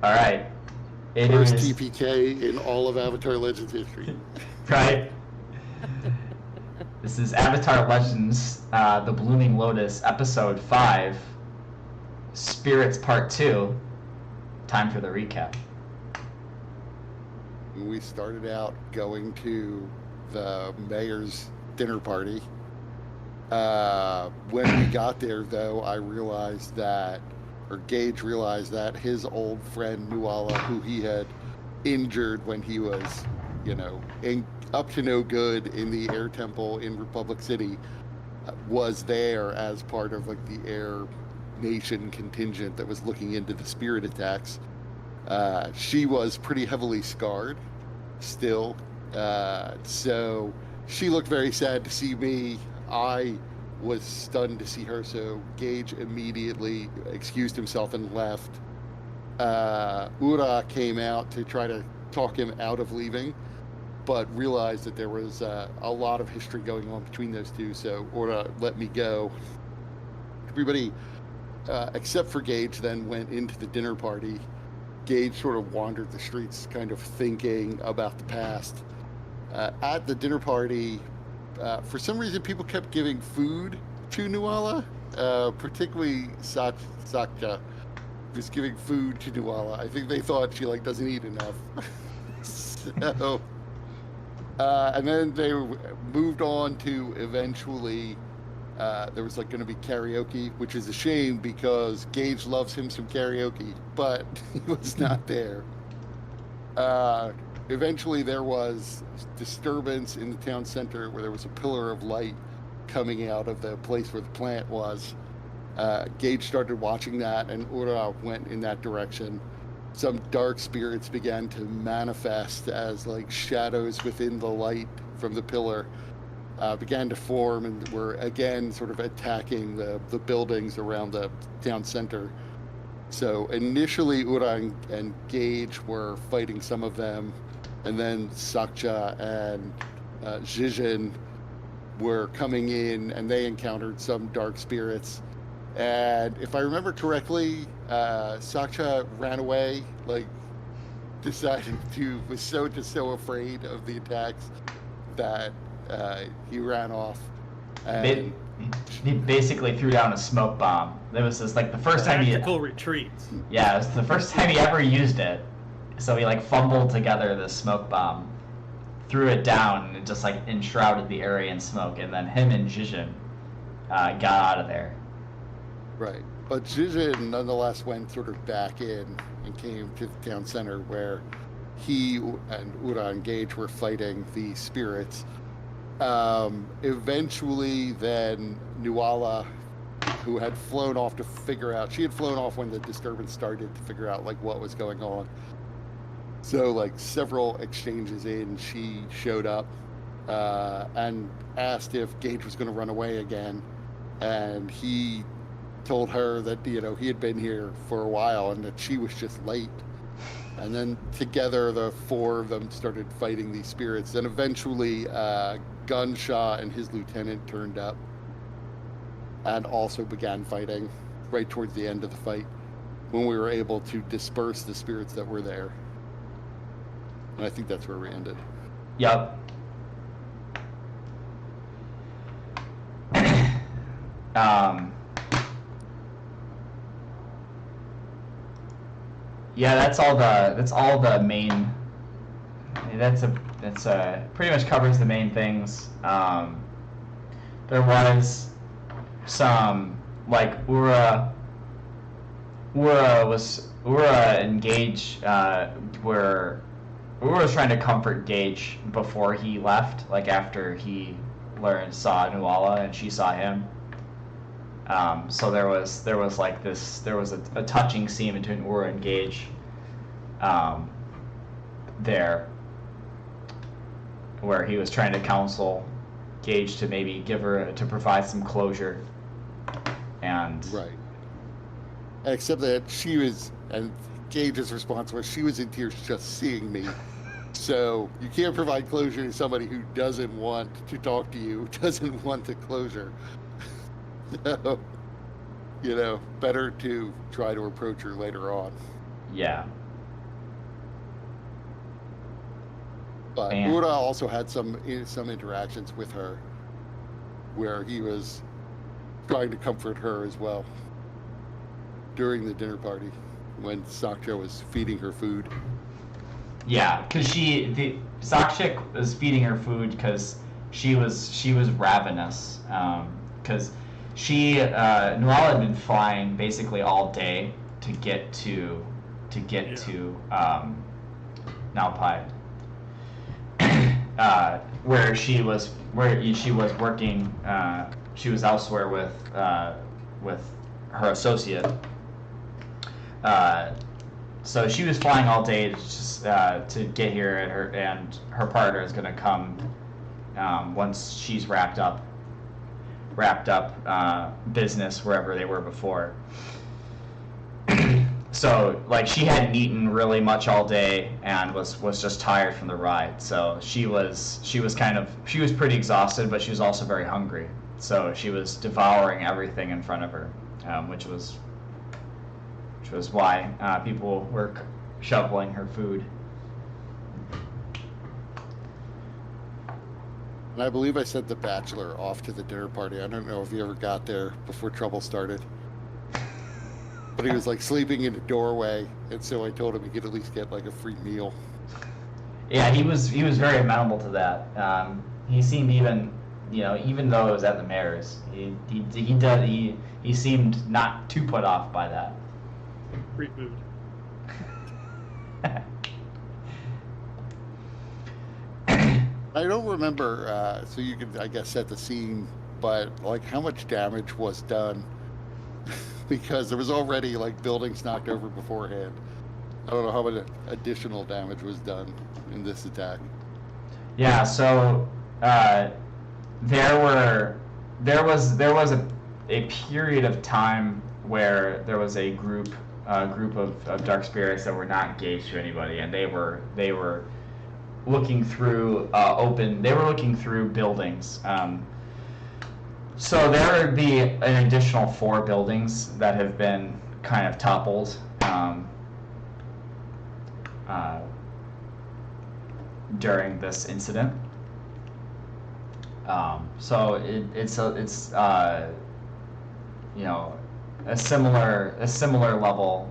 All right. It First is TPK in all of Avatar Legends history. right. This is Avatar Legends, The Blooming Lotus, Episode 5, Spirits Part 2. Time for the recap. We started out going to the mayor's dinner party. When we got there, though, Gaige realized that his old friend Nualla, who he had injured when he was, up to no good in the air temple in Republic City, was there as part of like the Air Nation contingent that was looking into the spirit attacks. She was pretty heavily scarred still, so she looked very sad to see me. I was stunned to see her, so Gaige immediately excused himself and left. Ura came out to try to talk him out of leaving, but realized that there was a lot of history going on between those two, so Ura let me go. Everybody, except for Gaige, then went into the dinner party. Gaige sort of wandered the streets, kind of thinking about the past. At the dinner party, for some reason, people kept giving food to Nualla, particularly Sakja was giving food to Nualla. I think they thought she doesn't eat enough. So, and then they moved on to eventually. There was going to be karaoke, which is a shame because Gaige loves him some karaoke, but he was not there. Eventually, there was disturbance in the town center where there was a pillar of light coming out of the place where the plant was. Gaige started watching that, and Ura went in that direction. Some dark spirits began to manifest as shadows within the light from the pillar. Began to form and were again sort of attacking the buildings around the town center. So initially Ura and Gaige were fighting some of them, and then Sakja and Gaije were coming in, and they encountered some dark spirits. And if I remember correctly, Sakja ran away, decided was so afraid of the attacks that he ran off. And he basically threw down a smoke bomb. It was just the first time tactical retreat. Yeah, it was the first time he ever used it. So he fumbled together the smoke bomb, threw it down, and it just enshrouded the area in smoke. And then him and Gaije got out of there. Right, but Gaije nonetheless went sort of back in and came to the town center where he and Ura and Gaige were fighting the spirits. Eventually, then Nualla, who had flown off to figure out, she had flown off when the disturbance started to figure out what was going on. So several exchanges in, she showed up and asked if Gaige was going to run away again, and he told her that he had been here for a while and that she was just late. And then together, the four of them started fighting these spirits. And eventually, Gunshaw and his lieutenant turned up and also began fighting right towards the end of the fight, when we were able to disperse the spirits that were there. And I think that's where we ended. Yep. Yeah, that's all the main. That's pretty much covers the main things. There was some Ura and Gaige were Ura was trying to comfort Gaige before he left, after he saw Nualla and she saw him. So there was a touching scene between Ura and Gaige there, where he was trying to counsel Gaige to maybe to provide some closure. And right, except that she was, and Gaige's response was, she was in tears just seeing me. So you can't provide closure to somebody who doesn't want to talk to you, doesn't want the closure. So, better to try to approach her later on. Yeah. But Man. Ura also had some interactions with her where he was trying to comfort her as well during the dinner party when Sakcha was feeding her food. Yeah, because Sakshik was feeding her food because she was ravenous. Because Nuala had been flying basically all day to get to Naopi, where she was working. She was elsewhere with her associate. So she was flying all day to get here, and her partner is going to come once she's wrapped up business wherever they were before. So like she hadn't eaten really much all day and was just tired from the ride. So she was pretty exhausted, but she was also very hungry. So she was devouring everything in front of her, which was why people were shoveling her food. And I believe I sent the bachelor off to the dinner party. I don't know if he ever got there before trouble started. But he was like sleeping in a doorway, and so I told him he could at least get like a free meal. Yeah, he was very amenable to that. He seemed even though it was at the mayor's, he seemed not too put off by that. Free food. I don't remember, so you could, I guess, set the scene, but like how much damage was done? Because there was already like buildings knocked over beforehand. I don't know how much additional damage was done in this attack. Yeah, so there was a period of time where there was a group of dark spirits that were not engaged to anybody, and they were looking through buildings. So there would be an additional 4 buildings that have been kind of toppled during this incident. So it's a similar level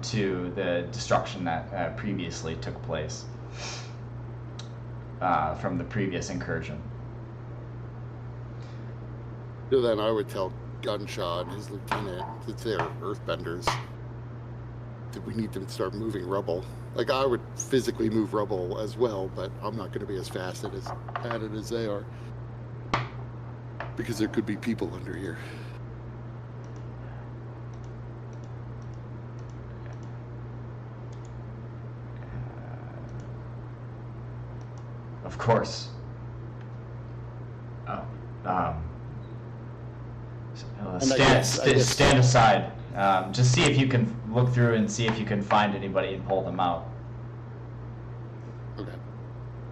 to the destruction that previously took place from the previous incursion. So then I would tell Gunshaw and his lieutenant, since they're earthbenders, that we need to start moving rubble. Like, I would physically move rubble as well, but I'm not going to be as fast at it as they are. Because there could be people under here. Of course. Stand aside. Just see if you can look through and see if you can find anybody and pull them out. Okay.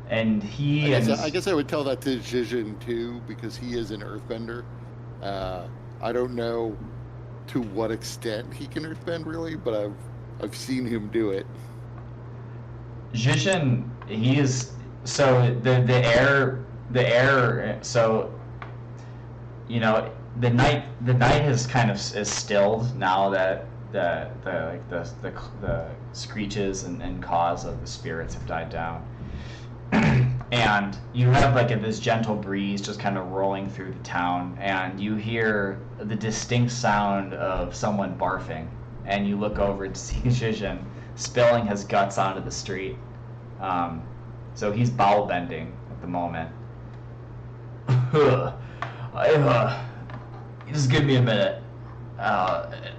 And I guess I would tell that to Zhizhen too, because he is an earthbender. I don't know to what extent he can earthbend really, but I've seen him do it. Zhizhen, he is so the air. So the night has kind of is stilled now that the screeches and caws of the spirits have died down. And you have this gentle breeze just kind of rolling through the town, and you hear the distinct sound of someone barfing, and you look over to see Zhizhen spilling his guts onto the street. So he's bowel bending at the moment. Just give me a minute.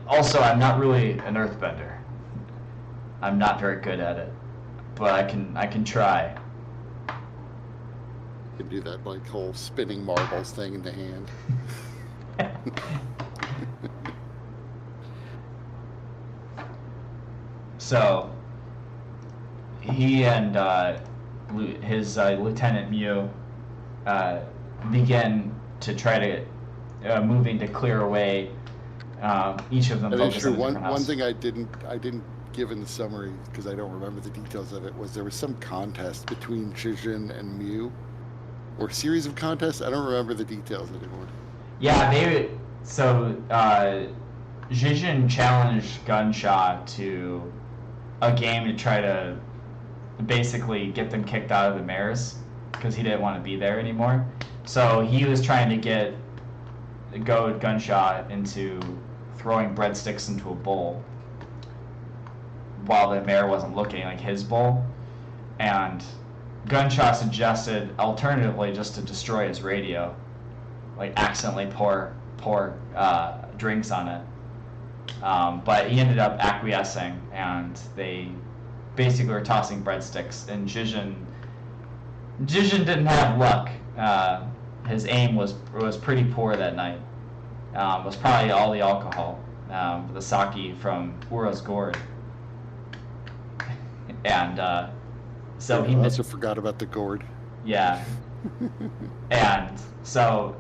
Also, I'm not really an earthbender. I'm not very good at it, but I can try. You can do that whole spinning marbles thing in the hand. So he and his Lieutenant Mew begin to try to moving to clear away. Each of them That is focus true. on a different house. One thing I didn't given the summary, because I don't remember the details of it, was there was some contest between Zhizhen and Mew, or a series of contests. I don't remember the details anymore. Yeah, Jijin challenged Gunshaw to a game to try to basically get them kicked out of the mares because he didn't want to be there anymore. So he was trying to goad Gunshaw into throwing breadsticks into a bowl while the mayor wasn't looking, like his bowl. And Gunshaw suggested alternatively just to destroy his radio, like accidentally pour drinks on it. But he ended up acquiescing, and they basically were tossing breadsticks. And Jijin didn't have luck. His aim was pretty poor that night. It was probably all the alcohol, the sake from Ura's gourd. And so he also forgot about the gourd. Yeah. And so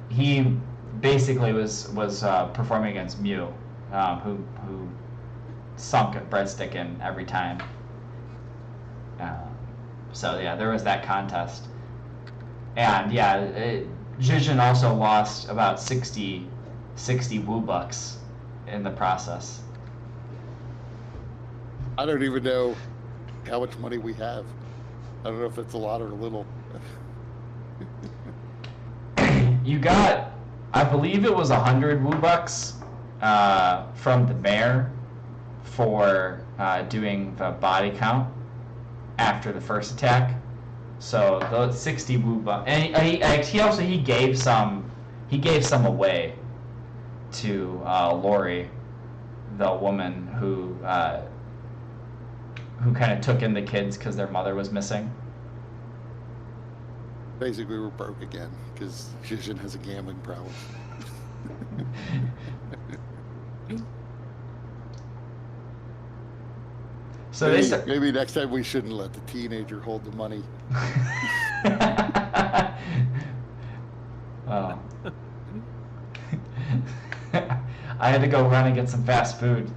he basically was performing against Mew, who sunk a breadstick in every time. So yeah, there was that contest. And yeah, Jijin also lost about 60 Woo bucks in the process. I don't even know how much money we have. I don't know if it's a lot or a little. You got, I believe it was 100 Woo bucks from the mayor for doing the body count after the first attack. So those 60 Woo bucks, and he gave some away to Lori, the woman who kind of took in the kids because their mother was missing. Basically, we're broke again because Jijin has a gambling problem. So maybe next time we shouldn't let the teenager hold the money. Oh. I had to go run and get some fast food.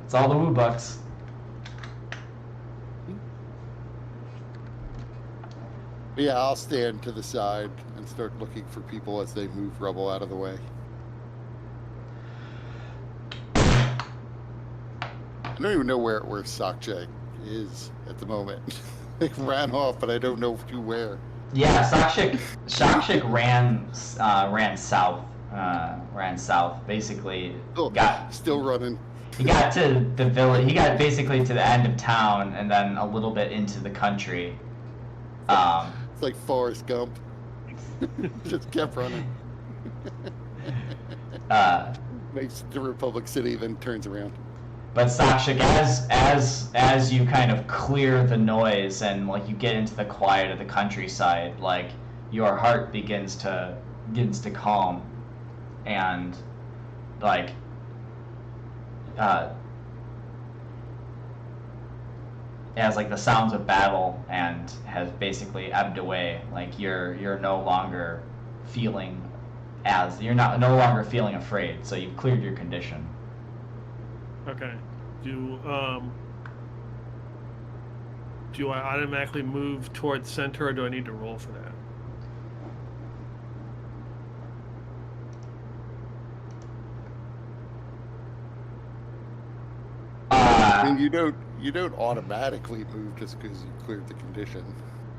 It's all the Woo bucks. Yeah, I'll stand to the side and start looking for people as they move rubble out of the way. I don't even know where Sakche is at the moment. They ran off, but I don't know to where. Yeah, Sakshik ran south. Ran south. Basically, still running. He got to the village. He got basically to the end of town, and then a little bit into the country. It's like Forrest Gump. Just kept running. Makes it to Republic City, then turns around. But Sakshik, as you kind of clear the noise and like you get into the quiet of the countryside, like your heart begins to calm, and like as like the sounds of battle and has basically ebbed away. Like you're no longer feeling no longer feeling afraid. So you've cleared your condition. Okay. Do I automatically move towards center, or do I need to roll for that? I mean, you don't automatically move just because you cleared the condition.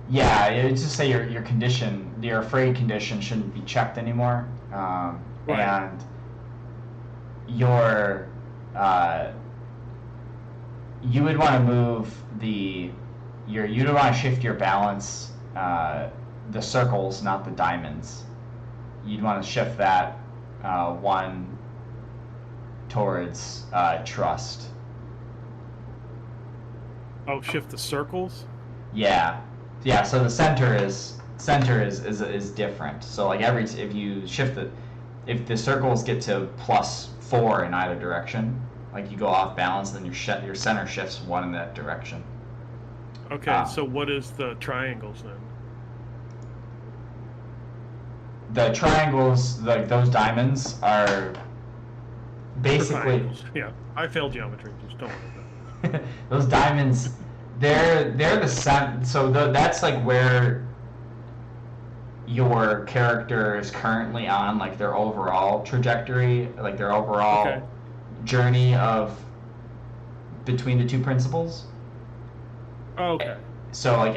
Yeah, it's just say your condition, your afraid condition, shouldn't be checked anymore, Right. and your you would want to move you'd want to shift your balance, the circles, not the diamonds. You'd want to shift that one towards trust. Oh, shift the circles? Yeah. So the center is different. So like if you shift if the circles get to +4 in either direction, like you go off balance, then your center shifts one in that direction. Okay, so what is the triangles then? the triangles, like those diamonds, are basically Triangles. Yeah, I failed geometry. Just don't worry about it. those diamonds. They're the so that's like where your character is currently on, like their overall trajectory, like their overall journey of between the two principles. Okay. So like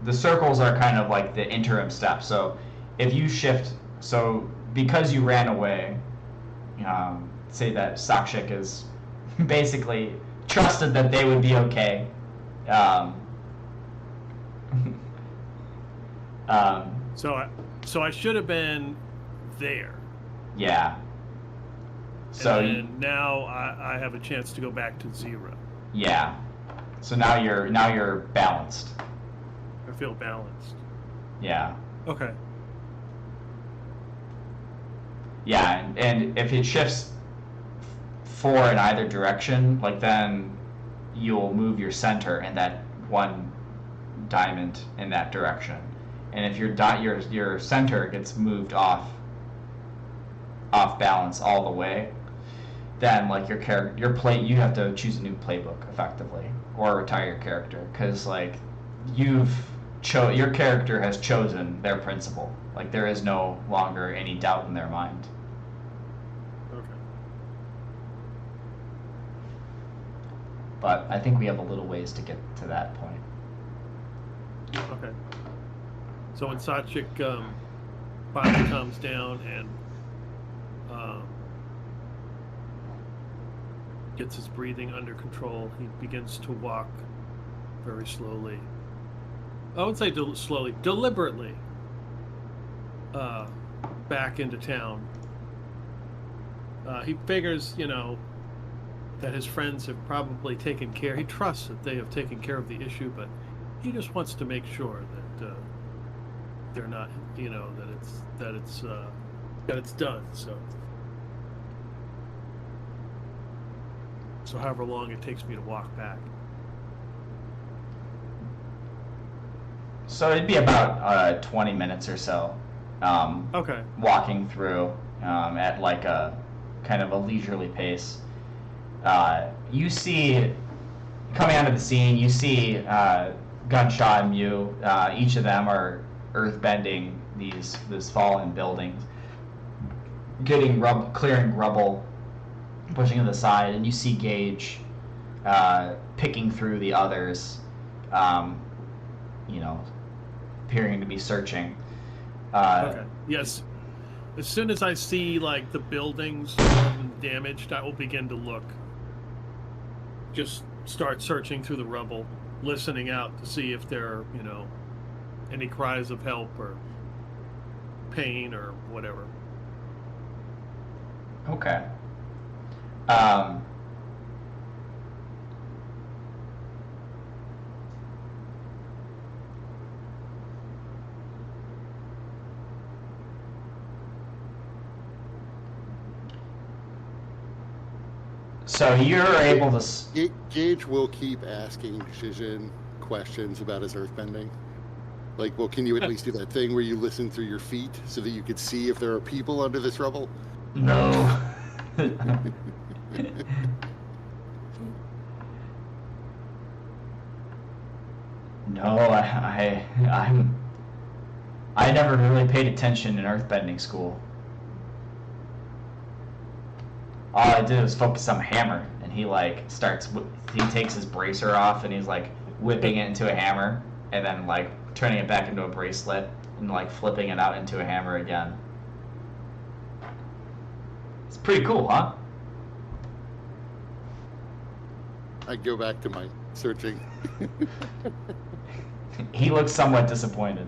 the circles are kind of like the interim step. So if you shift, so because you ran away, say that Sakshik is basically trusted that they would be okay. So I should have been there. Yeah. So and now I have a chance to go back to 0. Yeah. So now you're balanced. I feel balanced. Yeah. Okay. Yeah, and if it shifts 4 in either direction, like then you'll move your center in that one diamond in that direction. And if your center gets moved off balance all the way, then like you have to choose a new playbook effectively, or retire your character, because like your character has chosen their principle. Like there is no longer any doubt in their mind. Okay. But I think we have a little ways to get to that point. Okay. So when Sachik finally comes down and gets his breathing under control, he begins to walk very slowly. I would say slowly, deliberately, back into town. He figures, that his friends have probably taken care. He trusts that they have taken care of the issue, but he just wants to make sure that they're not, that it's done. So however long it takes me to walk back. So it'd be about 20 minutes or so. Okay. Walking through at like a kind of a leisurely pace. You see, coming onto the scene, you see Gunshot and Mew. Each of them are earthbending these fallen buildings, clearing rubble, pushing to the side, and you see Gaige picking through the others, appearing to be searching. Okay. Yes. As soon as I see like the buildings damaged, I will begin to look. Just start searching through the rubble, listening out to see if there are, any cries of help or pain or whatever. Okay. So you're able to... Gaige will keep asking Shijin questions about his earthbending. Like, well, can you at least do that thing where you listen through your feet so that you could see if there are people under this rubble? No. No, I never really paid attention in earthbending school. All I did was focus on the hammer, and he takes his bracer off, and he's like whipping it into a hammer, and then like turning it back into a bracelet, and like flipping it out into a hammer again. It's pretty cool, huh? I go back to my searching. He looks somewhat disappointed.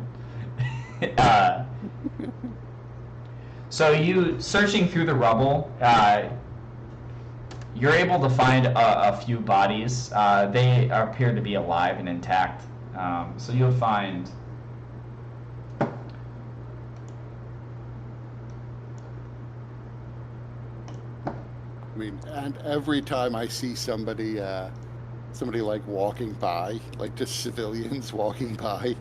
So you searching through the rubble, you're able to find a few bodies. They appear to be alive and intact. So you'll find... I mean, and every time I see somebody like walking by, like just civilians walking by,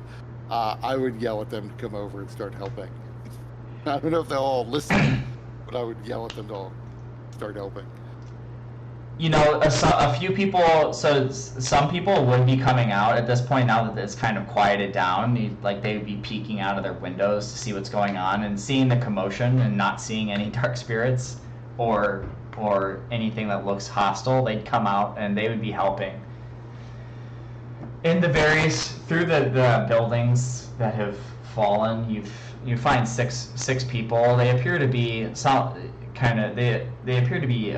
I would yell at them to come over and start helping. I don't know if they'll all listen, but I would yell at them to all start helping. You know, a few people. So some people would be coming out at this point now that it's kind of quieted down. Like they would be peeking out of their windows to see what's going on and seeing the commotion and not seeing any dark spirits or anything that looks hostile. They'd come out and they would be helping. In the through the buildings that have fallen, you find six people. They appear to be they appear to be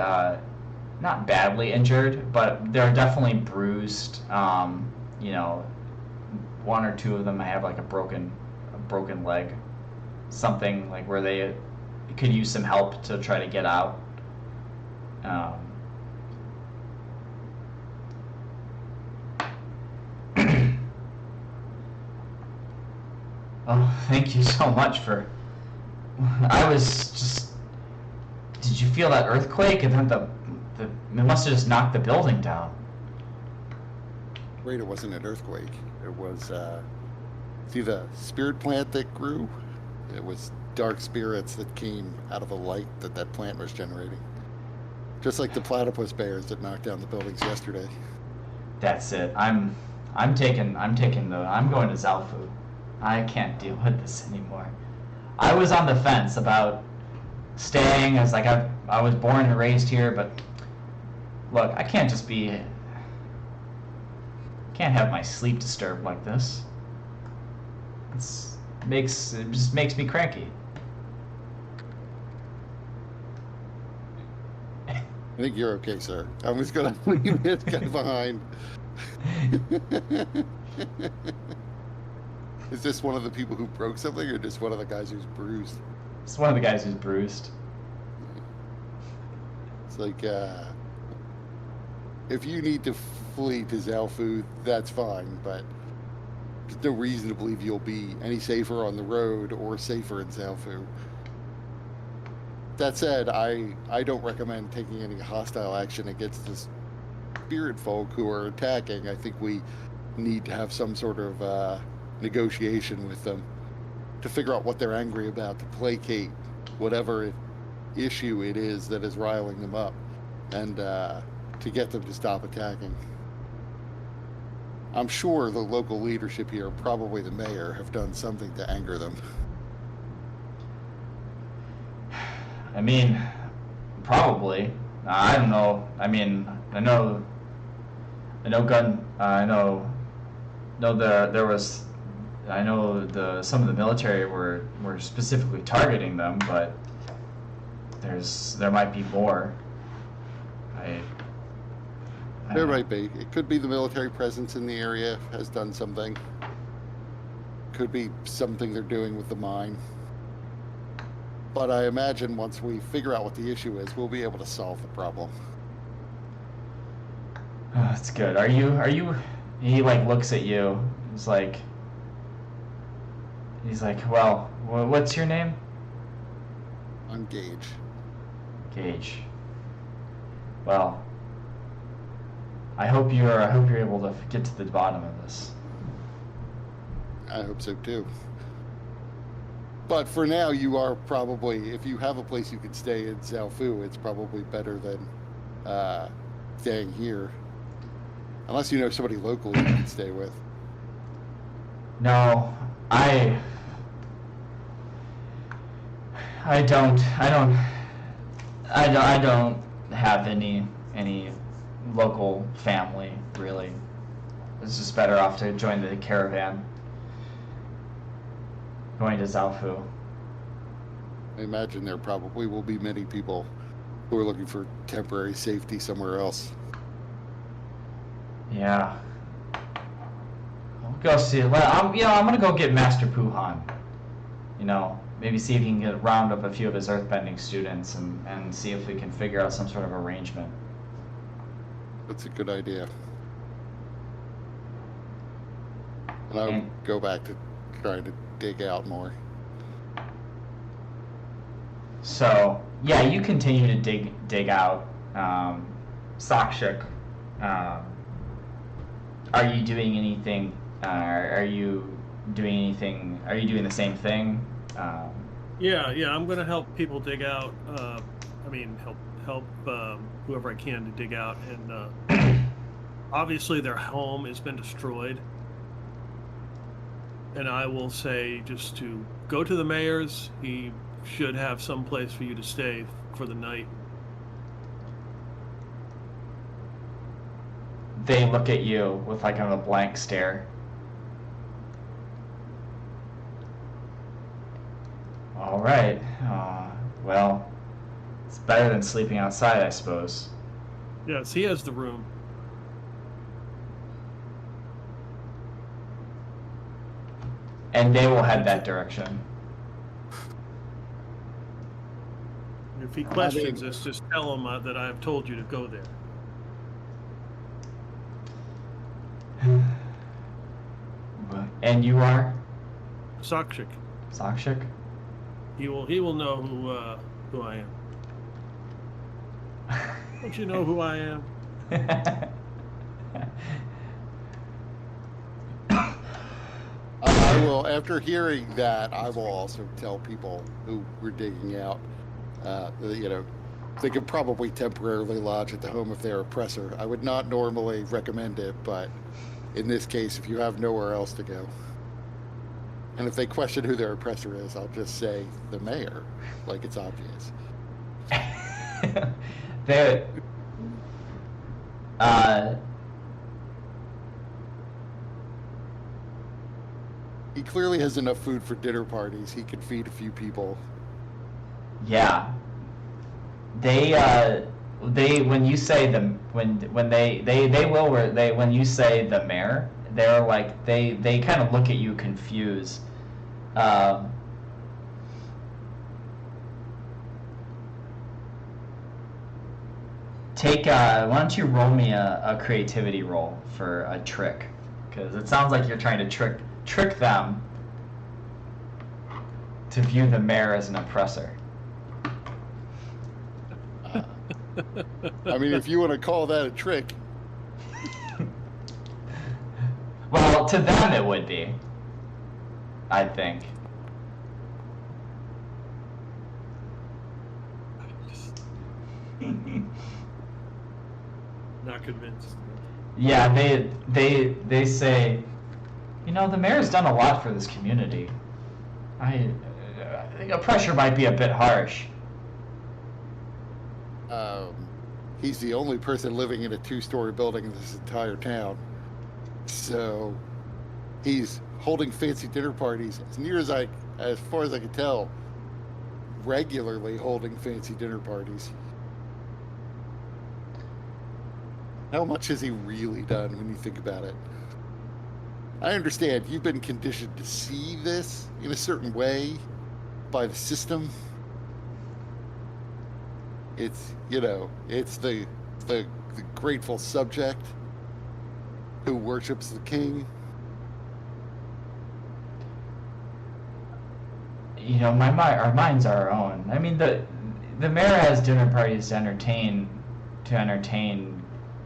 not badly injured, but they're definitely bruised. You know, one or two of them have like a broken leg, something like where they could use some help to try to get out. Oh, thank you so much for. I was just. Did you feel that earthquake? And then it must have just knocked the building down. Wait, it wasn't an earthquake. It was, see the spirit plant that grew? It was dark spirits that came out of a light that plant was generating. Just like the platypus bears that knocked down the buildings yesterday. That's it. I'm going to Zalfu. I can't deal with this anymore. I was on the fence about staying. I was like, I was born and raised here, but look, I can't have my sleep disturbed like this. It just makes me cranky. I think you're okay, sir. I'm just gonna leave this guy behind. Is this one of the people who broke something, or just one of the guys who's bruised? It's one of the guys who's bruised. It's like, if you need to flee to Zalfu, that's fine, but there's no reason to believe you'll be any safer on the road or safer in Zalfu. That said, I don't recommend taking any hostile action against the spirit folk who are attacking. I think we need to have some sort of negotiation with them to figure out what they're angry about, to placate whatever issue it is that is riling them up, and to get them to stop attacking. I'm sure the local leadership here, probably the mayor, have done something to anger them. I mean, probably. I don't know. I mean, I know some of the military were specifically targeting them, but there might be more. There might be. It could be the military presence in the area has done something. Could be something they're doing with the mine. But I imagine once we figure out what the issue is, we'll be able to solve the problem. Oh, that's good. Are you? He like looks at you. He's like, well, what's your name? I'm Gaige. Gaige. Well, I hope you're able to get to the bottom of this. I hope so too. But for now, you are probably, if you have a place you can stay in Zalfu, it's probably better than staying here. Unless you know somebody locally you can stay with. No, I don't have any local family, really. It's just better off to join the caravan going to Zalfu. I imagine there probably will be many people who are looking for temporary safety somewhere else. Yeah. I'll go see. I'm gonna go get Master Puhan. Maybe see if he can round up a few of his earthbending students and see if we can figure out some sort of arrangement. That's a good idea. And I'll go back to trying to dig out more. So, yeah, you continue to dig out. Sakshik, are you doing anything? Are you doing the same thing? Yeah, I'm gonna help people dig out. Help whoever I can to dig out, and obviously their home has been destroyed. And I will say just to go to the mayor's. He should have some place for you to stay for the night. They look at you with like a blank stare. All right. Well, it's better than sleeping outside, I suppose. Yes, he has the room. And they will head that direction. If he questions this, just tell him that I have told you to go there. And you are? Sakshik. Sakshik? He will know who I am. Don't you know who I am? I will, after hearing that, I will also tell people who we're digging out, they could probably temporarily lodge at the home of their oppressor. I would not normally recommend it, but in this case, if you have nowhere else to go. And if they question who their oppressor is, I'll just say the mayor, like it's obvious. He clearly has enough food for dinner parties. He could feed a few people. Yeah. They when you say when you say the mayor, they're like they kind of look at you confused. Why don't you roll me a creativity roll for a trick, because it sounds like you're trying to trick them to view the mayor as an oppressor. I mean, if you want to call that a trick. Well, to them it would be, I think. Not convinced. Yeah, they say, the mayor's done a lot for this community. I think a pressure might be a bit harsh. He's the only person living in a 2-story building in this entire town. So he's holding fancy dinner parties, as far as I can tell, regularly holding fancy dinner parties. How much has he really done when you think about it? I understand you've been conditioned to see this in a certain way by the system. It's the grateful subject who worships the king. Our minds are our own. I mean, the mayor has dinner parties to entertain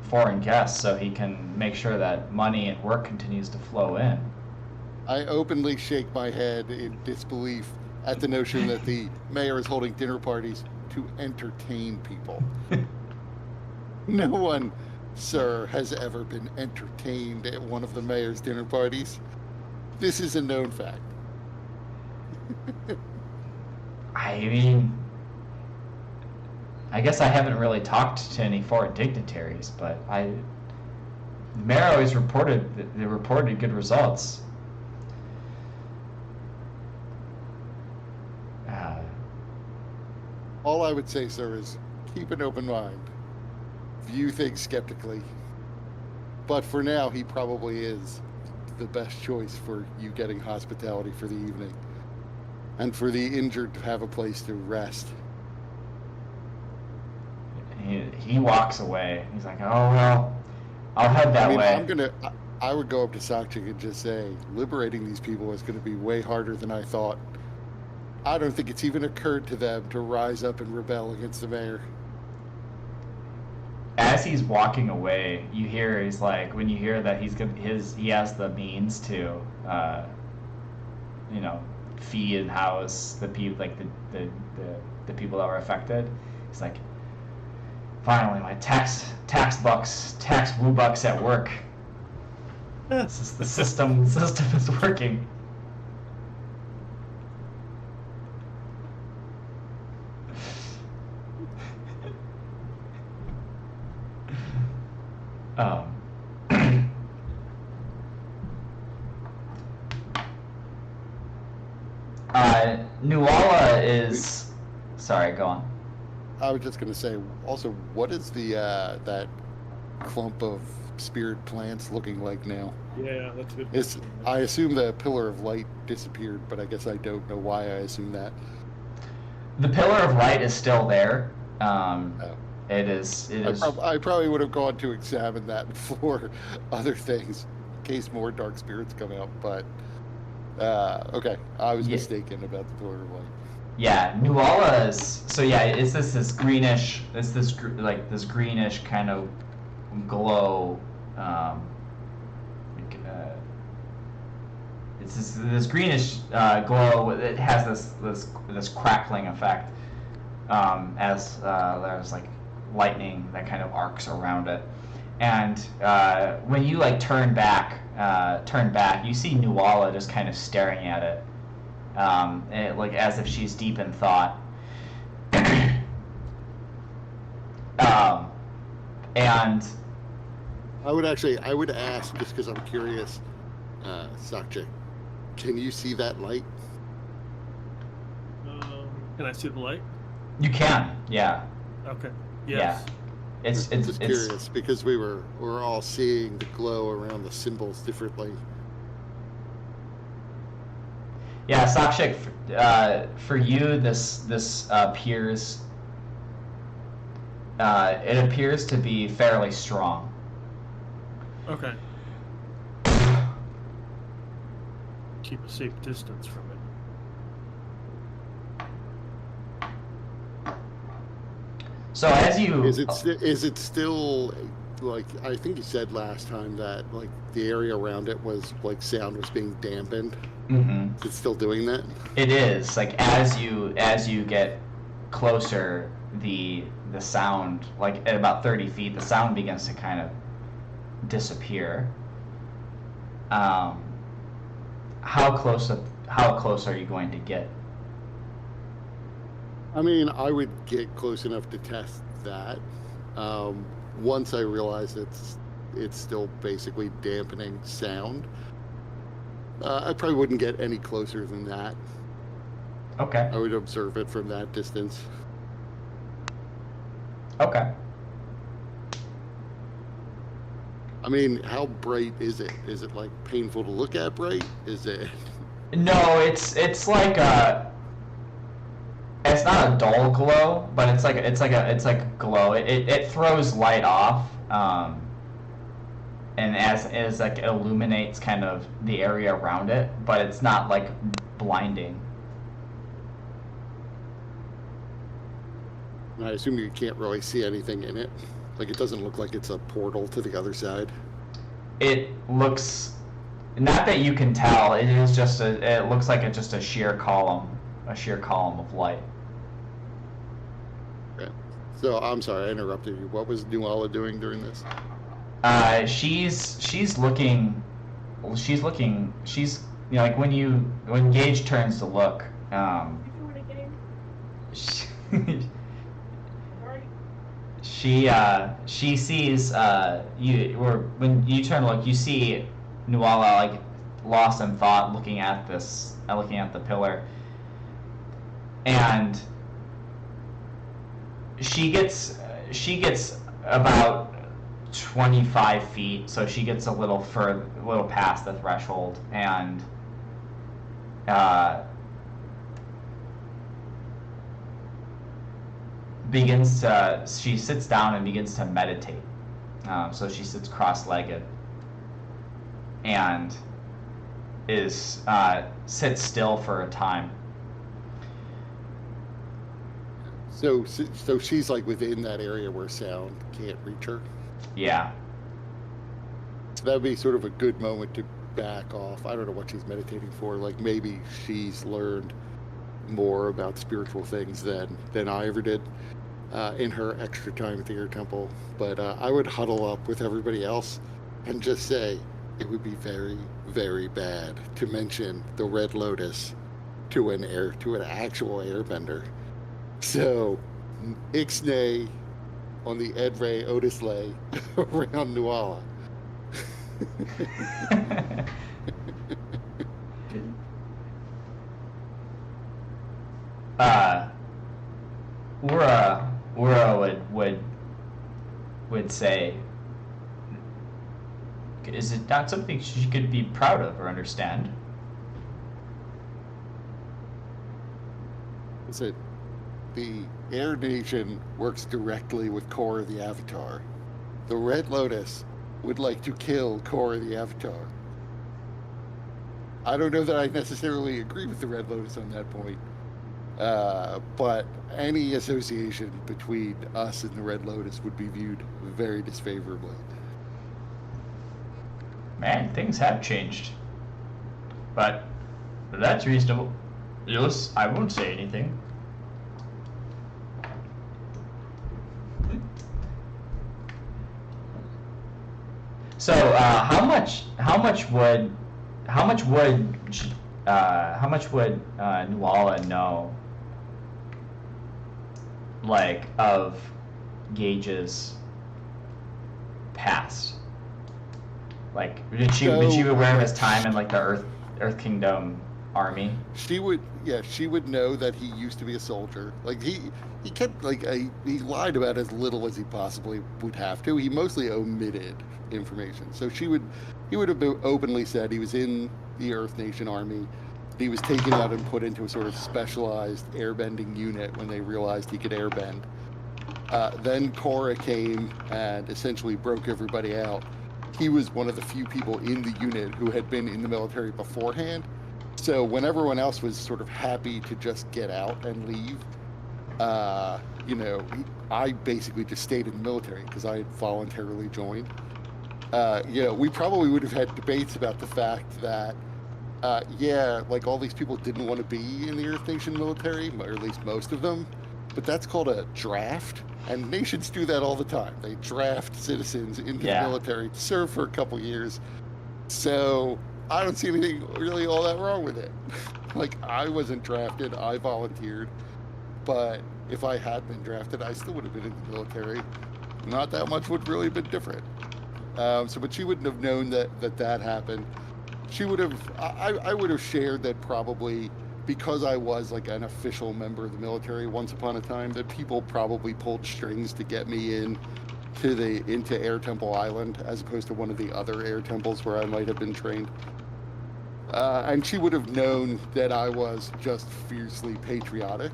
foreign guests, so he can make sure that money and work continues to flow in. I openly shake my head in disbelief at the notion that the mayor is holding dinner parties to entertain people. No one, sir, has ever been entertained at one of the mayor's dinner parties. This is a known fact. I mean, I guess I haven't really talked to any foreign dignitaries, but the mayor always reported good results. All I would say, sir, is keep an open mind. View things skeptically. But for now, he probably is the best choice for you getting hospitality for the evening. And for the injured to have a place to rest. He walks away. He's like, oh, well, I'll head that way. I would go up to Sakchik and just say, liberating these people is going to be way harder than I thought. I don't think it's even occurred to them to rise up and rebel against the mayor. As he's walking away, you hear when you hear that he has the means to, feed and house the people, like the people that were affected. He's like, finally, my tax woo bucks at work. This is the system. The system is working. Nualla is. Sorry, go on. I was just going to say, also, what is the that clump of spirit plants looking like now? Yeah, that's a good. I assume the pillar of light disappeared, but I guess I don't know why I assume that. The pillar of light is still there. Oh. It is. I probably would have gone to examine that before other things, in case more dark spirits come out. But okay, I was mistaken about the pillar of light. Yeah, Nualla is. So yeah, it's this greenish. It's this greenish kind of glow. It's this greenish glow. It has this crackling effect as there's like lightning that kind of arcs around it. And when you like turn back, you see Nualla just kind of staring at it, like as if she's deep in thought. And I would ask, just because I'm curious, Sakche, can you see that light? Can I see the light? You can, yeah. Okay. Yes. Yeah. It's curious because we're all seeing the glow around the symbols differently. Yeah, Sakshik, for you, this appears. It appears to be fairly strong. Okay. Keep a safe distance from it. So as you is it still like I think you said last time that like the area around it was like sound was being dampened? Mm-hmm. Is it still doing that? It is. Like as you get closer, the sound, like at about 30 feet, the sound begins to kind of disappear. How close are you going to get? I mean, I would get close enough to test that. Once I realize it's still basically dampening sound, I probably wouldn't get any closer than that. Okay. I would observe it from that distance. Okay. I mean, how bright is it? Is it like painful to look at bright? Is it? No, it's like a. It's not a dull glow, but it's like a glow. It throws light off, and as like it illuminates kind of the area around it, but it's not like blinding. I assume you can't really see anything in it. Like it doesn't look like it's a portal to the other side. It looks, not that you can tell. It is just it looks like it's just a sheer column of light. Okay. So I'm sorry I interrupted you. What was Nualla doing during this? She's looking, like when Gage turns to look, she sees when you turn to look, you see Nualla like lost in thought, looking at the pillar, and she gets about 25 feet, so she gets a little past the threshold, and she sits down and begins to meditate. So she sits cross-legged and sits still for a time. So she's like within that area where sound can't reach her? Yeah. So that would be sort of a good moment to back off. I don't know what she's meditating for. Like maybe she's learned more about spiritual things than I ever did in her extra time at the Air Temple. But I would huddle up with everybody else and just say it would be very, very bad to mention the Red Lotus to an actual airbender. So Ixnay on the Ed Ray Otis Lay around Nualla. Ura would say, is it not something she could be proud of or understand? Is it the Air Nation works directly with Korra the Avatar? The Red Lotus would like to kill Korra the Avatar. I don't know that I necessarily agree with the Red Lotus on that point. But any association between us and the Red Lotus would be viewed very disfavorably. Man, things have changed. But that's reasonable. Yes, I won't say anything. So, how much would Nualla know, like, of Gaige's past? Like, was she aware of his time in, like, the Earth Kingdom army? She would know that he used to be a soldier. Like he kept he lied about as little as he possibly would have to. He mostly omitted information. So he would have openly said he was in the Earth Nation army. He was taken out and put into a sort of specialized airbending unit when they realized he could airbend. Then Korra came and essentially broke everybody out. He was one of the few people in the unit who had been in the military beforehand. So when everyone else was sort of happy to just get out and leave, I basically just stayed in the military because I had voluntarily joined. We probably would have had debates about the fact that, all these people didn't want to be in the Earth Nation military, or at least most of them, but that's called a draft, and nations do that all the time. They draft citizens into the military to serve for a couple years. So I don't see anything really all that wrong with it. Like, I wasn't drafted, I volunteered, but if I had been drafted, I still would have been in the military. Not that much would really have been different. But she wouldn't have known that happened. She would have, I would have shared that probably because I was like an official member of the military once upon a time, that people probably pulled strings to get me into Air Temple Island as opposed to one of the other air temples where I might have been trained. And she would have known that I was just fiercely patriotic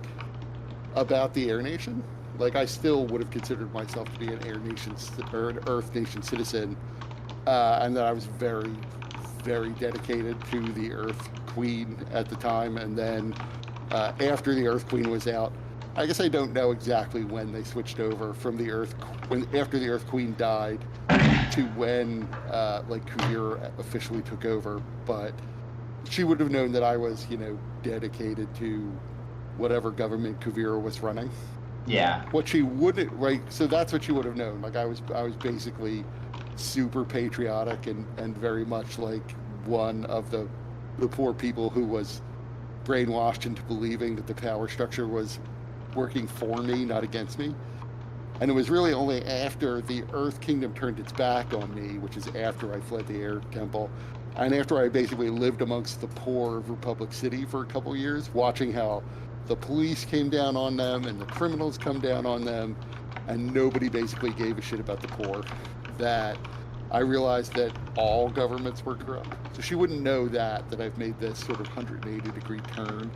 about the Air Nation. Like, I still would have considered myself to be an Air Nation or an Earth Nation citizen, and that I was very, very dedicated to the Earth Queen at the time. And then after the Earth Queen was out, I guess I don't know exactly when they switched over from after the Earth Queen died to when Kuvira officially took over. But she would have known that I was, dedicated to whatever government Kuvira was running. Yeah. What she wouldn't, right? So that's what she would have known. Like, I was basically super patriotic and very much like one of the poor people who was brainwashed into believing that the power structure was working for me, not against me. And it was really only after the Earth Kingdom turned its back on me, which is after I fled the Air Temple, and after I basically lived amongst the poor of Republic City for a couple years, watching how the police came down on them and the criminals come down on them, and nobody basically gave a shit about the poor, that I realized that all governments were corrupt. So she wouldn't know that I've made this sort of 180-degree turn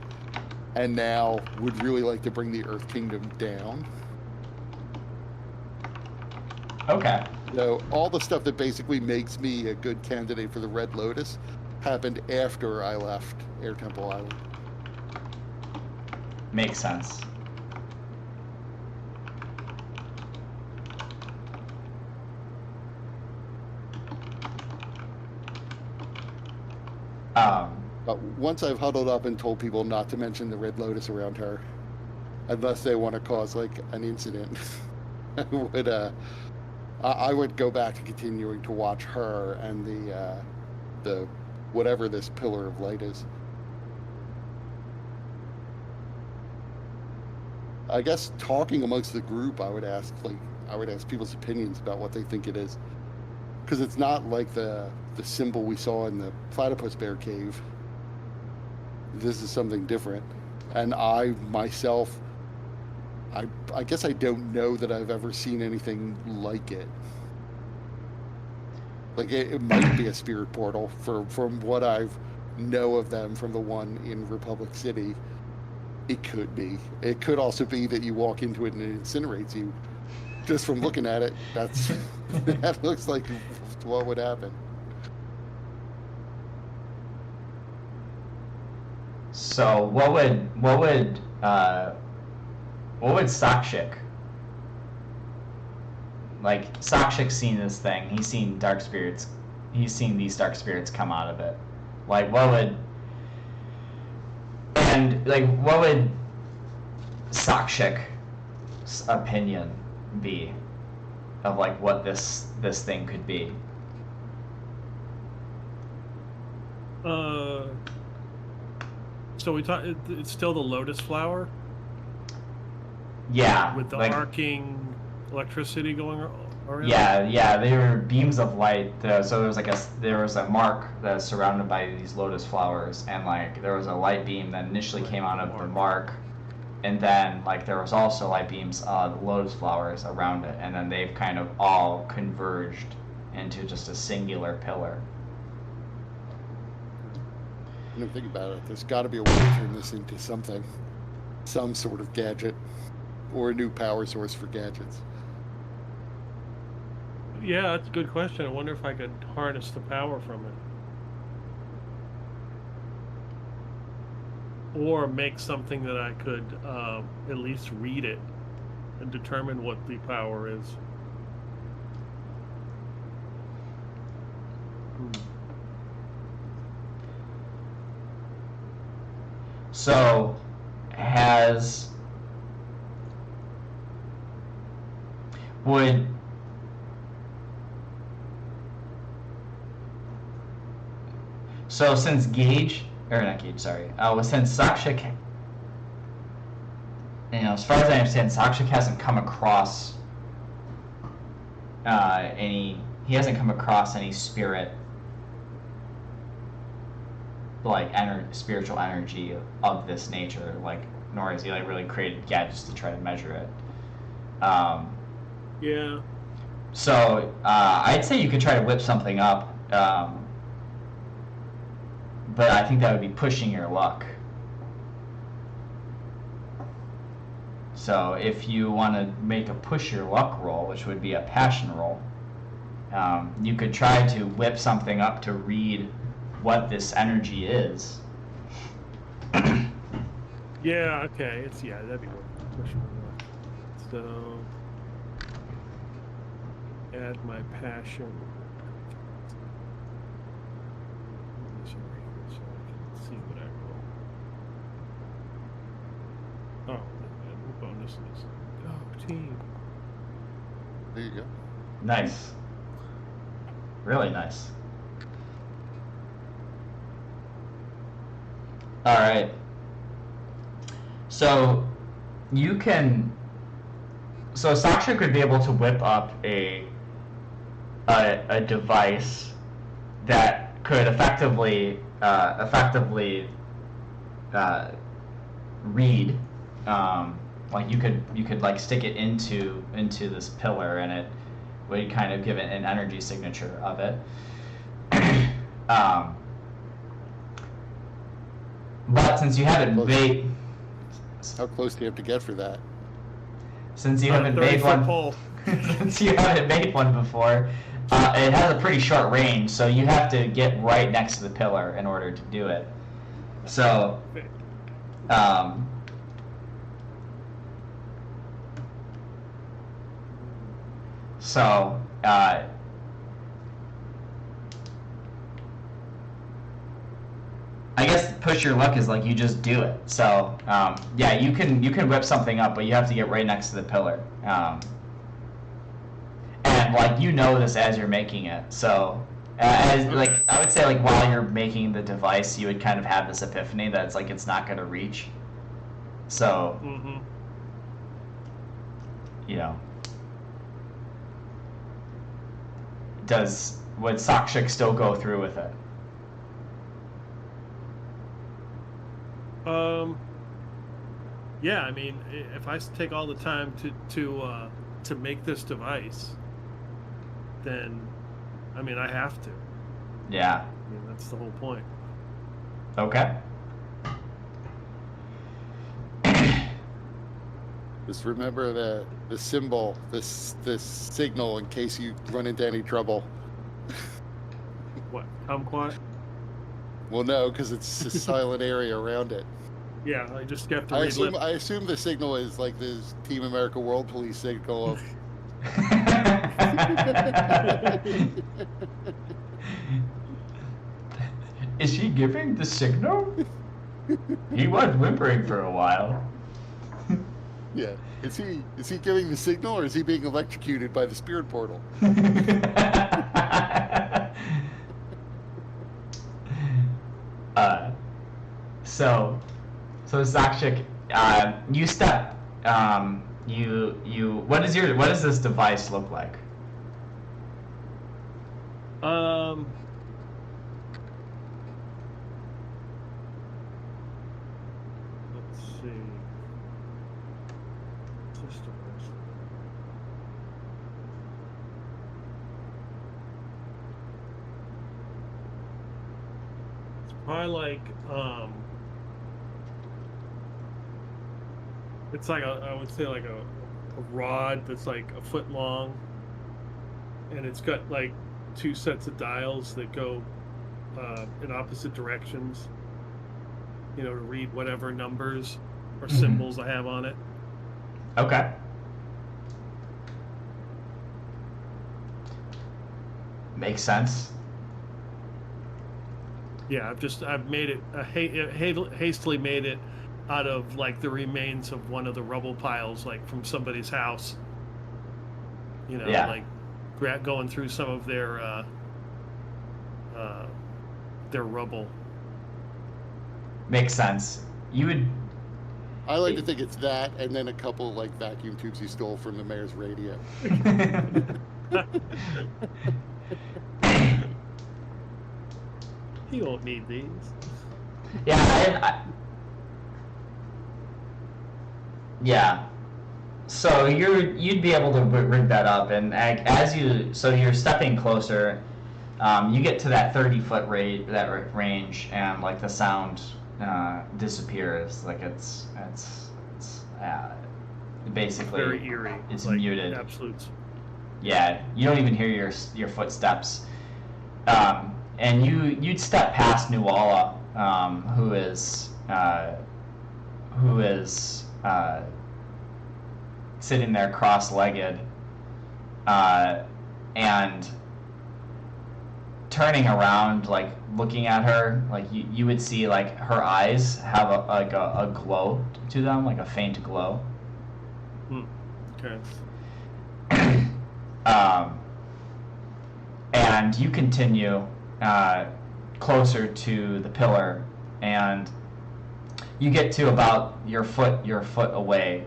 and now would really like to bring the Earth Kingdom down. Okay. So all the stuff that basically makes me a good candidate for the Red Lotus happened after I left Air Temple Island. Makes sense. But once I've huddled up and told people not to mention the Red Lotus around her, unless they want to cause like an incident, I would go back to continuing to watch her and the whatever this pillar of light is. I guess talking amongst the group, I would ask people's opinions about what they think it is, because it's not like the symbol we saw in the platypus bear cave. This is something different, and I myself, I guess I don't know that I've ever seen anything like it. Like it might be a spirit portal from what I know of them from the one in Republic City. It could be. It could also be that you walk into it and it incinerates you. Just from looking at it, that looks like what would happen. So what would Sakshik, like Sakshik's seen this thing, he's seen dark spirits, he's seen these dark spirits come out of it. Like what would Sakshik's opinion be of like what this thing could be? So we talk. It's still the lotus flower. Yeah. With the arcing electricity going around. Yeah. They were beams of light. So there was a mark that's surrounded by these lotus flowers, and like there was a light beam that initially came out of the mark, and then like there was also light beams of the lotus flowers around it, and then they've kind of all converged into just a singular pillar. You know, think about it. There's got to be a way to turn this into something, some sort of gadget, or a new power source for gadgets. Yeah, that's a good question. I wonder if I could harness the power from it, or make something that I could at least read it and determine what the power is. So, since since Sakshik, as far as I understand, Sakshik hasn't come across any spirit, like spiritual energy of this nature, like, nor has he like really created gadgets to try to measure it. Yeah. So I'd say you could try to whip something up, but I think that would be pushing your luck. So if you want to make a push your luck roll, which would be a passion roll, you could try to whip something up to read what this energy is. Yeah, okay. That'd be worth pushing my luck. So add my passion. So I can see what I roll. Oh, bonuses. Go team. There you go. Nice. Really nice. All right. So Sakshik would be able to whip up a device that could effectively read. Like you could like stick it into this pillar, and it would kind of give it an energy signature of it. But since you haven't made, how close do you have to get for that? Since you haven't made one, since you haven't made one before, it has a pretty short range, so you have to get right next to the pillar in order to do it. So, switch your luck is like you just do it. So yeah, you can whip something up, but you have to get right next to the pillar. And like you know this as you're making it, so like I would say like while you're making the device, you would kind of have this epiphany that it's like it's not going to reach. So you know, would Sakshik still go through with it? Yeah, I mean, if I take all the time to make this device, then, I mean, I have to. Yeah. I mean, that's the whole point. Okay. Just remember the symbol, this signal in case you run into any trouble. What? Kumquat? Well, no, because it's a silent area around it. Yeah, I just have to I assume the signal is like this Team America World Police signal of. Is he giving the signal? He was whimpering for a while. Yeah. Is he giving the signal, or is he being electrocuted by the spirit portal? So Sakshik, you step. What does this device look like? Let's see. It's probably like it's like I would say like a rod that's like a foot long, and it's got like 2 sets of dials that go in opposite directions, you know, to read whatever numbers or symbols I have on it. Okay. Makes sense. Yeah, I've made it hastily made it out of like the remains of one of the rubble piles, like from somebody's house. You know, yeah. Like going through some of their rubble. Makes sense. You would. I like to think it's that, and then a couple like vacuum tubes you stole from the mayor's radio. You won't need these. Yeah, yeah. So you'd be able to rig that up, and so you're stepping closer, you get to that 30-foot range, and like the sound disappears. Like it's basically very eerie. It's like muted. Absolutes. Yeah, you don't even hear your footsteps. And you'd step past Nualla, who is sitting there cross-legged, and turning around, like looking at her, like you would see like her eyes have a glow to them, like a faint glow. Okay. And you continue closer to the pillar, and you get to about your foot away,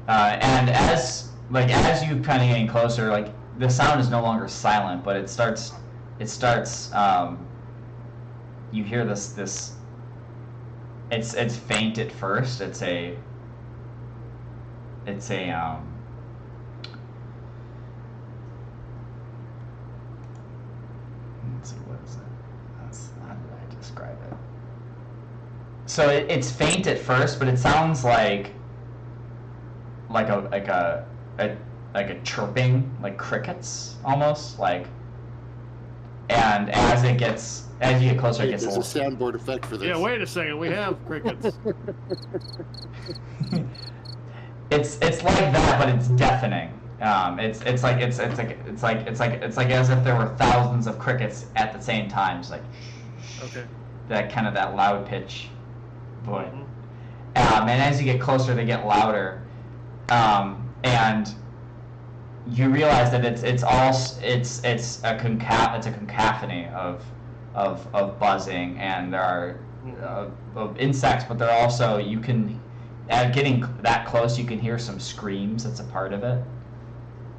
and as you kind of getting closer, like the sound is no longer silent, but it starts you hear this it's faint at first. It's a let's see, what is it? How did I describe it? So it's faint at first, but it sounds like a chirping, like crickets almost, like. And as you get closer, it gets There's a soundboard effect for this. Yeah, wait a second, we have crickets. It's like that, but it's deafening. It's like as if there were thousands of crickets at the same time. It's like okay. That loud pitch. boy. And as you get closer, they get louder, and you realize that it's a cacophony of buzzing, and there are of insects, but there are also, you can, at getting that close, you can hear some screams. That's a part of it.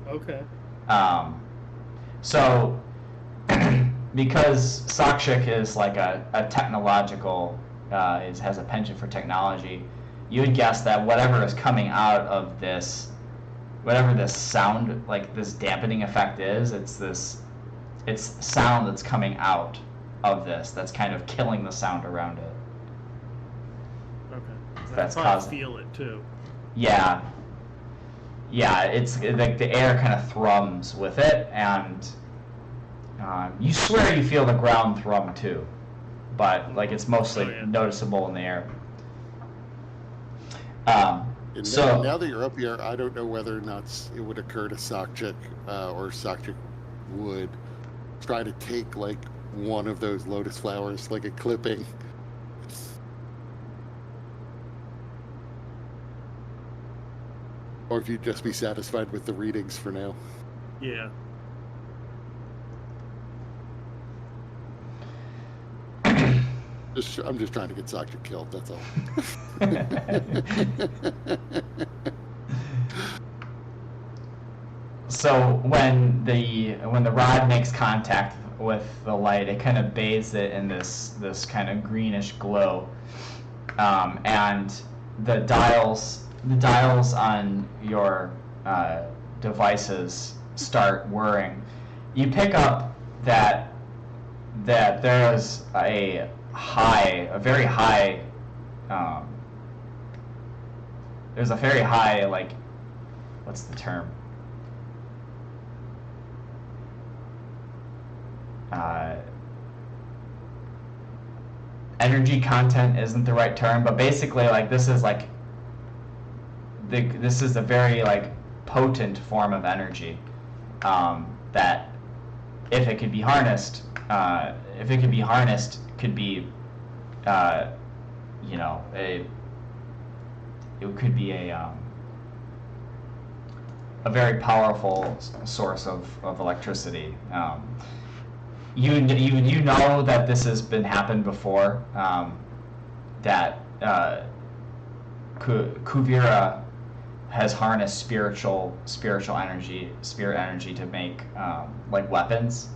Okay. So because Sakshik is like a technological, has a penchant for technology, you would guess that whatever is coming out of this, whatever this sound, like this dampening effect is, it's sound that's coming out of this that's kind of killing the sound around it. Okay. That's I causing. Feel it too. Yeah. Yeah, it's like the air kind of thrums with it, and you swear you feel the ground thrum too, but like it's mostly noticeable in the air. So now that you're up here, I don't know whether or not it would occur to Sakchik, or Sakchik would try to take like one of those lotus flowers, like a clipping. Or if you'd just be satisfied with the readings for now. Yeah. I'm just trying to get Sakchik killed, that's all. So when the rod makes contact with the light, it kind of bathes it in this kind of greenish glow, and the dials on your devices start whirring. You pick up that there is a very high, there's a very high, like, what's the term? Energy content isn't the right term, but basically, like, this is a very, like, potent form of energy, that if it could be harnessed, could be, it could be a very powerful source of electricity. You know that this has been happened before, that Kuvira has harnessed spirit energy to make like weapons.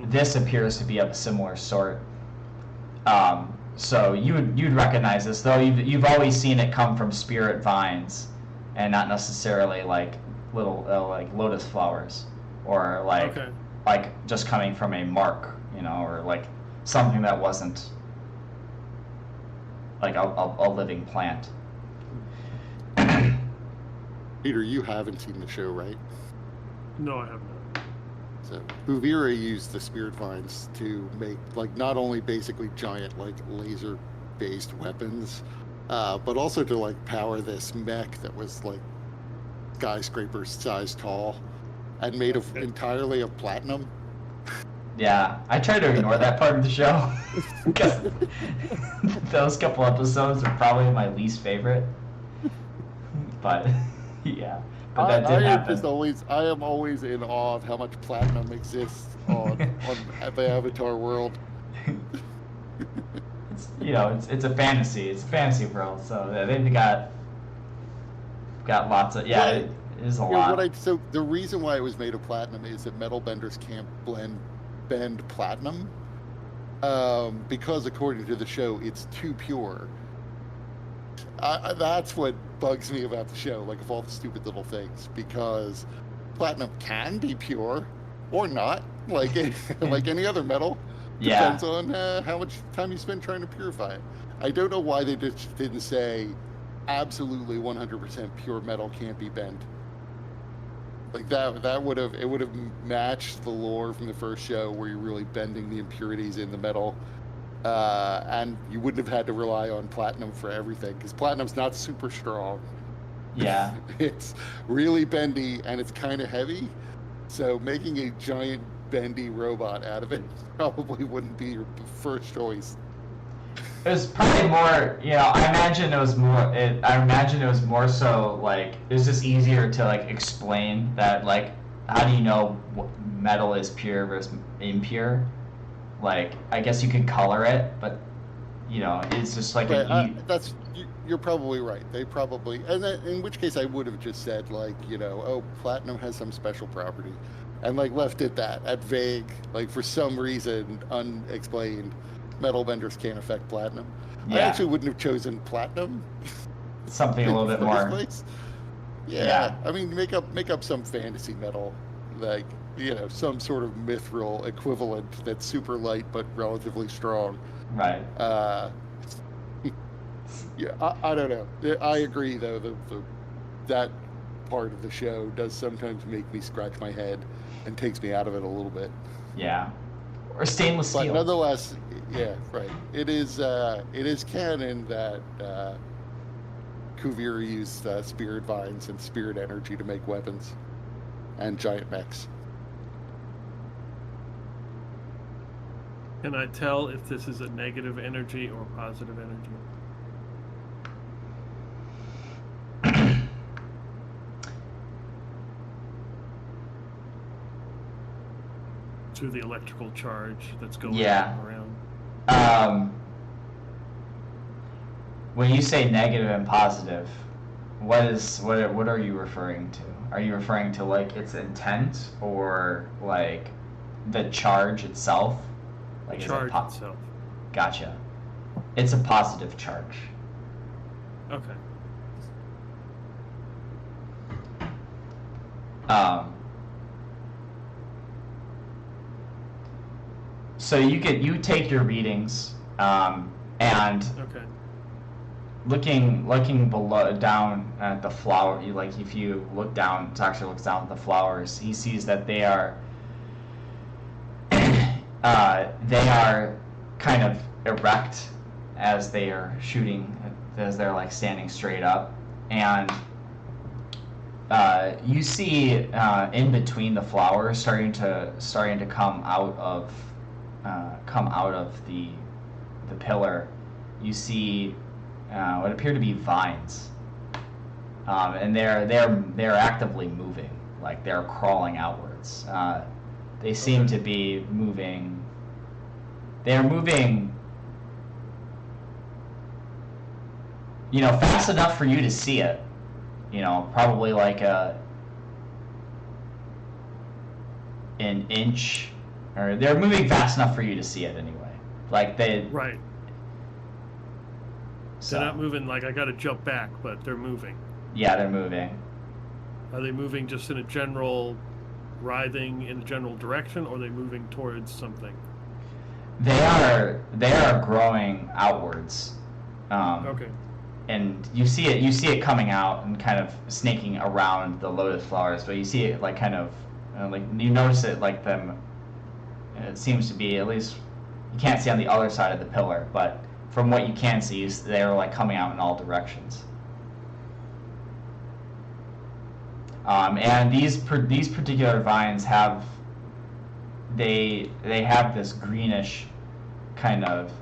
This appears to be of a similar sort. So you'd recognize this, though you've always seen it come from spirit vines, and not necessarily like little like lotus flowers, or like just coming from a mark, or like something that wasn't like a living plant. Peter, you haven't seen the show, right? No, I have not. So Kuvira used the spirit vines to make, like, not only basically giant, like, laser-based weapons, but also to, like, power this mech that was, like, skyscraper size tall and made entirely of platinum. Yeah, I try to ignore that part of the show because those couple episodes are probably my least favorite. But yeah, but that did happen. I am always in awe of how much platinum exists on the Avatar world. It's a fantasy. It's a fantasy world, so they've got lots of it is a lot. So the reason why it was made of platinum is that metal benders can't bend platinum, because according to the show, it's too pure. That's what bugs me about the show, like, of all the stupid little things, because platinum can be pure or not, like like any other metal. Depends on how much time you spend trying to purify it. I don't know why they just didn't say absolutely 100% pure metal can't be bent. Like that would have matched the lore from the first show, where you're really bending the impurities in the metal. And you wouldn't have had to rely on platinum for everything, because platinum's not super strong. Yeah. It's really bendy, and it's kind of heavy. So making a giant bendy robot out of it probably wouldn't be your first choice. It was probably more, I imagine it was more. I imagine it was more so like it was just easier to like explain that like how do you know what metal is pure versus impure? Like I guess you could color it, but it's just like you're probably right. They probably, and then, in which case I would have just said like platinum has some special property, and like left it at vague, like for some reason unexplained. Metal benders can't affect platinum. Yeah. I actually wouldn't have chosen platinum. Something a little bit more. Place. Yeah. I mean, make up some fantasy metal, like some sort of mithril equivalent that's super light but relatively strong. Right. Yeah, I don't know. I agree though. That part of the show does sometimes make me scratch my head and takes me out of it a little bit. Yeah. Or stainless steel. But nonetheless, yeah, right. It is canon that Kuvira used spirit vines and spirit energy to make weapons and giant mechs. Can I tell if this is a negative energy or positive energy? To the electrical charge that's going around. When you say negative and positive, what are you referring to? Are you referring to like its intent or like the charge itself? Like charge itself. Gotcha. It's a positive charge. Okay. So you take your readings, and okay. looking down at the flower, if you look down, Taksha looks down at the flowers, he sees that they are kind of erect as they are shooting, as they're like standing straight up, and you see in between the flowers starting to come out of the pillar. You see what appear to be vines, and they're actively moving, like they're crawling outwards. They seem to be moving. They're moving, fast enough for you to see it. Probably like an inch, or they're moving fast enough for you to see it anyway. Like they. Right. So. They're not moving like I got to jump back, but they're moving. Yeah, they're moving. Are they moving just in a general, writhing in a general direction, or are they moving towards something? They are growing outwards. Okay. And you see it coming out and kind of snaking around the lotus flowers, but you see it like kind of like you notice it like them. It seems to be, at least you can't see on the other side of the pillar, but from what you can see, they're like coming out in all directions. And these particular vines have this greenish kind of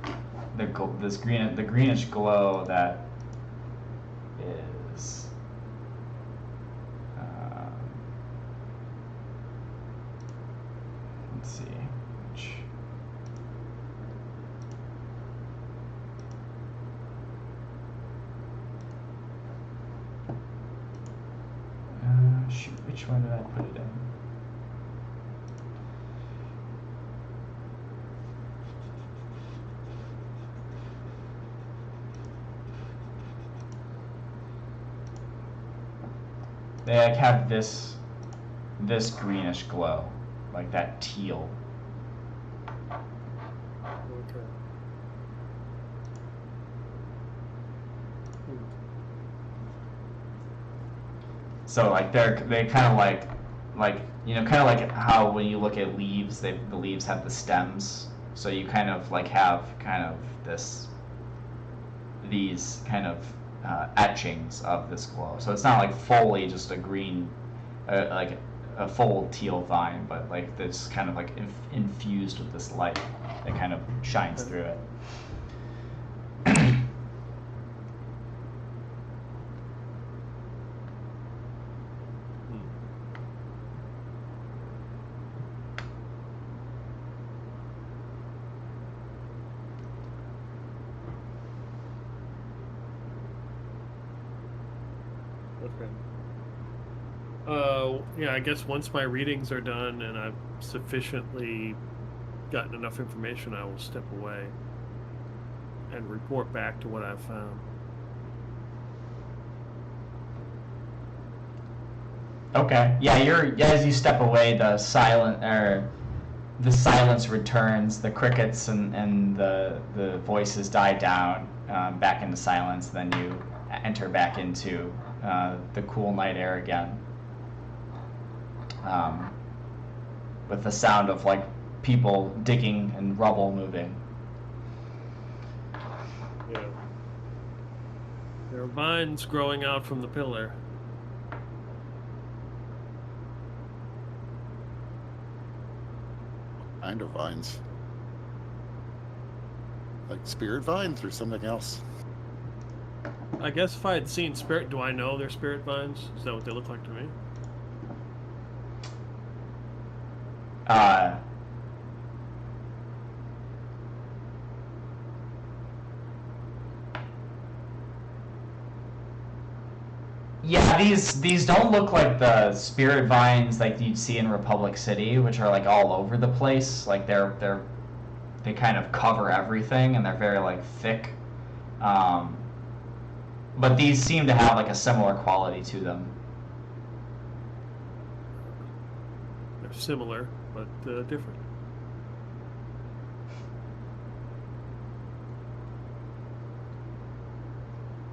the greenish glow that is let's see which shoot, which one did I put it in? They like have this greenish glow, like that teal. Okay. So like they kind of like kind of like how when you look at leaves, the leaves have the stems. So you kind of like have kind of these kind of etchings of this glow. So it's not like fully just a green, like a full teal vine, but like this kind of like infused with this light that kind of shines through it. Yeah, I guess once my readings are done and I've sufficiently gotten enough information, I will step away and report back to what I've found. Okay. Yeah, as you step away, the silence returns. The crickets and the voices die down back into silence. Then you enter back into the cool night air again, with the sound of like people digging and rubble moving. Yeah. There are vines growing out from the pillar. Kind of vines. Like spirit vines or something else? I guess if I had seen spirit, do I know they're spirit vines? Is that what they look like to me? Yeah, these don't look like the spirit vines like you'd see in Republic City, which are like all over the place. Like they kind of cover everything and they're very like thick. But these seem to have like a similar quality to them. They're similar, but different.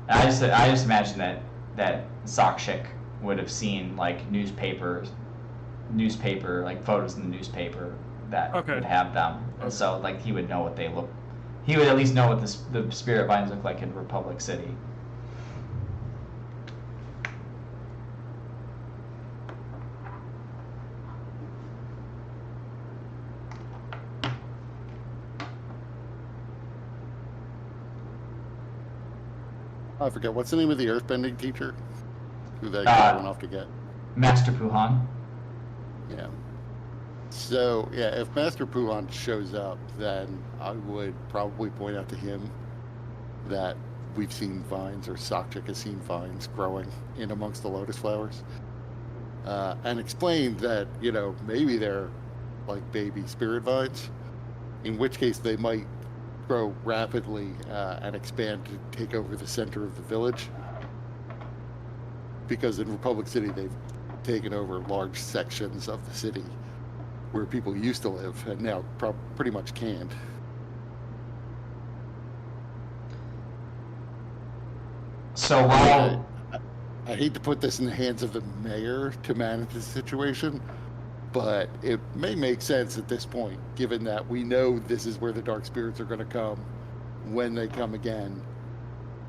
I just imagine that Zakshik would have seen like newspaper like photos in the newspaper that would have them, and so like he would know what they look. He would at least know what the spirit vines look like in Republic City. I forget, what's the name of the earthbending teacher? Who that guy went off to get? Master Puhan. Yeah. So, yeah, if Master Puhan shows up, then I would probably point out to him that we've seen vines, or Sakchik has seen vines growing in amongst the lotus flowers. And explain that, you know, maybe they're like baby spirit vines, in which case they might grow rapidly and expand to take over the center of the village. Because in Republic City, they've taken over large sections of the city where people used to live and now pretty much can't. So while I hate to put this in the hands of the mayor to manage the situation, but it may make sense at this point, given that we know this is where the dark spirits are going to come when they come again,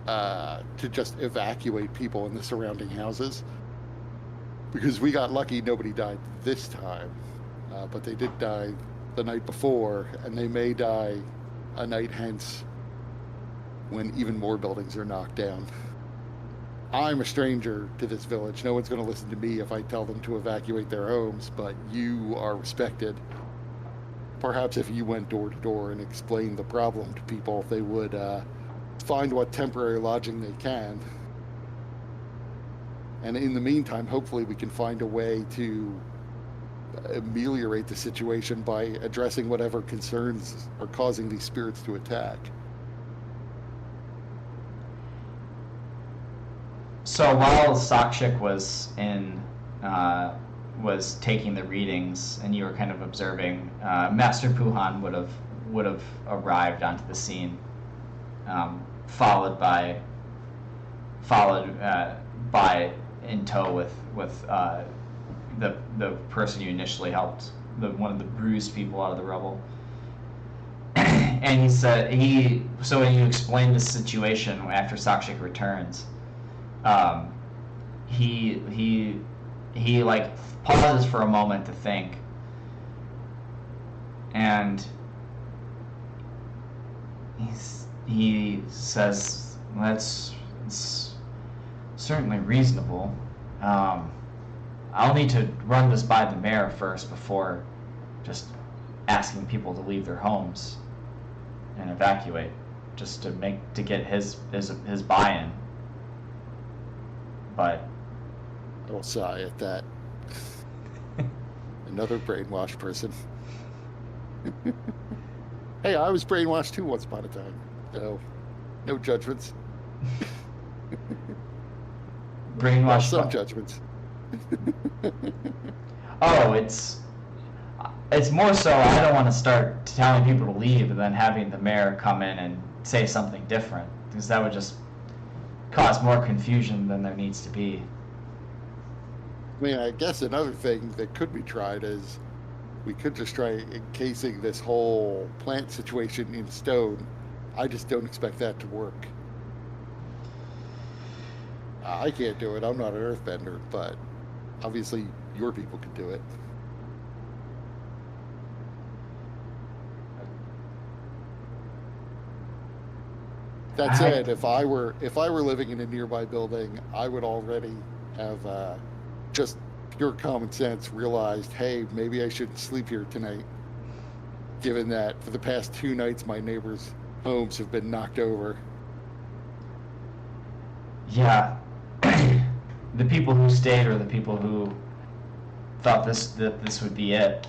to just evacuate people in the surrounding houses. Because we got lucky, nobody died this time, but they did die the night before, and they may die a night hence when even more buildings are knocked down. I'm a stranger to this village. No one's going to listen to me if I tell them to evacuate their homes, but you are respected. Perhaps if you went door to door and explained the problem to people, they would find what temporary lodging they can. And in the meantime, hopefully we can find a way to ameliorate the situation by addressing whatever concerns are causing these spirits to attack. So while Sakshik was was taking the readings and you were kind of observing, Master Puhan would have arrived onto the scene, followed by in tow with the person you initially helped, one of the bruised people out of the rubble. And he said so when you explained the situation after Sakshik returns, he like pauses for a moment to think, and he says, "That's certainly reasonable. I'll need to run this by the mayor first before just asking people to leave their homes and evacuate, just to get his buy-in. But I'll sigh at that. Another brainwashed person. Hey, I was brainwashed too once upon a time. So, no judgments. Brainwashed. Well, some judgments. Oh, it's more so I don't want to start telling people to leave and then having the mayor come in and say something different, because that would just cause more confusion than there needs to be. I mean, I guess another thing that could be tried is we could just try encasing this whole plant situation in stone. I just don't expect that to work. I can't do it. I'm not an earthbender, but obviously your people can do it. That said, if I were living in a nearby building, I would already have just pure common sense realized, hey, maybe I shouldn't sleep here tonight, given that for the past 2 nights my neighbors' homes have been knocked over. Yeah. The people who stayed are the people who thought that this would be it,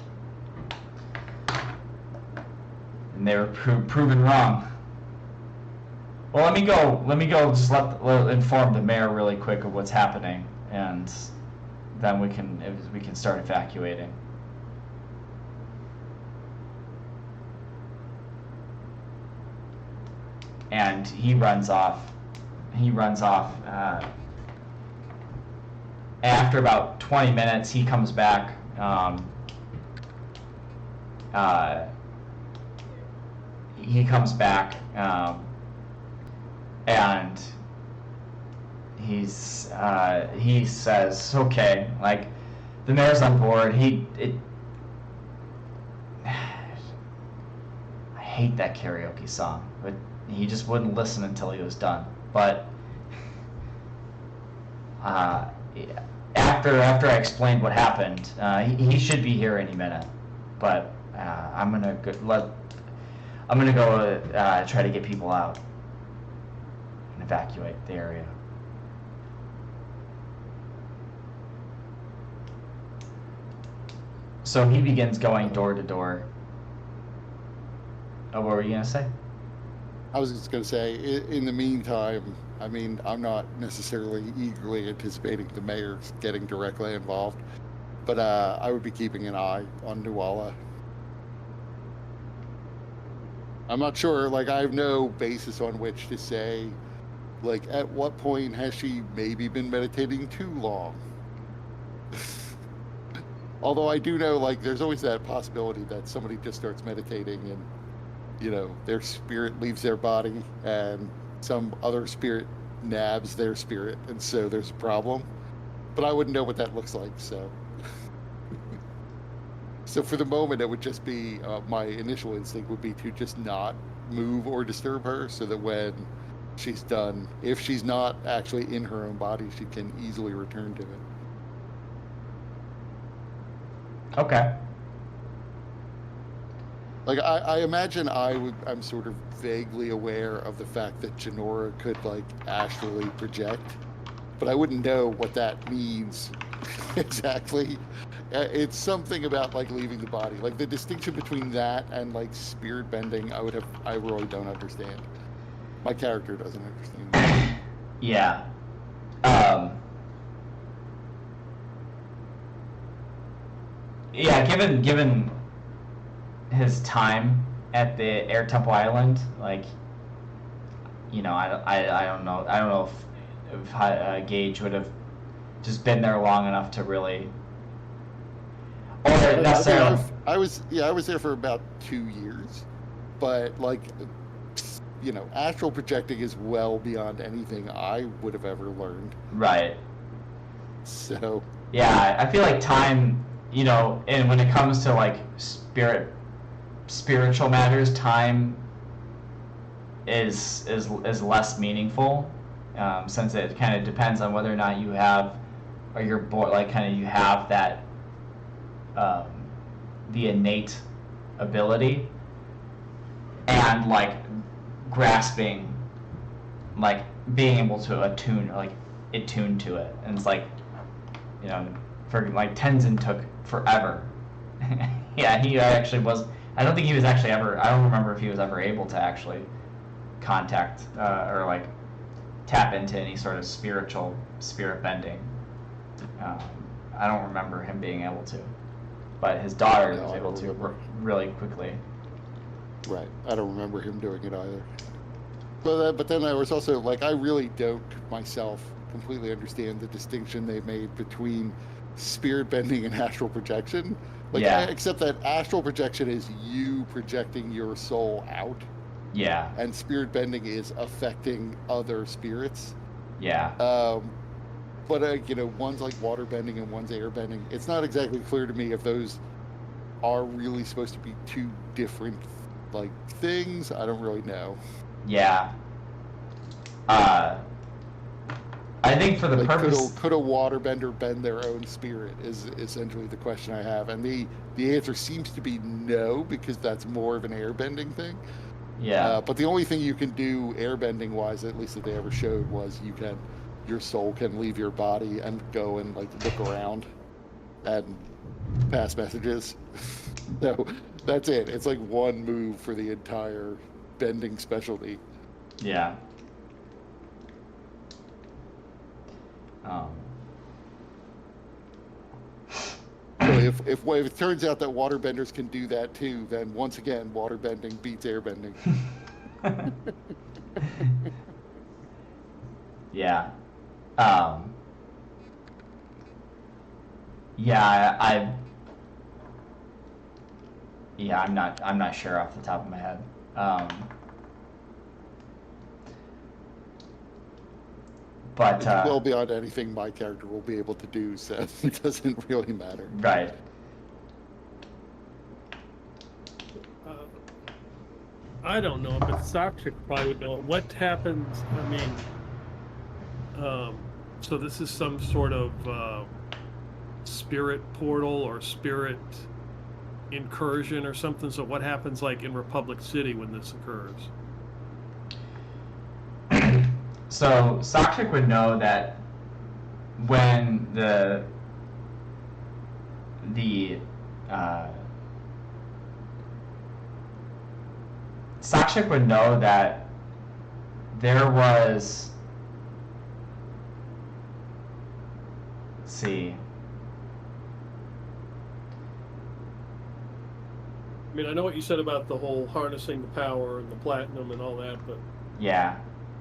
and they were proven wrong. Well, let me go. Just let inform the mayor really quick of what's happening, and then we can start evacuating. And he runs off. After about 20 minutes, he comes back. He comes back. And he says, okay, like, the mayor's on board. I hate that karaoke song, but he just wouldn't listen until he was done. But after I explained what happened, he should be here any minute. But I'm gonna go try to get people out. Evacuate the area. So he begins going door to door. Oh, what were you gonna say? I was just going to say, in the meantime, I mean, I'm not necessarily eagerly anticipating the mayor getting directly involved, but I would be keeping an eye on Nualla. I'm not sure, like, I have no basis on which to say, like, at what point has she maybe been meditating too long? Although I do know, like, there's always that possibility that somebody just starts meditating and, you know, their spirit leaves their body and some other spirit nabs their spirit, and so there's a problem. But I wouldn't know what that looks like, so. So for the moment, it would just be, my initial instinct would be to just not move or disturb her, so that when she's done, if she's not actually in her own body, she can easily return to it. Okay. Like, I imagine I'm sort of vaguely aware of the fact that Janora could, like, astrally project, but I wouldn't know what that means exactly. It's something about, like, leaving the body. Like, the distinction between that and, like, spirit bending, I really don't understand. My character doesn't understand. Yeah. Yeah, given his time at the Air Temple Island, like, you know, I don't know if Gaige would have just been there long enough to really, or necessarily. I was there for about 2 years, but, like, you know, astral projecting is well beyond anything I would have ever learned. Right. So. Yeah, I feel like time, you know, and when it comes to, like, spiritual matters, time is less meaningful, since it kind of depends on whether or not you have, or you're born, like, kind of you have that the innate ability, and, like, grasping, like, being able to attune to it, and it's like, you know, for like Tenzin took forever. Yeah, he actually was. I don't think he was actually ever. I don't remember if he was ever able to actually contact or like tap into any sort of spirit bending. I don't remember him being able to, but his daughter was able to really quickly. Right. I don't remember him doing it either. But then I was also like, I really don't myself completely understand the distinction they made between spirit bending and astral projection. Like, Yeah. except that astral projection is you projecting your soul out. Yeah. And spirit bending is affecting other spirits. Yeah. But you know, one's like water bending and one's air bending. It's not exactly clear to me if those are really supposed to be two different like things. I don't really know. Yeah. I think for the like, purpose, could a waterbender bend their own spirit is essentially the question I have, and the answer seems to be no, because that's more of an airbending thing. yeah. But the only thing you can do airbending wise, at least that they ever showed, was your soul can leave your body and go and like look around and pass messages. So that's it. It's like one move for the entire bending specialty. Yeah. So if it turns out that waterbenders can do that too, then once again, waterbending beats airbending. Yeah. Yeah, I'm not sure off the top of my head. But it's well beyond anything my character will be able to do, so it doesn't really matter. Right. I don't know, but Sakshik probably would know. What happens, I mean, so this is some sort of spirit portal or spirit incursion or something, so what happens like in Republic City when this occurs? So Sakshik would know that when Sakshik would know that there was, let's see. I mean, I know what you said about the whole harnessing the power and the platinum and all that, but Yeah.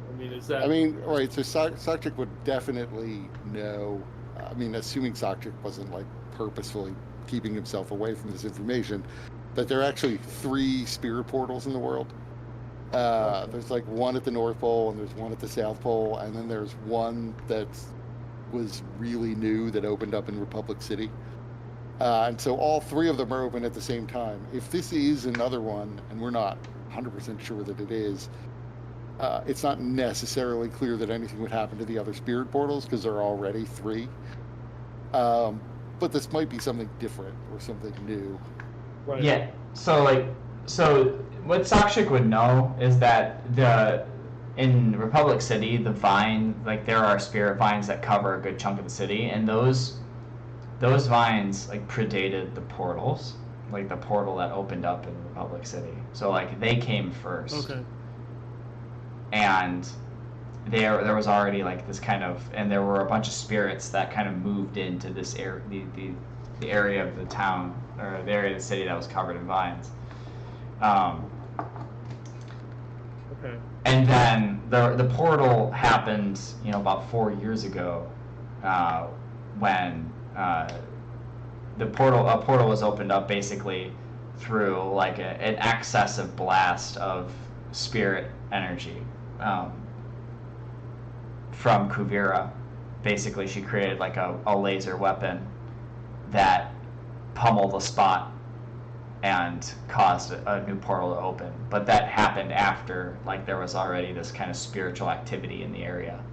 I mean, is that? I mean, right, so Sakshik would definitely know, I mean, assuming Sakshik wasn't like purposefully keeping himself away from this information, that there are actually 3 spirit portals in the world. There's like one at the North Pole, and there's one at the South Pole, and then there's one that was really new that opened up in Republic City. And so all 3 of them are open at the same time. If this is another one, and we're not 100% sure that it is, it's not necessarily clear that anything would happen to the other spirit portals, because there are already 3. But this might be something different or something new. Right. Yeah. So what Sakshik would know is that in Republic City, the vine, like there are spirit vines that cover a good chunk of the city, and those vines like predated the portals, like the portal that opened up in Republic City. So like they came first. Okay. And there was already like this kind of, and there were a bunch of spirits that kind of moved into this area, the area of the town, or the area of the city that was covered in vines. Okay. And then the portal happened, about 4 years ago, when a portal was opened up basically through like an excessive blast of spirit energy from Kuvira. Basically, she created like a laser weapon that pummeled a spot and caused a new portal to open. But that happened after like there was already this kind of spiritual activity in the area.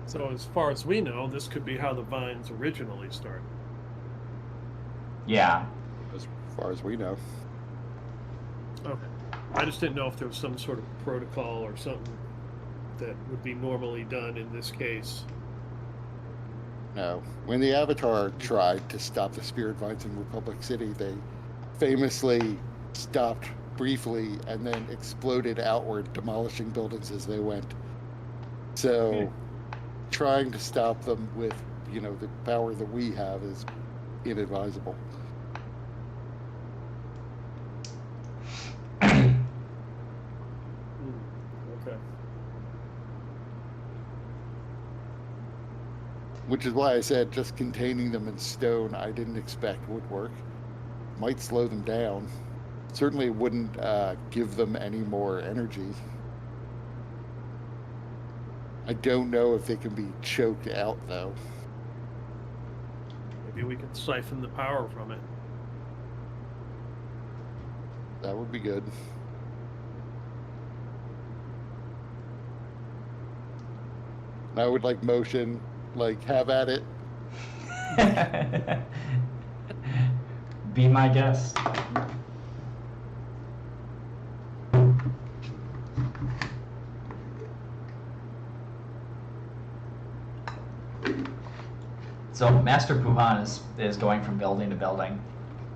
So as far as we know, this could be how the vines originally started. Yeah. As far as we know. Okay. I just didn't know if there was some sort of protocol or something that would be normally done in this case. No. When the Avatar tried to stop the spirit vines in Republic City, they famously stopped briefly and then exploded outward, demolishing buildings as they went. So, trying to stop them with, the power that we have is inadvisable. Okay. Which is why I said just containing them in stone I didn't expect would work. Might slow them down. Certainly wouldn't give them any more energy. I don't know if they can be choked out, though. Maybe we can siphon the power from it. That would be good. I would like motion, have at it. Be my guest. So Master Puhan is going from building to building.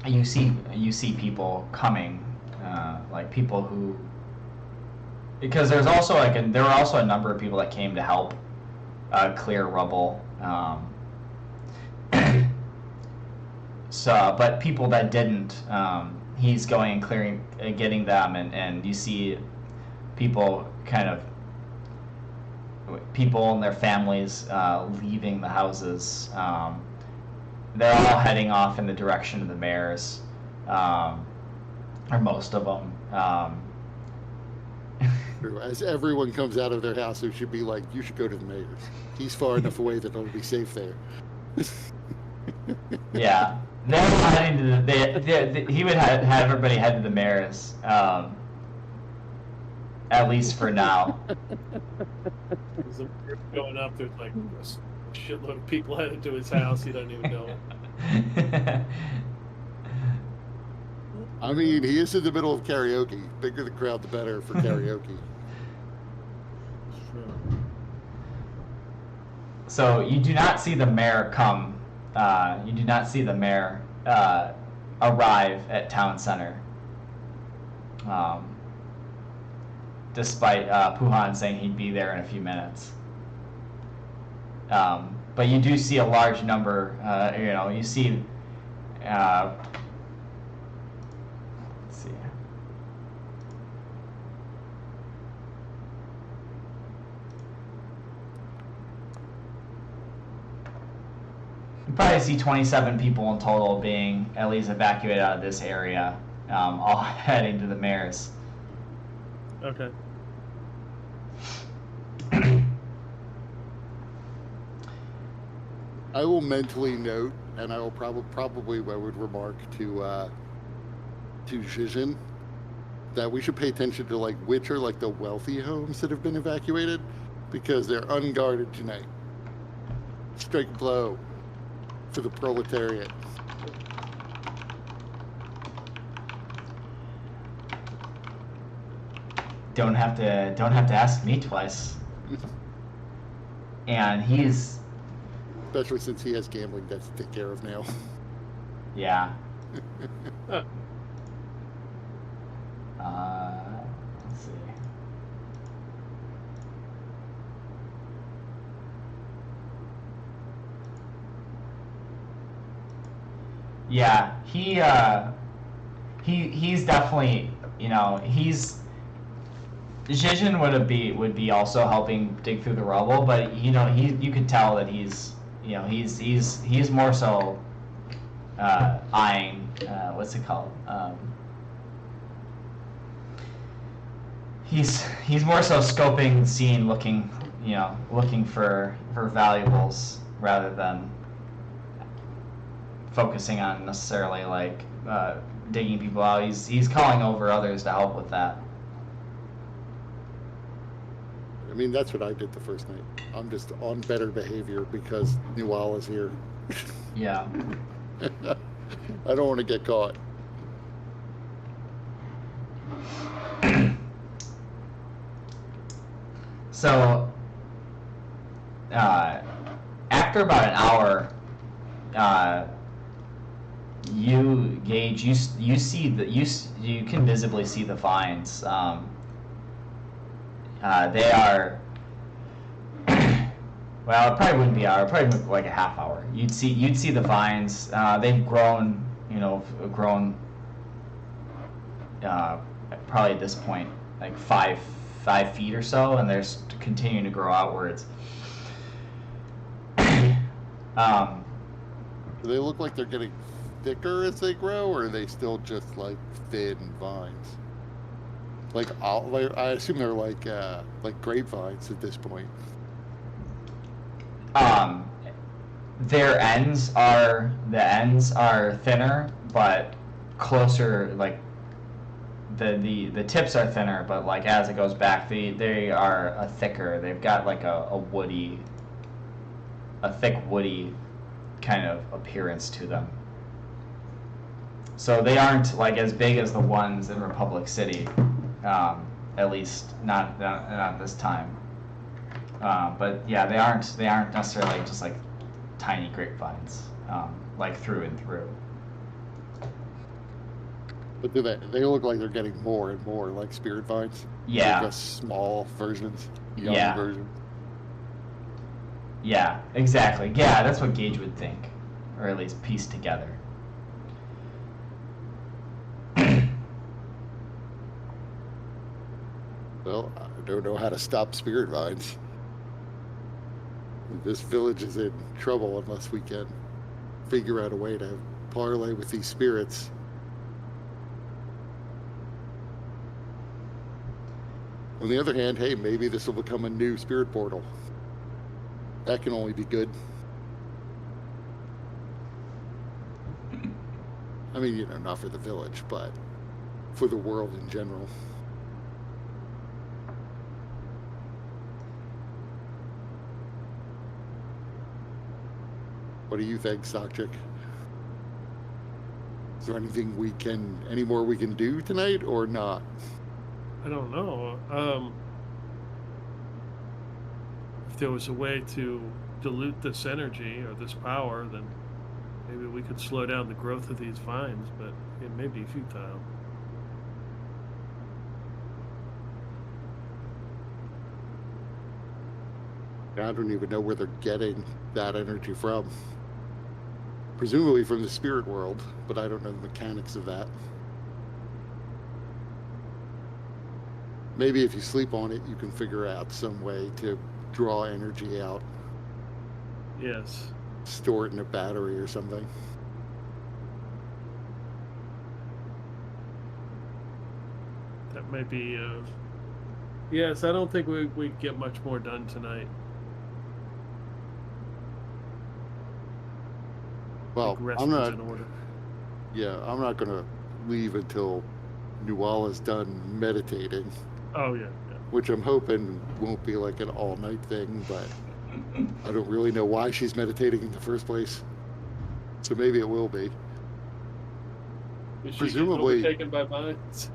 And you see people coming, like people who, because there were also a number of people that came to help clear rubble. But people that didn't, he's going and clearing, getting them, and you see people and their families leaving the houses. They're all heading off in the direction of the mayor's, or most of them. As everyone comes out of their house, it should be like, you should go to the mayor's. He's far enough away that it'll be safe there. Yeah, they're heading to he would have everybody head to the mayor's, at least for now. As the mayor's going up, there's like a shitload of people headed to his house. He doesn't even know. I mean, he is in the middle of karaoke. Bigger the crowd, the better for karaoke. Sure. So you do not see the mayor come. You do not see the mayor arrive at town center. Despite Puhan saying he'd be there in a few minutes. But you do see a large number. You see. Let's see. You probably see 27 people in total being at least evacuated out of this area, all heading to the mayor's. Okay. I will mentally note, and I will probably I would remark to Zhizhen that we should pay attention to which are the wealthy homes that have been evacuated, because they're unguarded tonight. Strike a blow for the proletariat. Don't have to ask me twice. And he's, especially since he has gambling debts to take care of now. yeah. Let's see. Yeah, he's definitely, Zhizhen would be also helping dig through the rubble, but you could tell that he's more so eyeing what's it called? He's more so scoping the scene, looking for valuables rather than focusing on necessarily digging people out. He's calling over others to help with that. I mean, that's what I did the first night. I'm just on better behavior because Nualla's here. Yeah. I don't want to get caught. So, after about an hour, you Gaige, you see you can visibly see the vines. They are. Well, it probably wouldn't be an hour. Probably like a half hour. You'd see the vines. They've grown. Probably at this point like 5 feet or so, and they're continuing to grow outwards. Do they look like they're getting thicker as they grow, or are they still just like thin vines? Like I assume they're like grapevines at this point. Their ends are thinner, but closer. Like the tips are thinner, but like as it goes back, they are thicker. They've got like a thick woody kind of appearance to them. So they aren't like as big as the ones in Republic City, at least not this time. But yeah, they aren't necessarily just like tiny grapevines, like through and through. But they look like they're getting more and more like spirit vines? Yeah. Like small versions, young versions. Yeah, exactly. Yeah, that's what Gaige would think, or at least piece together. Well, I don't know how to stop spirit vines. This village is in trouble unless we can figure out a way to parlay with these spirits. On the other hand, hey, maybe this will become a new spirit portal. That can only be good. I mean, not for the village, but for the world in general. What do you think, Stockchick? Is there any more we can do tonight, or not? I don't know. If there was a way to dilute this energy or this power, then maybe we could slow down the growth of these vines, but it may be futile. I don't even know where they're getting that energy from. Presumably from the spirit world, but I don't know the mechanics of that. Maybe if you sleep on it, you can figure out some way to draw energy out. Yes. Store it in a battery or something. That might be, yes, I don't think we'd get much more done tonight. Well, like I'm not. In order. Yeah, I'm not gonna leave until Nualla's done meditating. Oh yeah. Which I'm hoping won't be like an all-night thing, but I don't really know why she's meditating in the first place. So maybe it will be. Is she Presumably taken by vines?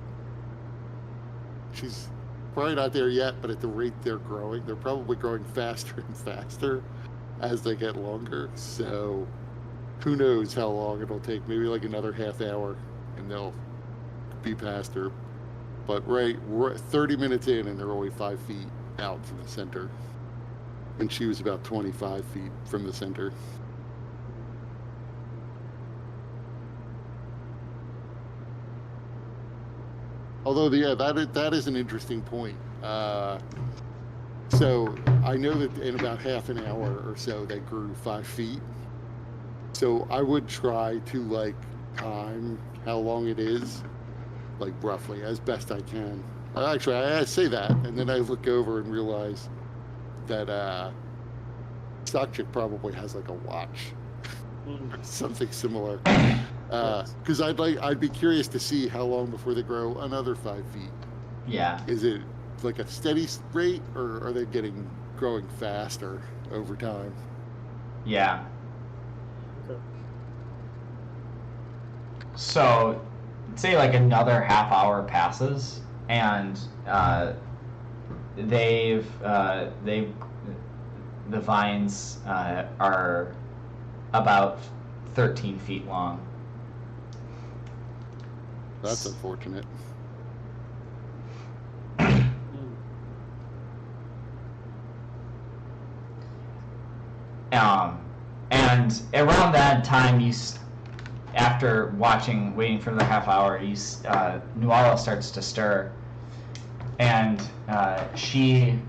She's probably not there yet, but at the rate they're growing, they're probably growing faster and faster as they get longer. So who knows how long it'll take? Maybe like another half hour, and they'll be past her. But we're 30 minutes in, and they're only 5 feet out from the center. And she was about 25 feet from the center. Although, yeah, that is an interesting point. So I know that in about half an hour or so, they grew 5 feet. So I would try to time how long it is, roughly, as best I can. Actually, I say that, and then I look over and realize that Stockchick probably has a watch, something similar. Because I'd be curious to see how long before they grow another 5 feet. Yeah. Is it like a steady rate, or are they growing faster over time? Yeah. So, say another half hour passes, and they've the vines are about 13 feet long. That's unfortunate. And around that time, after waiting for the half hour, Nualla starts to stir, and she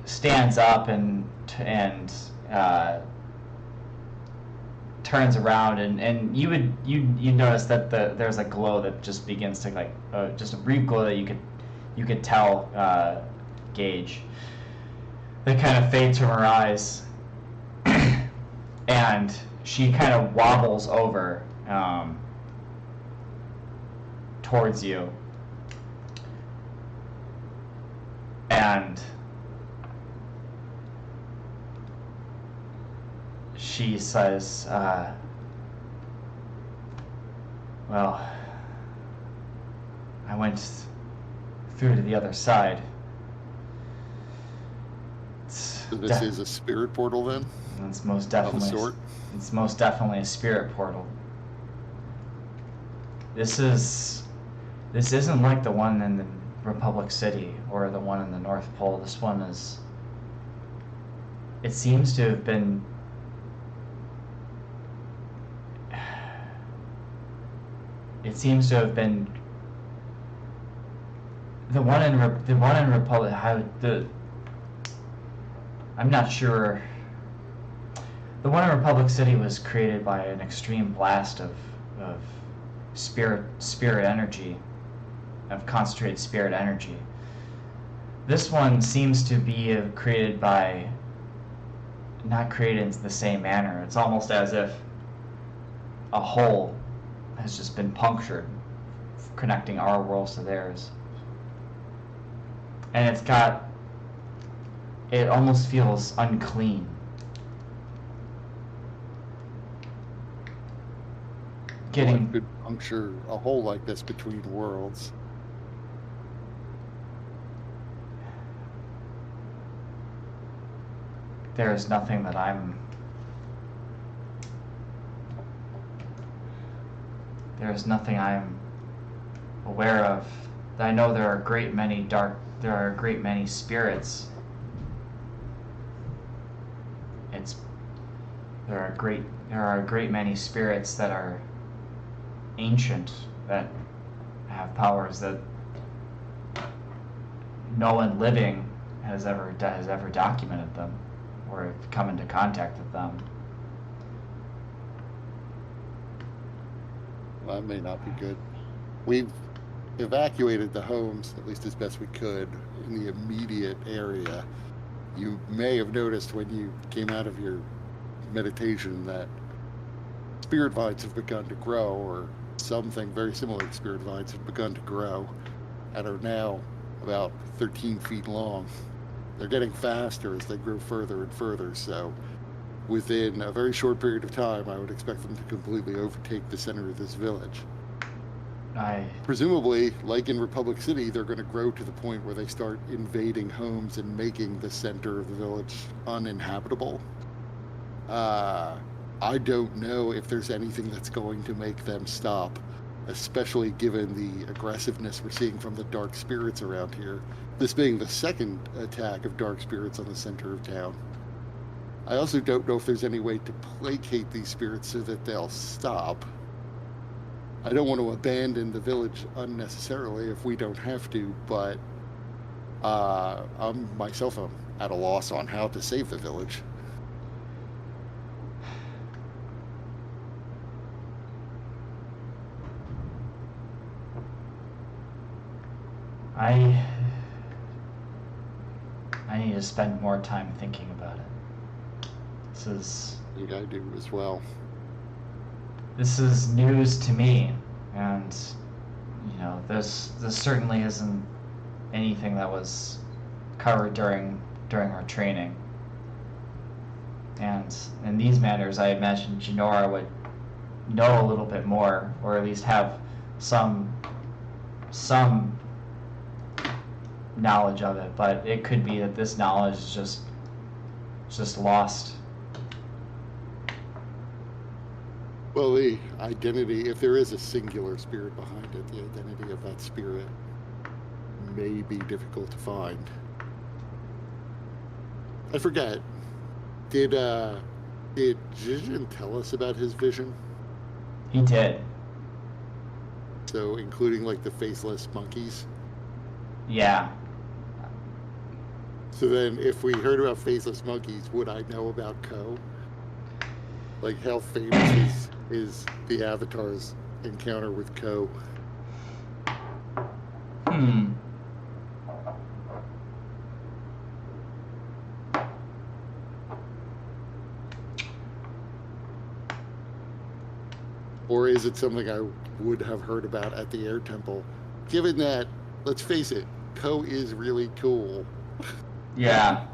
stands up and turns around, and you notice that there's a glow that just begins to just a brief glow that you could tell Gaige, that kind of fades from her eyes, and she kind of wobbles over towards you, and she says, well, I went through to the other side. So this is a spirit portal then? It's most definitely, of a sort? It's most definitely a spirit portal. This isn't like the one in the Republic City or the one in the North Pole. This one is, it seems to have been the one in Republic. I'm not sure. The one in Republic City was created by an extreme blast of spirit energy, of concentrated spirit energy. This one seems to be created by, not created in the same manner. It's almost as if a hole has just been punctured, connecting our worlds to theirs. And it almost feels unclean. What could puncture a hole like this between worlds? There's nothing that I'm aware of. I know there are a great many spirits. There are a great many spirits that are ancient, that have powers that no one living has ever documented them or come into contact with them. Well, that may not be good. We've evacuated the homes, at least as best we could, in the immediate area. You may have noticed when you came out of your meditation that spirit vines have begun to grow, or something very similar to spirit vines have begun to grow, and are now about 13 feet long. They're getting faster as they grow further and further, so within a very short period of time, I would expect them to completely overtake the center of this village. Presumably, like in Republic City, they're going to grow to the point where they start invading homes and making the center of the village uninhabitable. I don't know if there's anything that's going to make them stop, especially given the aggressiveness we're seeing from the dark spirits around here, this being the second attack of dark spirits on the center of town. I also don't know if there's any way to placate these spirits so that they'll stop. I don't want to abandon the village unnecessarily if we don't have to, but I'm at a loss on how to save the village. I need to spend more time thinking about it. I think I do as well. This is news to me, and this certainly isn't anything that was covered during our training. And in these matters, I imagine Jinora know a little bit more, or at least have some knowledge of it. But it could be that this knowledge is just lost. Well, the identity, if there is a singular spirit behind it, the identity of that spirit may be difficult to find. I forget. Did Gaije tell us about his vision? He did. So, including like the faceless monkeys? Yeah. So then, if we heard about faceless monkeys, would I know about Ko? Like, how famous is the Avatar's encounter with Ko? Or is it something I would have heard about at the Air Temple? Given that, let's face it, Ko is really cool. Yeah.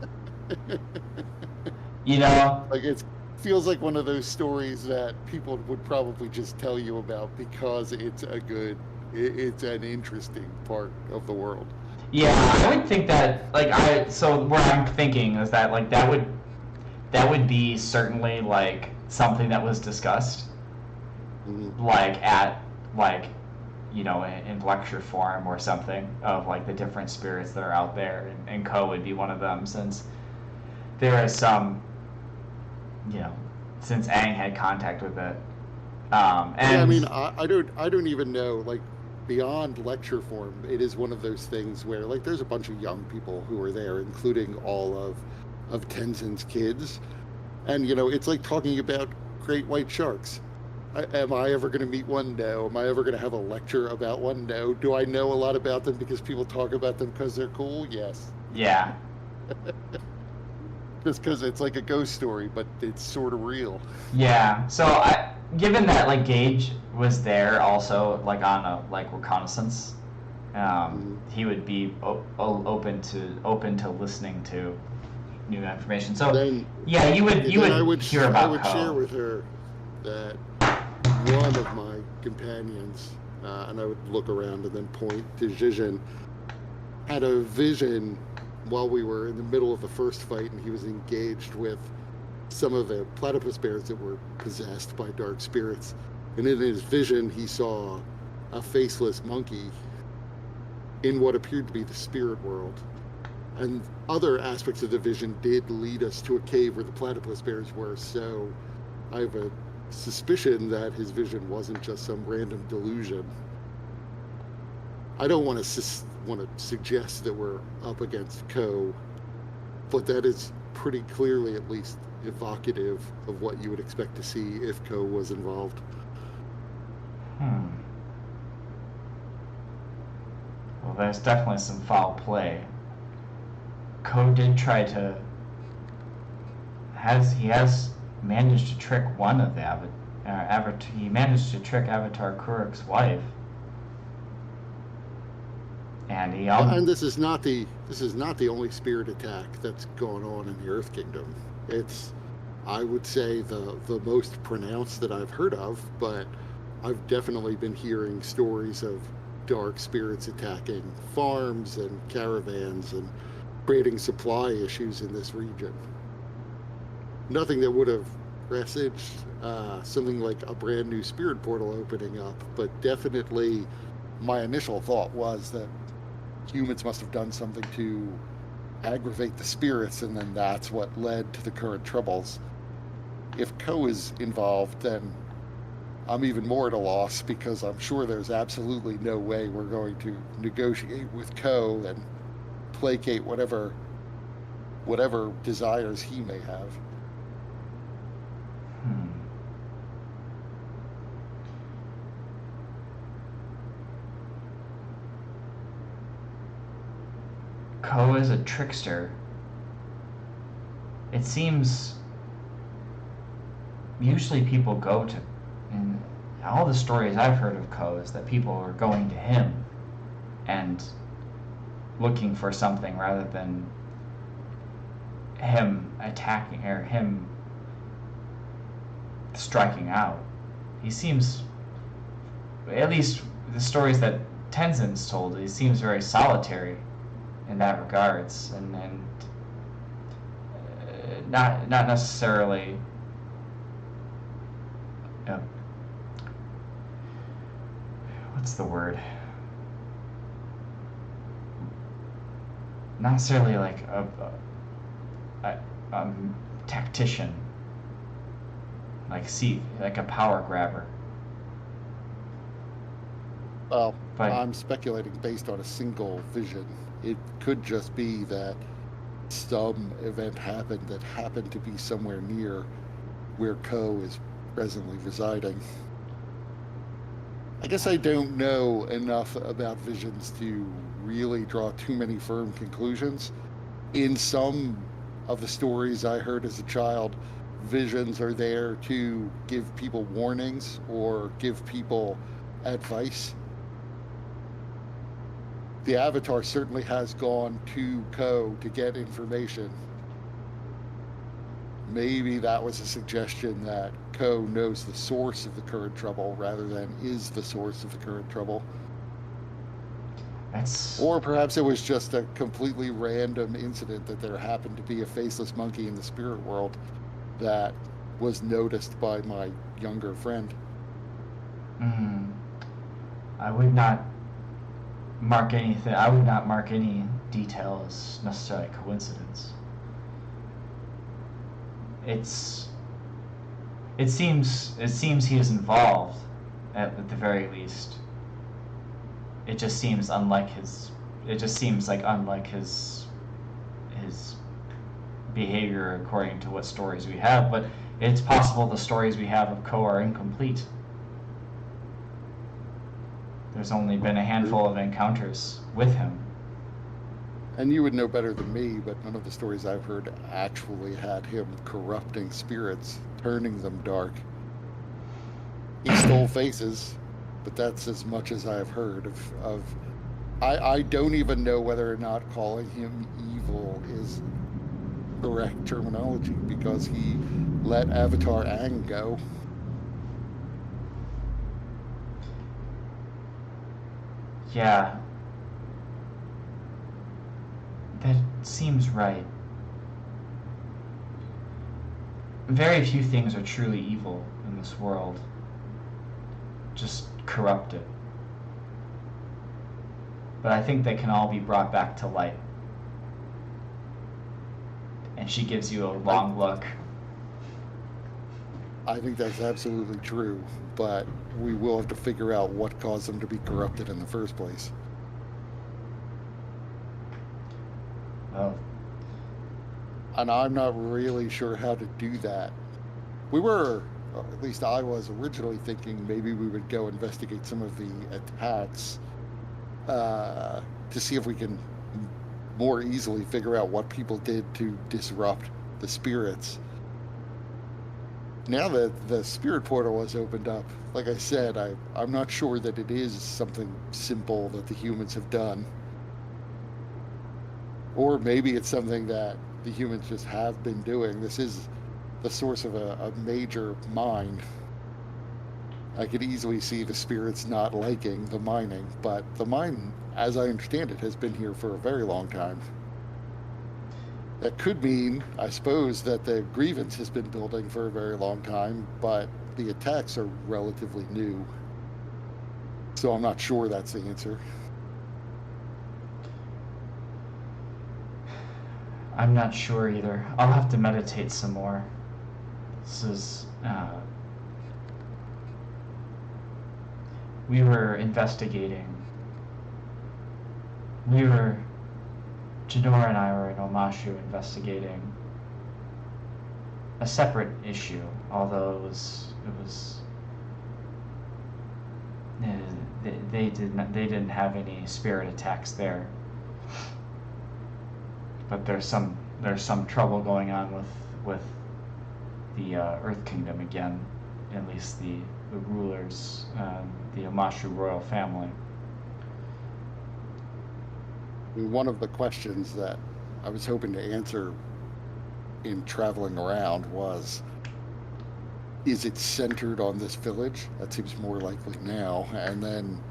You know, Like, it feels like one of those stories that people would probably just tell you about because it's it's an interesting part of the world. yeah, I would think that, like, so where I'm thinking is that, like, that would be certainly, like, something that was discussed, like, at, like, you know, in lecture form or something, of, like, the different spirits that are out there, and Ko would be one of them, since there is some, you know, since Aang had contact with it. And yeah, I mean, I don't even know, like, beyond lecture form, it is one of those things where, like, there's a bunch of young people who are there, including all of Tenzin's kids, and, you know, it's like talking about great white sharks. Am I ever going to meet one? No. Am I ever going to have a lecture about one? No. Do I know a lot about them because people talk about them because they're cool? Yes. yeah. Just because it's like a ghost story, but it's sort of real. Yeah. So given that, like, Gaige was there also, like, on a, like, reconnaissance, he would be open to listening to new information. So Then, yeah, you would hear about I would Ko. share with her that one of my companions, and I would look around and then point to Gaije, had a vision while we were in the middle of the first fight, and he was engaged with some of the platypus bears that were possessed by dark spirits. And in his vision, he saw a faceless monkey in what appeared to be the spirit world. And other aspects of the vision did lead us to a cave where the platypus bears were, so I have a suspicion that his vision wasn't just some random delusion. I don't want to suggest that we're up against Ko, but that is pretty clearly at least evocative of what you would expect to see if Ko was involved. Well, there's definitely some foul play. Ko did try to. He has managed to trick one of the Avatar. He managed to trick Avatar Kuruk's wife, and he. And this is not the only spirit attack that's going on in the Earth Kingdom. It's, I would say, the most pronounced that I've heard of, but I've definitely been hearing stories of dark spirits attacking farms and caravans and creating supply issues in this region. Nothing that would have presaged something like a brand new spirit portal opening up, but definitely my initial thought was that humans must have done something to aggravate the spirits, and then that's what led to the current troubles. If Ko is involved, then I'm even more at a loss, because I'm sure there's absolutely no way we're going to negotiate with Ko and placate whatever desires he may have. Ko is a trickster. It seems usually people go to, and all the stories I've heard of Ko is that people are going to him and looking for something rather than him attacking or him striking out. he seems, at least the stories that Tenzin's told, he seems very solitary in that regards, and not necessarily. What's the word? Not necessarily like a tactician, like a power grabber. Well, But I'm speculating based on a single vision. It could just be that some event happened that happened to be somewhere near where Ko is presently residing. I guess I don't know enough about visions to really draw too many firm conclusions. In some of the stories I heard as a child, visions are there to give people warnings or give people advice. The Avatar certainly has gone to Ko to get information. Maybe that was a suggestion that Ko knows the source of the current trouble rather than is the source of the current trouble. Or perhaps it was just a completely random incident that there happened to be a faceless monkey in the spirit world that was noticed by my younger friend. I would not mark anything. I would not mark any detail as necessarily coincidence. It seems he is involved at the very least. It just seems unlike his. It just seems like unlike his behavior according to what stories we have. But it's possible the stories we have of Ko are incomplete. There's only been a handful of encounters with him. And you would know better than me, but none of the stories I've heard actually had him corrupting spirits, turning them dark. He stole faces, but that's as much as I've heard of. I don't even know whether or not calling him evil is correct terminology, because he let Avatar Aang go. Yeah. That seems right. Very few things are truly evil in this world. Just corrupted. But I think they can all be brought back to light. And she gives you a long look. I think that's absolutely true, but we will have to figure out what caused them to be corrupted in the first place. Oh. And I'm not really sure how to do that. We were, or at least I was originally thinking maybe we would go investigate some of the attacks to see if we can more easily figure out what people did to disrupt the spirits. Now that the spirit portal has opened up, like I said, I'm not sure that it is something simple that the humans have done. Or maybe it's something that the humans just have been doing. This is the source of a major mine. I could easily see the spirits not liking the mining, but the mine, as I understand it, has been here for a very long time. That could mean, I suppose, that the grievance has been building for a very long time, but the attacks are relatively new. So I'm not sure that's the answer. I'm not sure either. I'll have to meditate some more. This is, we were investigating. Janora and I were in Omashu investigating a separate issue, although they didn't have any spirit attacks there. But there's some trouble going on with the Earth Kingdom again, at least the rulers, the Omashu royal family. One of the questions that I was hoping to answer in traveling around was, is it centered on this village? That seems more likely now. And then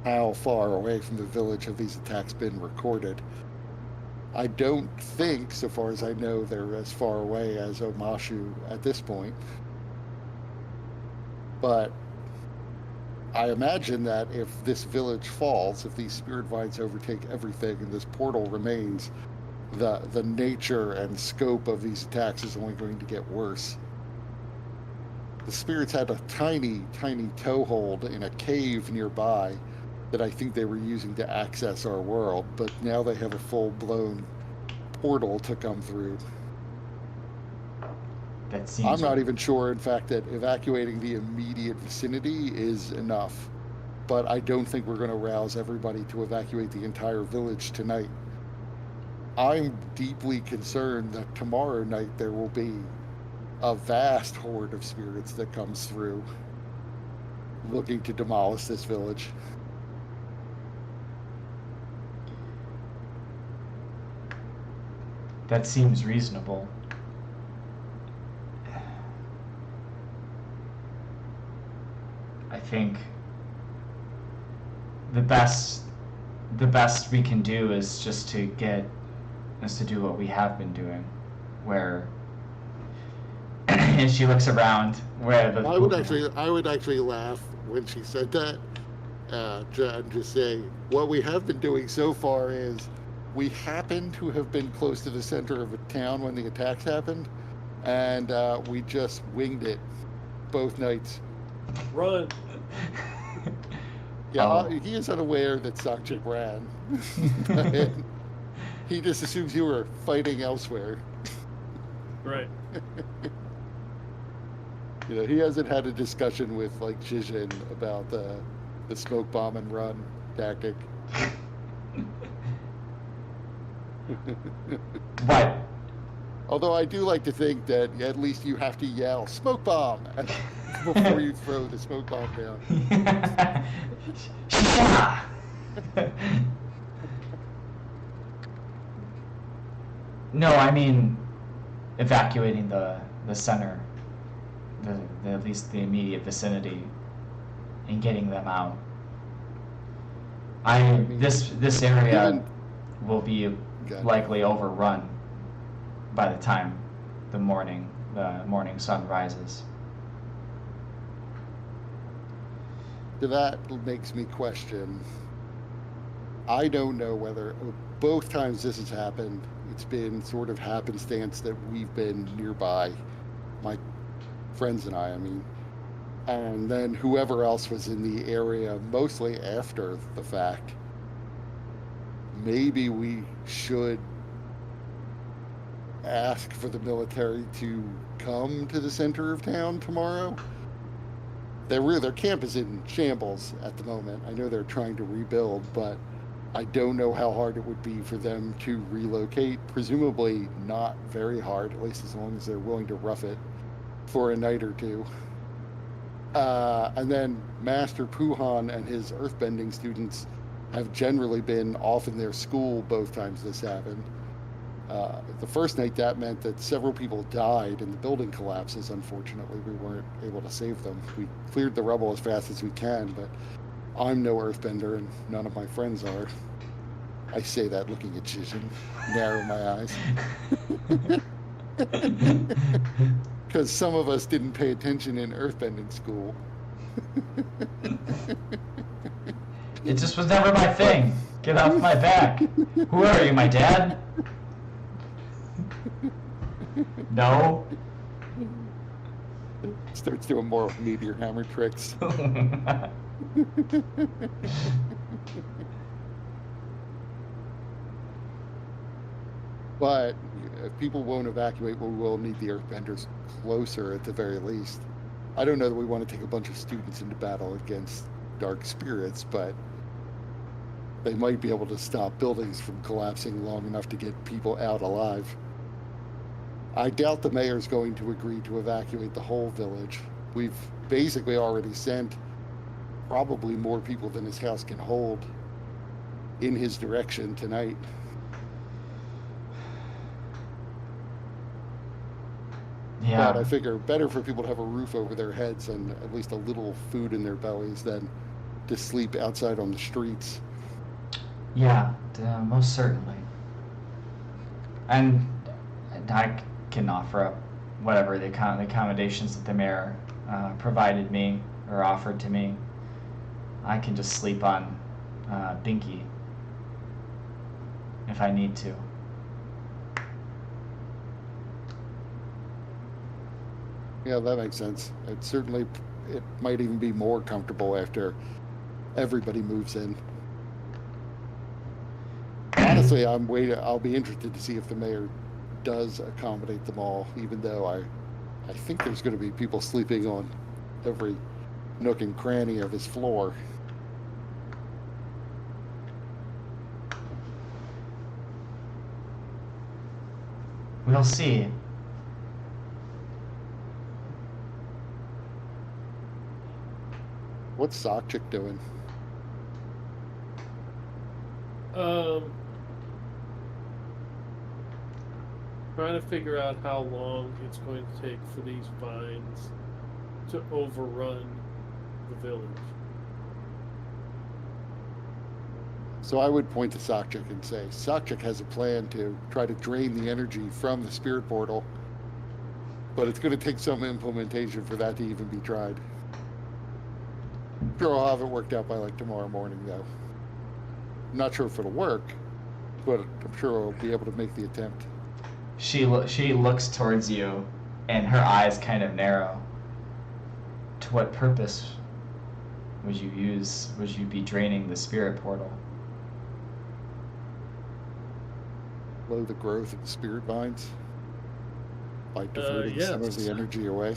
how far away from the village have these attacks been recorded? I don't think, so far as I know, they're as far away as Omashu at this point. But I imagine that if this village falls, if these spirit vines overtake everything and this portal remains, the nature and scope of these attacks is only going to get worse. The spirits had a tiny, tiny toehold in a cave nearby that I think they were using to access our world, but now they have a full-blown portal to come through. That seems. I'm not even sure, in fact, that evacuating the immediate vicinity is enough, but I don't think we're going to rouse everybody to evacuate the entire village tonight. I'm deeply concerned that tomorrow night there will be a vast horde of spirits that comes through looking to demolish this village. That seems reasonable. I think the best we can do is just to do what we have been doing, where and she looks around where the I would actually laugh when she said that, and just say what we have been doing so far is we happen to have been close to the center of a town when the attacks happened, and we just winged it both nights. Run. Yeah, he is unaware that Sakchik ran. He just assumes you were fighting elsewhere. Right. You know, he hasn't had a discussion with like Jijin about the smoke bomb and run tactic. What? Although I do like to think that at least you have to yell "smoke bomb" before you throw the smoke bomb down. No, I mean evacuating the center, at least the immediate vicinity, and getting them out. This area will be likely overrun by the time the morning sun rises. So that makes me question. I don't know whether both times this has happened, it's been sort of happenstance that we've been nearby, my friends and I mean, and then whoever else was in the area mostly after the fact. Maybe we should ask for the military to come to the center of town tomorrow. Their camp is in shambles at the moment. I know they're trying to rebuild, but I don't know how hard it would be for them to relocate. Presumably not very hard, at least as long as they're willing to rough it for a night or two. And then Master Puhan and his earthbending students have generally been off in their school both times this happened. The first night that meant that several people died and the building collapses. Unfortunately, we weren't able to save them. We cleared the rubble as fast as we can, but I'm no earthbender and none of my friends are. I say that looking at Jijin, narrow my eyes. Because some of us didn't pay attention in earthbending school. It just was never my thing. Get off my back. Who are you, my dad? No. Starts doing more meteor hammer tricks. But if people won't evacuate, we will need the earthbenders closer at the very least. I don't know that we want to take a bunch of students into battle against dark spirits, but they might be able to stop buildings from collapsing long enough to get people out alive. I doubt the mayor's going to agree to evacuate the whole village. We've basically already sent probably more people than his house can hold in his direction tonight. Yeah. But I figure better for people to have a roof over their heads and at least a little food in their bellies than to sleep outside on the streets. Yeah, most certainly. And I can offer up whatever the accommodations that the mayor provided me or offered to me. I can just sleep on Binky if I need to. Yeah, that makes sense. It might even be more comfortable after everybody moves in. Honestly, I'll be interested to see if the mayor does accommodate them all, even though I think there's going to be people sleeping on every nook and cranny of his floor. We'll see. What's Sockchick doing? Trying to figure out how long it's going to take for these vines to overrun the village. So I would point to Sockchick and say, Sockchick has a plan to try to drain the energy from the spirit portal, but it's going to take some implementation for that to even be tried. I'm sure I'll have it worked out by like tomorrow morning, though. I'm not sure if it'll work, but I'm sure I'll be able to make the attempt. She looks towards you, and her eyes kind of narrow. To what purpose would you be draining the spirit portal? Slow the growth of the spirit vines by diverting some of the energy away.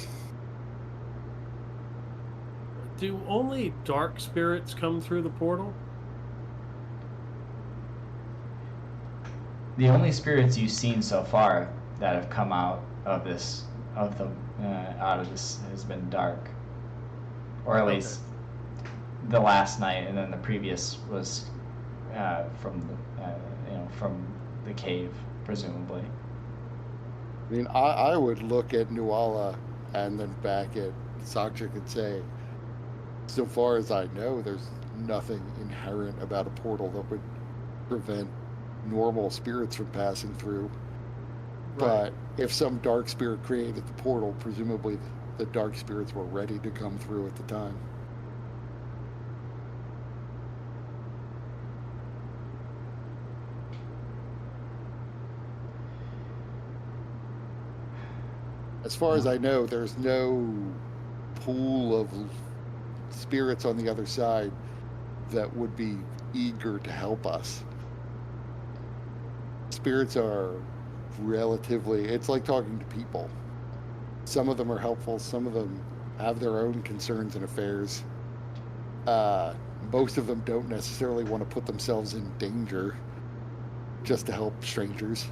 Do only dark spirits come through the portal? The only spirits you've seen so far that have come out of this has been dark, or at least the last night, and then the previous was from the cave, presumably. I mean, I would look at Nualla and then back at Sockchick and say, so far as I know, there's nothing inherent about a portal that would prevent normal spirits from passing through. Right. But if some dark spirit created the portal, presumably the dark spirits were ready to come through at the time. As far as I know, there's no pool of spirits on the other side that would be eager to help us. Spirits are relatively, it's like talking to people. Some of them are helpful, some of them have their own concerns and affairs. Most of them don't necessarily want to put themselves in danger just to help strangers.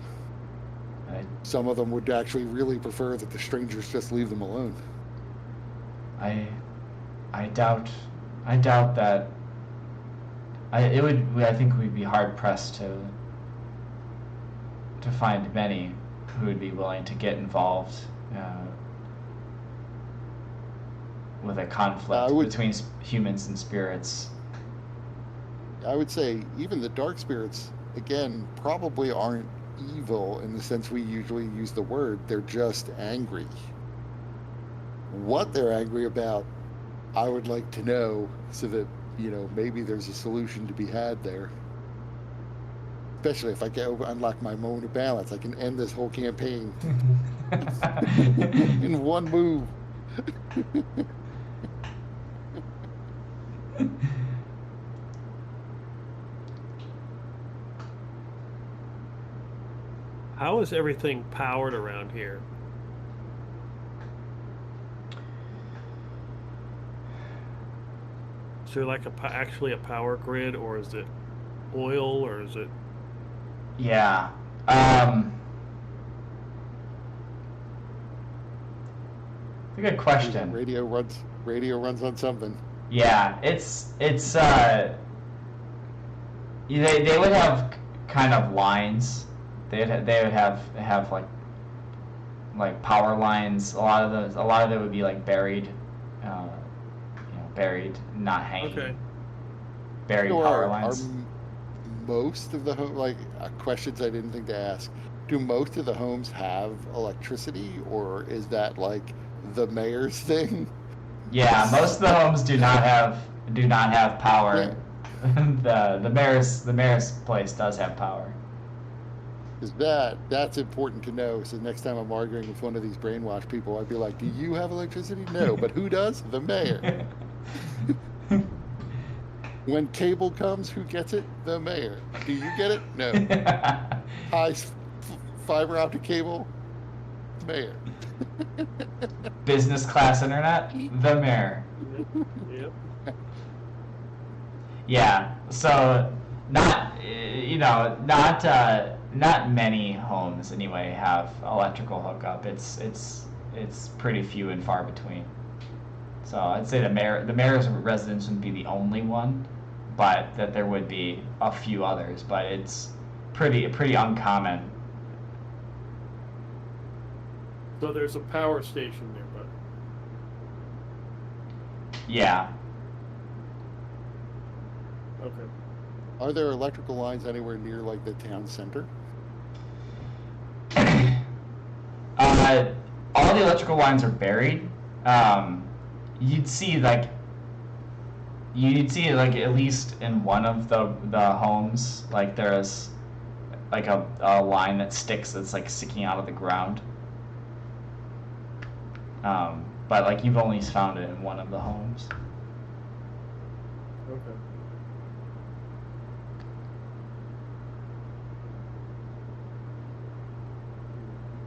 Some of them would actually really prefer that the strangers just leave them alone. I doubt that. I think we'd be hard pressed to find many who would be willing to get involved with a conflict between humans and spirits. I would say even the dark spirits, again, probably aren't evil in the sense we usually use the word. They're just angry. What they're angry about, I would like to know, so that, maybe there's a solution to be had there. Especially if I can unlock my moment of balance, I can end this whole campaign in one move. How is everything powered around here? Is there like actually a power grid, or is it oil, or is it? Yeah. It's a good question. Radio runs on something. Yeah, it's they would have kind of lines. They would have like like power lines. A lot of it would be like buried, buried, not hanging. Okay. Buried So power are lines. most of the questions I didn't think to ask? Do most of the homes have electricity, or is that like the mayor's thing? Yeah, most of the homes do not have power. the mayor's place does have power. Because that's important to know. So next time I'm arguing with one of these brainwashed people, I'd be like, "Do you have electricity?" No, but who does? The mayor. When cable comes, who gets it? The mayor. Do you get it? No. High fiber optic cable? Mayor. Business class internet? The mayor. Yep. Yeah. So not many homes anyway have electrical hookup. It's pretty few and far between. So I'd say the mayor's residence wouldn't be the only one, but that there would be a few others. But it's pretty uncommon. So there's a power station nearby. Yeah. Okay. Are there electrical lines anywhere near like the town center? All the electrical lines are buried. You'd see like at least in one of the homes, like there's like a line that's like sticking out of the ground. But like you've only found it in one of the homes. Okay.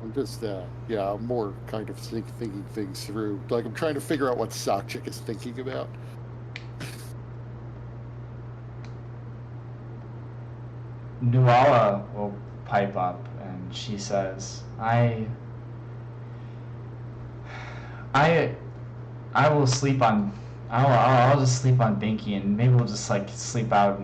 I'm just, I'm more kind of thinking things through. Like, I'm trying to figure out what Sock Chick is thinking about. Nualla will pipe up and she says, I will sleep on. I'll just sleep on Binky, and maybe we'll just like sleep out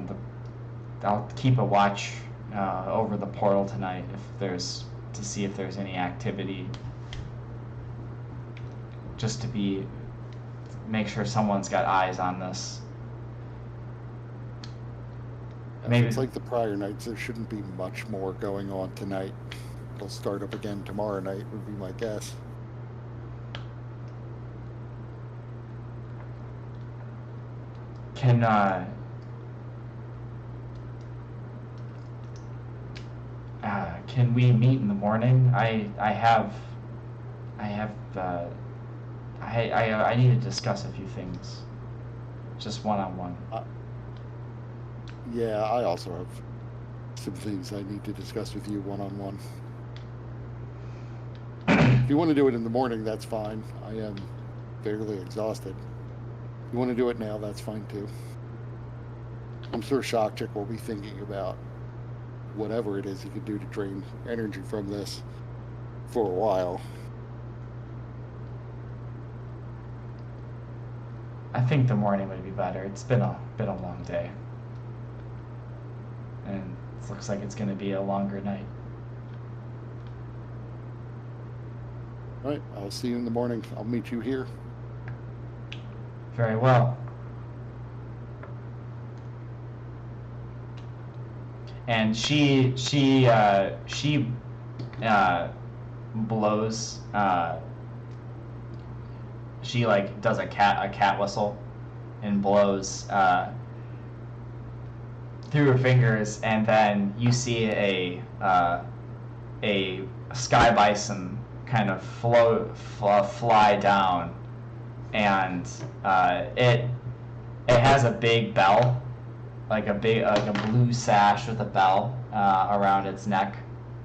I'll keep a watch over the portal tonight to see if there's any activity. Just to make sure someone's got eyes on this. Maybe it's like the prior nights. There shouldn't be much more going on tonight. It'll start up again tomorrow night, would be my guess. Can we meet in the morning? I need to discuss a few things, just one-on-one. Yeah, I also have some things I need to discuss with you one-on-one. If you want to do it in the morning, that's fine. I am fairly exhausted. If you want to do it now, that's fine too. I'm sure Shock Chick will be thinking about whatever it is he could do to drain energy from this for a while. I think the morning would be better. It's been a long day, and it looks like it's going to be a longer night. All right, I'll see you in the morning. I'll meet you here. Very well. And she blows. She like does a cat whistle, and blows through her fingers, and then you see a sky bison kind of fly down, and it has a big bell, like a blue sash with a bell around its neck,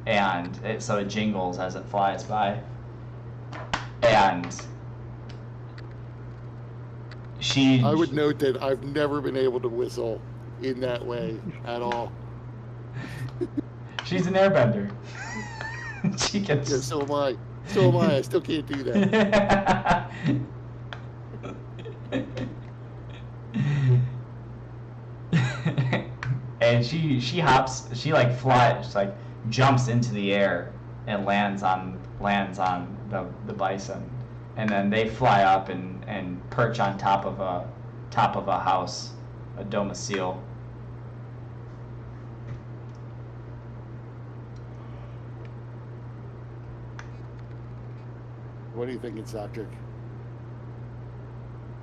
and so it jingles as it flies by, and I would note that I've never been able to whistle in that way at all. She's an airbender. She gets. Yeah, so am I. So am I. I still can't do that. And she hops. She like flies. Like jumps into the air and lands on the bison, and then they fly up and perch on top of a house, a domicile. What do you think, Doctor?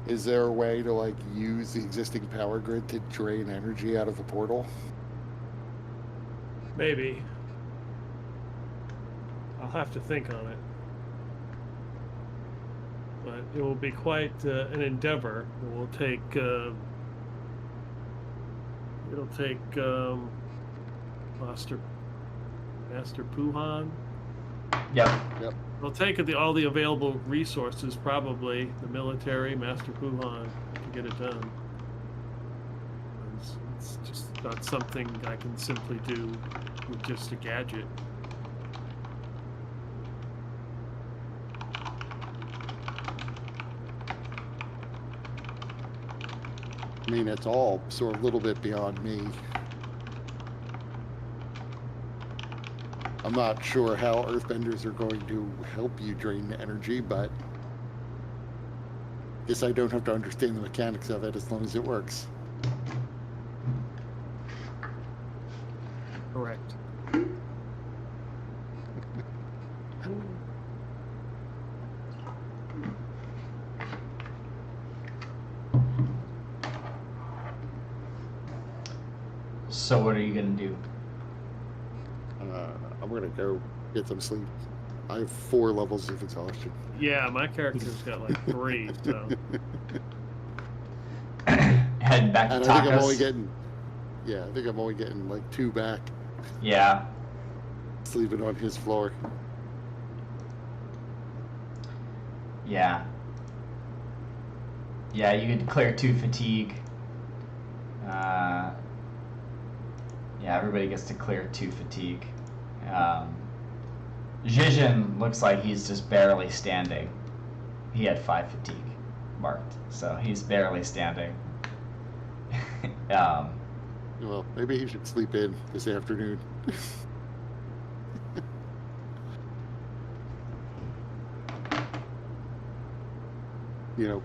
Is there a way to like use the existing power grid to drain energy out of the portal? Maybe. I'll have to think on it. But it will be quite an endeavor. It will take. It'll take Master Puhan. Yep. It'll take all the available resources, probably the military, Master Puhan, to get it done. It's just not something I can simply do with just a gadget. I mean, it's all sort of a little bit beyond me. I'm not sure how Earthbenders are going to help you drain the energy, but I guess I don't have to understand the mechanics of it as long as it works. Correct. So what are you gonna do? I'm going to go get some sleep. I have 4 levels of exhaustion. Yeah, my character's got like 3, so. Head back to And Tacos. I think I'm only getting like 2 back. Yeah. Sleeping on his floor. Yeah. Yeah, you could clear 2 fatigue. Yeah, everybody gets to clear 2 fatigue. Zhizhen looks like he's just barely standing. He had 5 fatigue marked, so he's barely standing. Well, maybe he should sleep in this afternoon.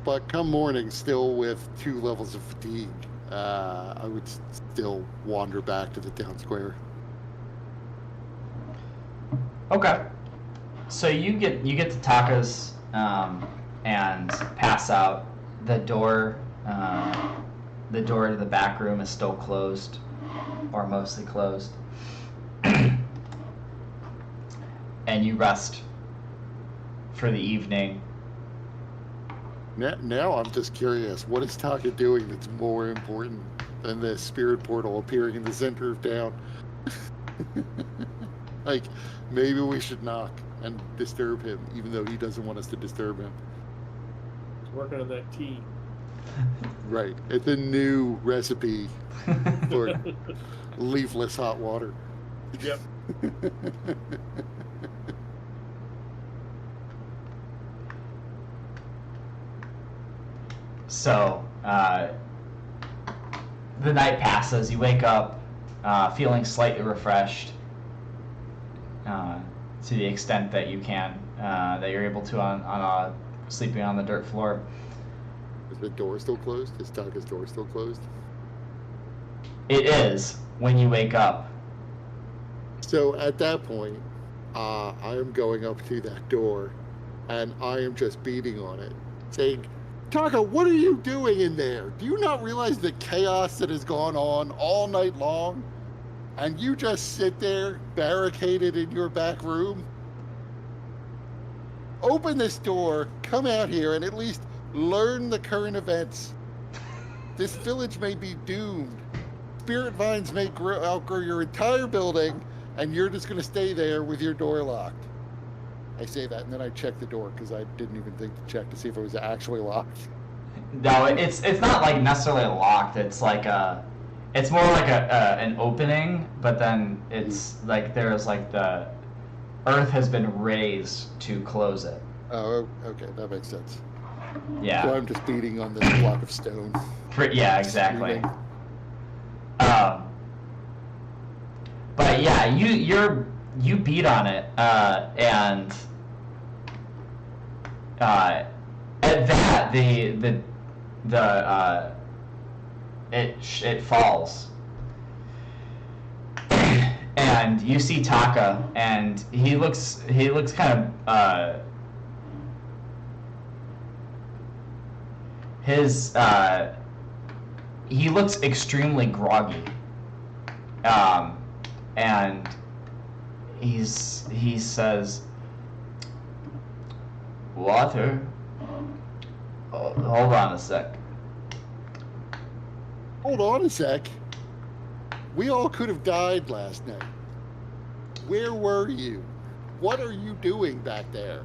But come morning, still with 2 levels of fatigue, I would still wander back to the town square. Okay. So you get to Taka's and pass out. The door to the back room is still closed, or mostly closed. And you rest for the evening. Now I'm just curious, what is Taka doing that's more important than the spirit portal appearing in the center of town? Like, maybe we should knock and disturb him, even though he doesn't want us to disturb him. He's working on that tea. Right. It's a new recipe for leafless hot water. Yep. So, the night passes. You wake up feeling slightly refreshed to the extent that you can, that you're able to on sleeping on the dirt floor. Is the door still closed? Is Taka's door still closed? It is when you wake up. So at that point, I am going up to that door, and I am just beating on it, saying, Taka, what are you doing in there? Do you not realize the chaos that has gone on all night long? And you just sit there, barricaded in your back room? Open this door, come out here, and at least learn the current events. This village may be doomed. Spirit vines may outgrow your entire building, and you're just going to stay there with your door locked. I say that, and then I check the door, because I didn't even think to check to see if it was actually locked. No, it's not like necessarily locked. It's like it's more like an opening, but then it's like there's like the earth has been raised to close it. Oh, okay, that makes sense. Yeah. So I'm just beating on this block of stone. Yeah, exactly. Screaming. But yeah, you beat on it, and at that it falls, and you see Taka, and he looks kind of he looks extremely groggy, and he says, "Water? Oh, hold on a sec." Hold on a sec. We all could have died last night. Where were you? What are you doing back there?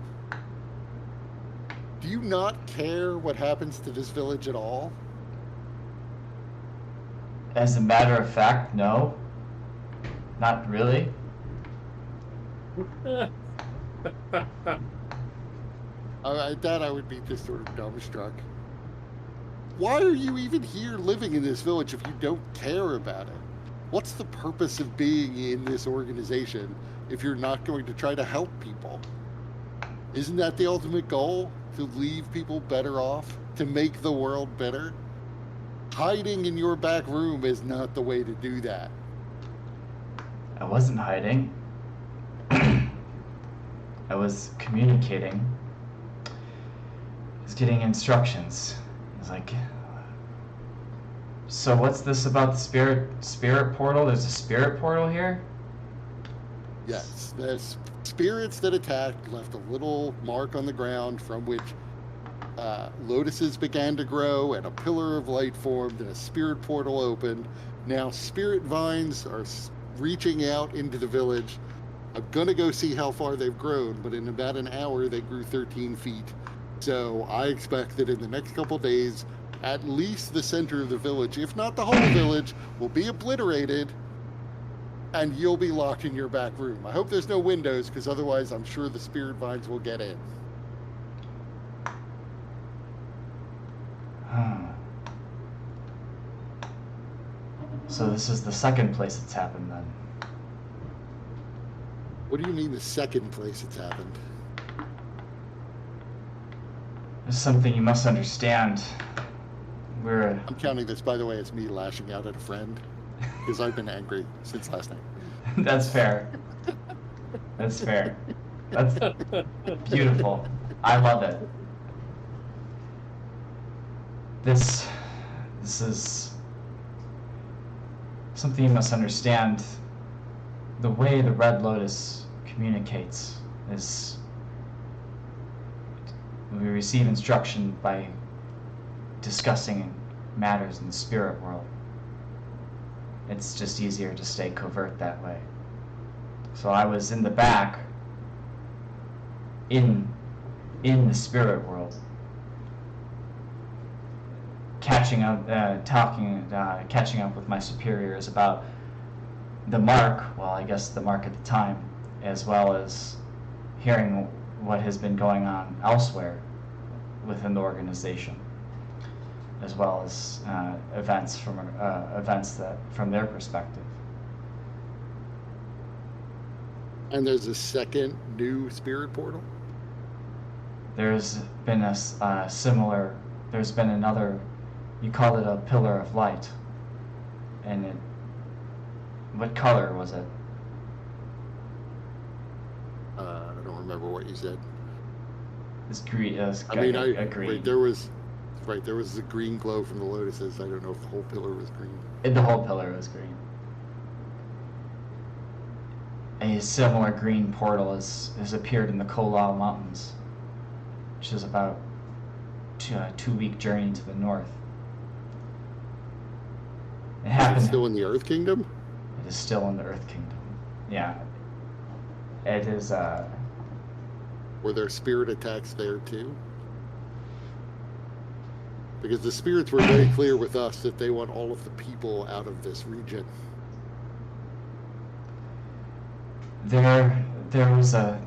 Do you not care what happens to this village at all? As a matter of fact, no. Not really. That I would be just sort of dumbstruck. Why are you even here living in this village if you don't care about it? What's the purpose of being in this organization if you're not going to try to help people? Isn't that the ultimate goal? To leave people better off? To make the world better? Hiding in your back room is not the way to do that. I wasn't hiding. I was communicating. I was getting instructions. I was like, so what's this about the spirit portal? There's a spirit portal here? Yes, the spirits that attacked left a little mark on the ground from which lotuses began to grow, and a pillar of light formed, and a spirit portal opened. Now spirit vines are reaching out into the village. I'm gonna go see how far they've grown, but in about an hour they grew 13 feet. So I expect that in the next couple days, at least the center of the village, if not the whole village, will be obliterated, and you'll be locked in your back room. I hope there's no windows, because otherwise I'm sure the spirit vines will get in. So this is the second place it's happened then. What do you mean the second place it's happened? There's something you must understand. I'm counting this, by the way, as me lashing out at a friend, because I've been angry since last night. That's fair. That's fair. That's beautiful. I love it. This is something you must understand. The way the Red Lotus communicates is we receive instruction by discussing matters in the spirit world. It's just easier to stay covert that way. So I was in the back, in the spirit world, catching up with my superiors about the mark, well, I guess the mark at the time, as well as hearing what has been going on elsewhere within the organization, as well as events that from their perspective. And there's a second new spirit portal? There's been there's been another, you called it a pillar of light, and what color was it? I don't remember what you said. It's green. Green. There was the green glow from the lotuses. I don't know if the whole pillar was green. The whole pillar was green. A similar green portal has appeared in the Kolal Mountains, which is about a 2-week journey to the north. It happened. Is it still in the Earth Kingdom? It is still in the Earth Kingdom. Yeah. It is. Were there spirit attacks there too? Because the spirits were very clear with us that they want all of the people out of this region. There was a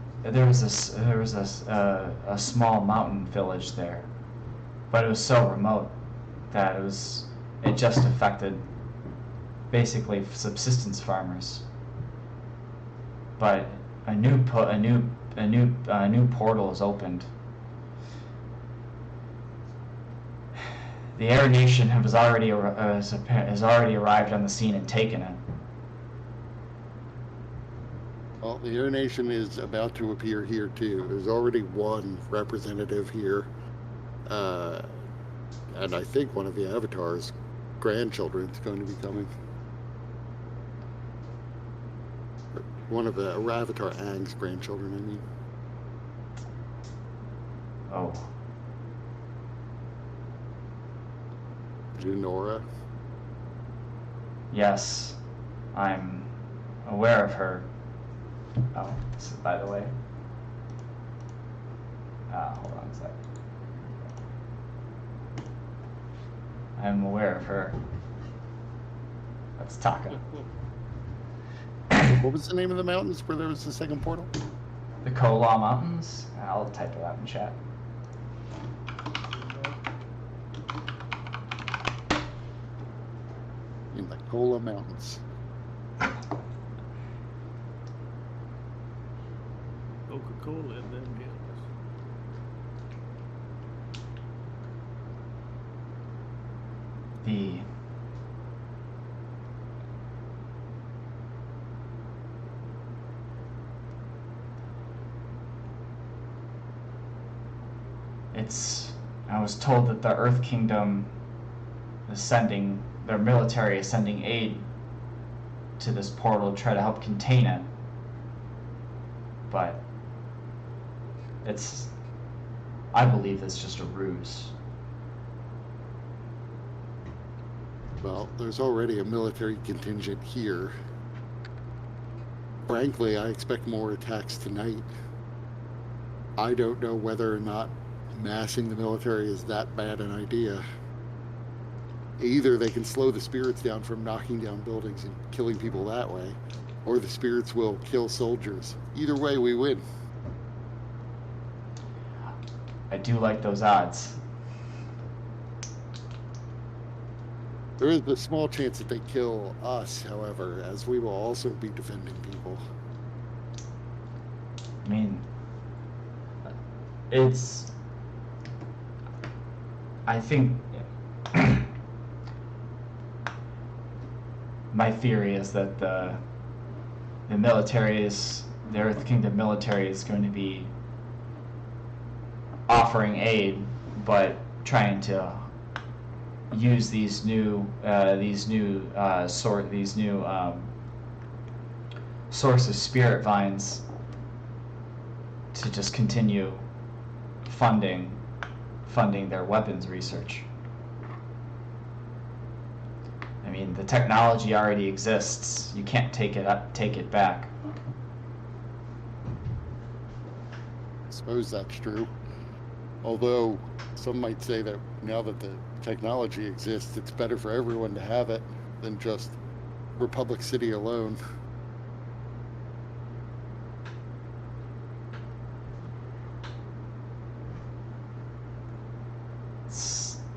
small mountain village there, but it was so remote that it just affected basically subsistence farmers. But a new portal is opened. The Air Nation has already arrived on the scene and taken it. Well, the Air Nation is about to appear here too. There's already one representative here, and I think one of the Avatar's grandchildren is going to be coming. One of the Avatar Aang's grandchildren, I mean. Oh. Junora. Yes, I'm aware of her. Oh, this is, by the way. Hold on a sec. I'm aware of her. That's Taka. What was the name of the mountains where there was the second portal? The Kola Mountains. I'll type it out in chat. In the Kola Mountains. Coca-Cola and then gas. I was told that the Earth Kingdom is sending, their military is sending aid to this portal to try to help contain it. But I believe it's just a ruse. Well, there's already a military contingent here. Frankly, I expect more attacks tonight. I don't know whether or not massing the military is that bad an idea. Either they can slow the spirits down from knocking down buildings and killing people that way, or the spirits will kill soldiers. Either way, we win. I do like those odds. There is the small chance that they kill us, however, as we will also be defending people. I mean, I think my theory is that the Earth Kingdom military is going to be offering aid, but trying to use these new source of spirit vines to just continue funding their weapons research. I mean, the technology already exists. You can't take it back. I suppose that's true. Although some might say that now that the technology exists, it's better for everyone to have it than just Republic City alone.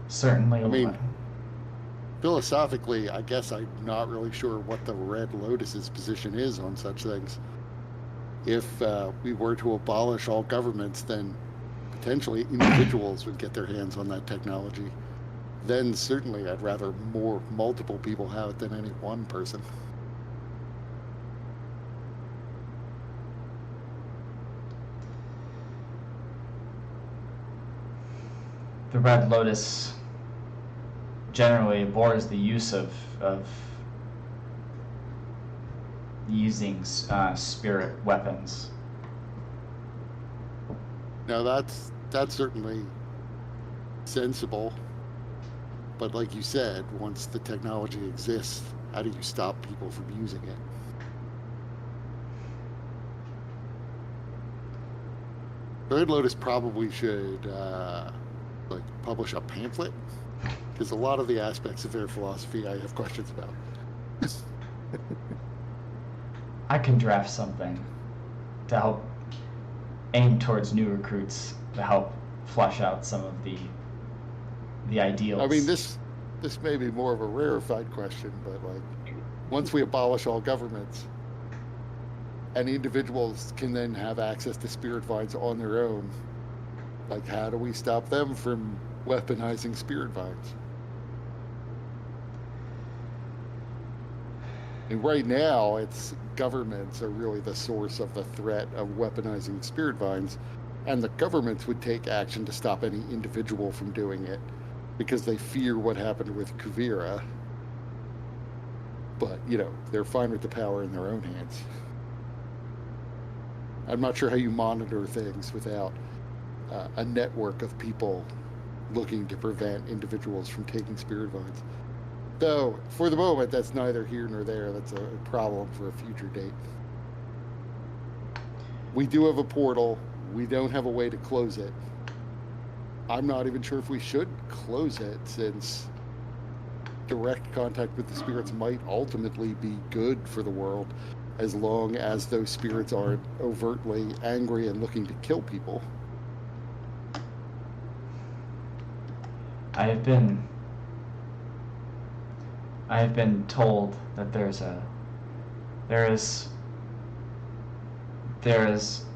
Certainly. I mean, philosophically, I guess I'm not really sure what the Red Lotus's position is on such things. If we were to abolish all governments, then potentially individuals would get their hands on that technology. Then certainly I'd rather multiple people have it than any one person. The Red Lotus generally abhors the use of using spirit weapons. Now that's certainly sensible, but like you said, once the technology exists, how do you stop people from using it? The Red Lotus probably should publish a pamphlet, because a lot of the aspects of their philosophy I have questions about. I can draft something to help aim towards new recruits, to help flesh out some of the ideals. I mean, this may be more of a rarefied question, but like, once we abolish all governments, and individuals can then have access to spirit vines on their own. Like, how do we stop them from weaponizing spirit vines? And right now, it's governments are really the source of the threat of weaponizing spirit vines, and the governments would take action to stop any individual from doing it because they fear what happened with Kuvira. But, you know, they're fine with the power in their own hands. I'm not sure how you monitor things without a network of people looking to prevent individuals from taking spirit vines. Though, for the moment, that's neither here nor there. That's a problem for a future date. We do have a portal. We don't have a way to close it. I'm not even sure if we should close it, since direct contact with the spirits might ultimately be good for the world, as long as those spirits aren't overtly angry and looking to kill people. I have been told that there is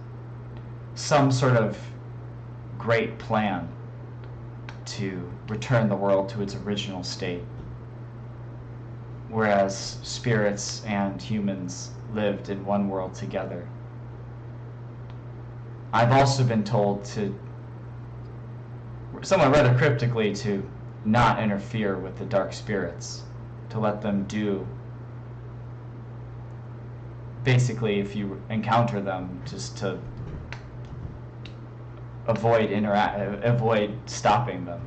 some sort of great plan to return the world to its original state, whereas spirits and humans lived in one world together. I've also been told to, somewhat rather cryptically, to not interfere with the dark spirits, to let them do, basically, if you encounter them, just to avoid stopping them.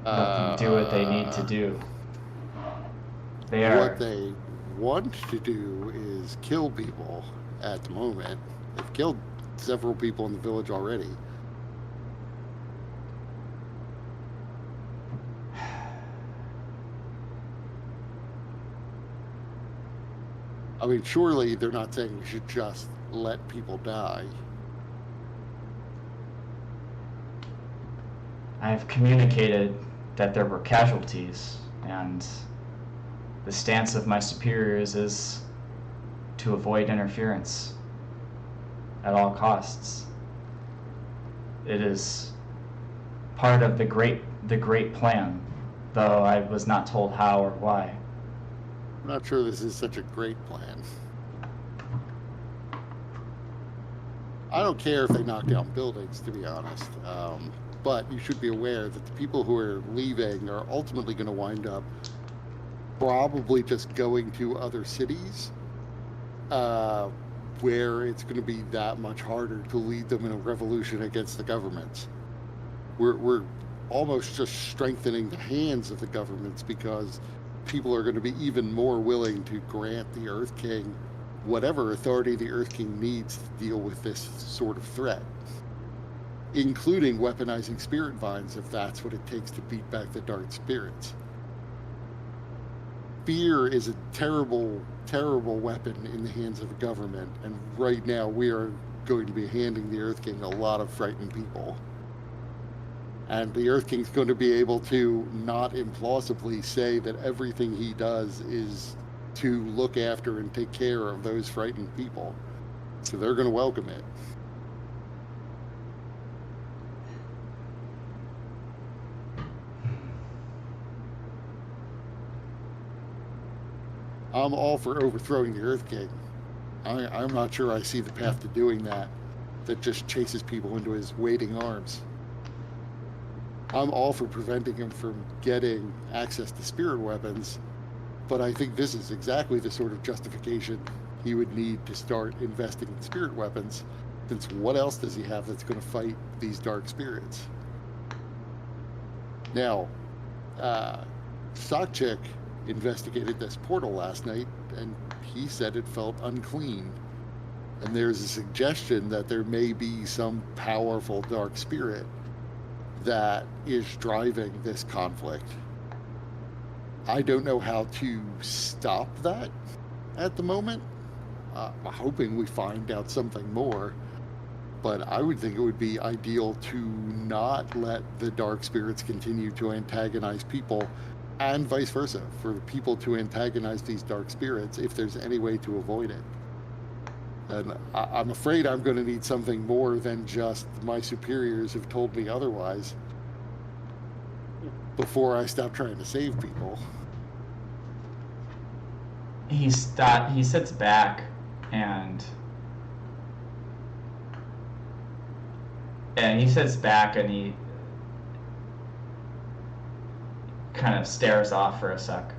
Let them do what they need to do. What they want to do is kill people at the moment. They've killed several people in the village already. I mean, surely they're not saying we should just let people die. I've communicated that there were casualties, and the stance of my superiors is to avoid interference at all costs. It is part of the great plan, though I was not told how or why. I'm not sure this is such a great plan. I don't care if they knock down buildings, to be honest. But you should be aware that the people who are leaving are ultimately going to wind up probably just going to other cities, where it's going to be that much harder to lead them in a revolution against the governments. We're almost just strengthening the hands of the governments, because people are going to be even more willing to grant the Earth King whatever authority the Earth King needs to deal with this sort of threat, including weaponizing spirit vines if that's what it takes to beat back the dark spirits. Fear is a terrible, terrible weapon in the hands of the government, and right now we are going to be handing the Earth King a lot of frightened people. And the Earth King's going to be able to not implausibly say that everything he does is to look after and take care of those frightened people. So they're going to welcome it. I'm all for overthrowing the Earth King. I'm not sure I see the path to doing that just chases people into his waiting arms. I'm all for preventing him from getting access to spirit weapons, but I think this is exactly the sort of justification he would need to start investing in spirit weapons, since what else does he have that's going to fight these dark spirits? Now, Sockchick investigated this portal last night, and he said it felt unclean. And there's a suggestion that there may be some powerful dark spirit that is driving this conflict. I don't know how to stop that at the moment. I'm hoping we find out something more, but I would think it would be ideal to not let the dark spirits continue to antagonize people and vice versa, for people to antagonize these dark spirits if there's any way to avoid it. And I'm afraid I'm going to need something more than just my superiors have told me otherwise before I stop trying to save people. He sits back and he kind of stares off for a sec.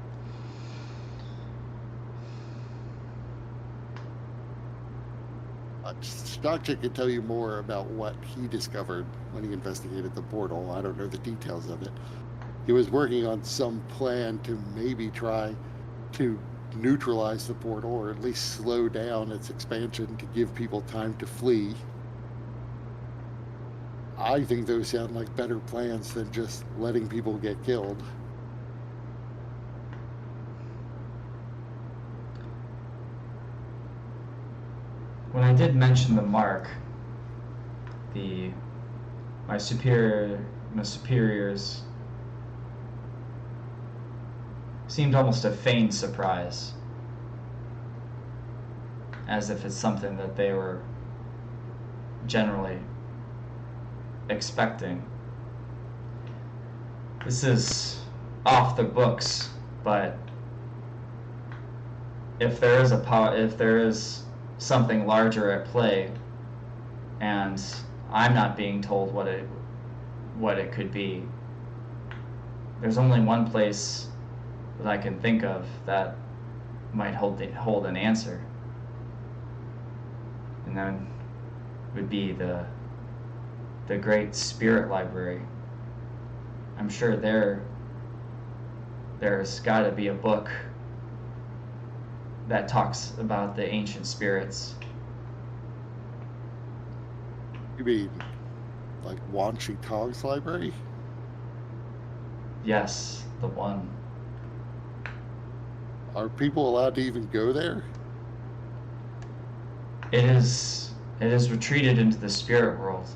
Stockchick could tell you more about what he discovered when he investigated the portal. I don't know the details of it. He was working on some plan to maybe try to neutralize the portal, or at least slow down its expansion to give people time to flee. I think those sound like better plans than just letting people get killed. When I did mention the mark, my superiors seemed almost a feigned surprise, as if it's something that they were generally expecting. This is off the books, but if there is something larger at play, and I'm not being told what it could be, there's only one place that I can think of that might hold an answer, and then would be the great spirit library. I'm sure there's got to be a book that talks about the ancient spirits. You mean like Wan Shi Tong's library? Yes, the one. Are people allowed to even go there? It is retreated into the spirit world.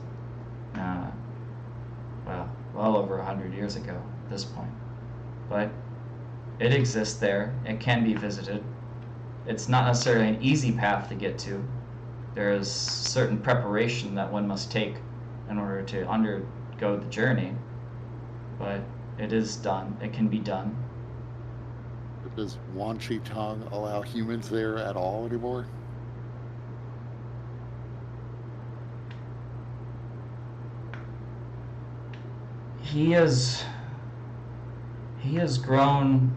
Well over 100 years ago at this point. But it exists there. It can be visited. It's not necessarily an easy path to get to. There is certain preparation that one must take in order to undergo the journey. But it is done. It can be done. Does Wan Shi Tong allow humans there at all anymore? He has grown.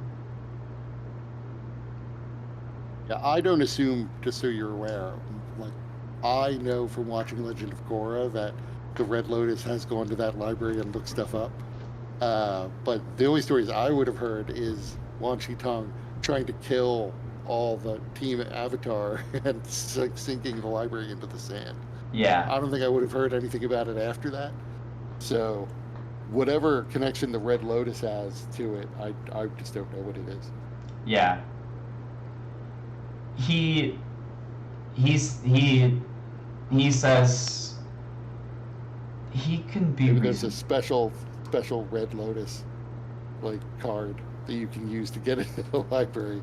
Yeah, I don't assume, just so you're aware, like, I know from watching Legend of Korra that the Red Lotus has gone to that library and looked stuff up. But the only stories I would have heard is Wan Shi Tong trying to kill all the team Avatar and sinking the library into the sand. Yeah. I don't think I would have heard anything about it after that. So whatever connection the Red Lotus has to it, I just don't know what it is. Yeah. He says he can be. There's a special Red Lotus like card that you can use to get into the library.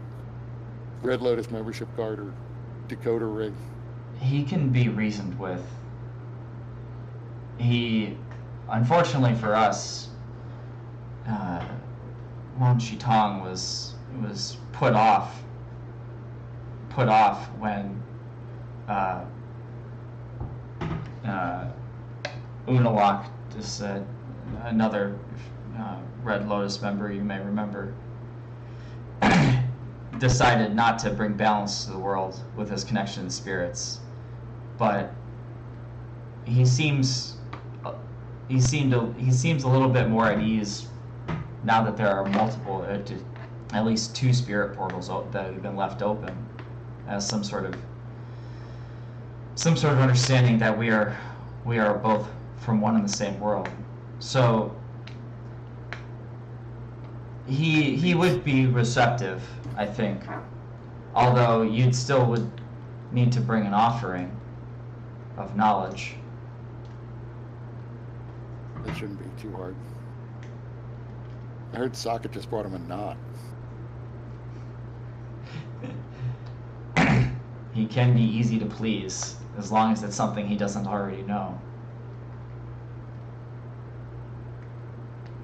Red Lotus membership card or decoder ring. He can be reasoned with. Unfortunately for us, Wan Shi Tong was put off when Unalak, just another Red Lotus member you may remember, decided not to bring balance to the world with his connection to spirits. But he seems a little bit more at ease now that there are multiple, at least 2 spirit portals that have been left open, as some sort of understanding that we are both from one and the same world. So he would be receptive, I think, although you'd still would need to bring an offering of knowledge. That shouldn't be too hard. I heard Socket just brought him a knot. He can be easy to please, as long as it's something he doesn't already know.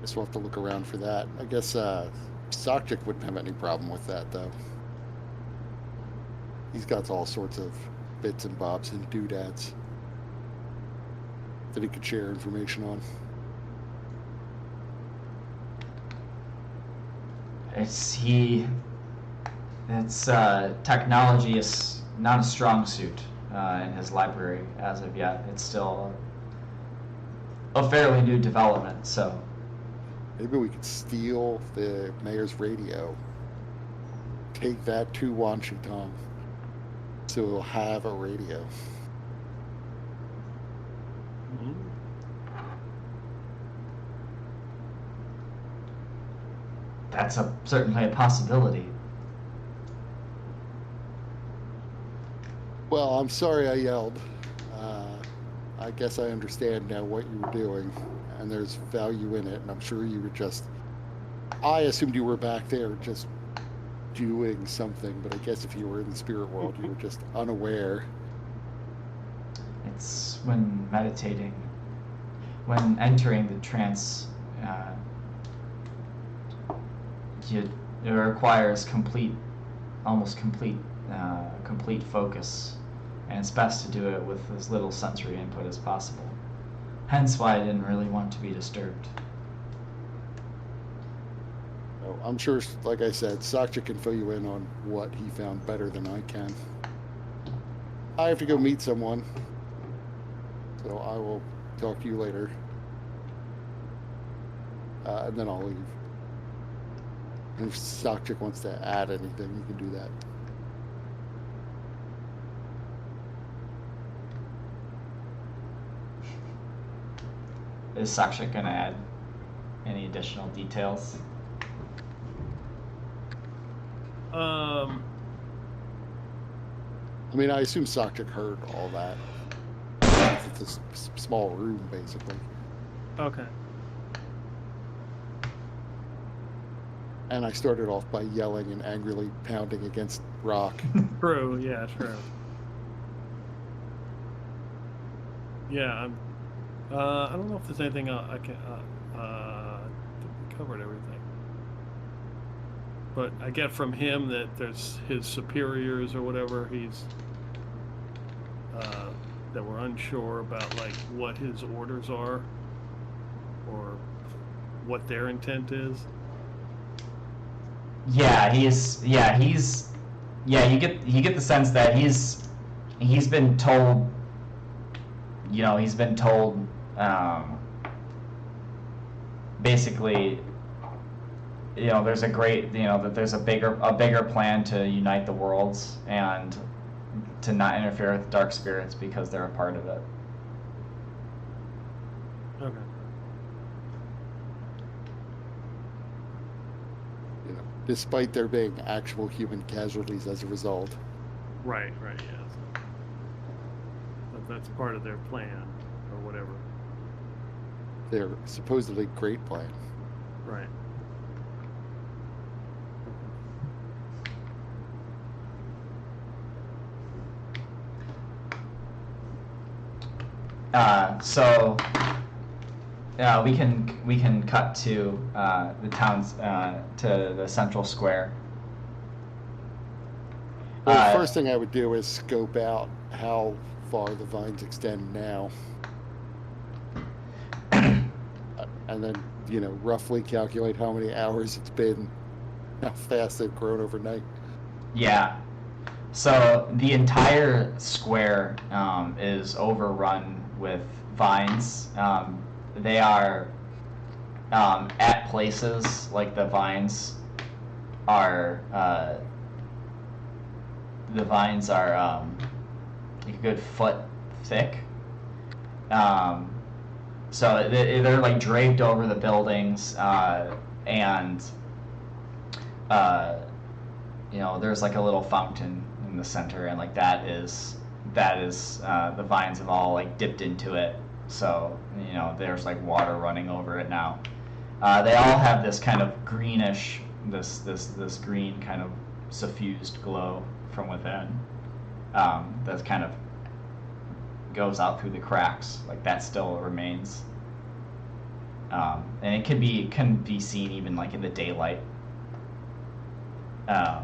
Guess we'll have to look around for that. I guess Socket wouldn't have any problem with that, though. He's got all sorts of bits and bobs and doodads that he could share information on. Technology is not a strong suit in his library as of yet. It's still a fairly new development, so. Maybe we could steal the mayor's radio, take that to Washington, so we'll have a radio. Mm-hmm. That's certainly a possibility. Well, I'm sorry I yelled. I guess I understand now what you were doing, and there's value in it, and I'm sure you were just... I assumed you were back there just doing something, but I guess if you were in the spirit world, you were just unaware. It's when meditating, when entering the trance, it requires almost complete focus, and it's best to do it with as little sensory input as possible. Hence why I didn't really want to be disturbed. Oh, I'm sure, like I said, Sakcha can fill you in on what he found better than I can. I have to go meet someone, so I will talk to you later. And then I'll leave. And if Sakchik wants to add anything, you can do that. Is Sakshik going to add any additional details? I mean, I assume Sakchik heard all that. It's a small room, basically. Okay. And I started off by yelling and angrily pounding against rock. True, yeah, true. Yeah, I don't know if there's anything I can. We covered everything, but I get from him that there's his superiors or whatever. He's that we're unsure about, like what his orders are or what their intent is. Yeah, you get the sense that he's been told, basically, there's that there's a bigger plan to unite the worlds and to not interfere with dark spirits because they're a part of it. Okay. Despite there being actual human casualties as a result. Right, yeah. So that's part of their plan, or whatever. Their supposedly great plan. Right. So we can cut to the town's to the central square. Well, the first thing I would do is scope out how far the vines extend now, and then roughly calculate how many hours it's been, how fast they've grown overnight. Yeah. So the entire square is overrun with vines. They are at places like the vines are a good foot thick. So they're like draped over the buildings, and there's like a little fountain in the center, and like that is the vines have all like dipped into it. So there's like water running over it now. They all have this kind of greenish, this green kind of suffused glow from within. That kind of goes out through the cracks, like that still remains. And it can be seen even like in the daylight. I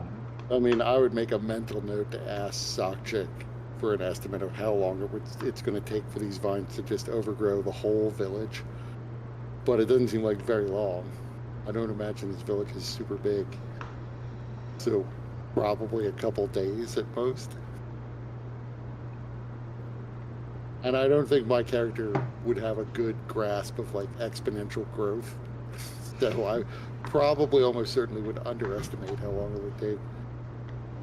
mean, I would make a mental note to ask Sokchik for an estimate of how long it's going to take for these vines to just overgrow the whole village. But it doesn't seem like very long. I don't imagine this village is super big. So probably a couple days at most. And I don't think my character would have a good grasp of like exponential growth. So I probably almost certainly would underestimate how long it would take.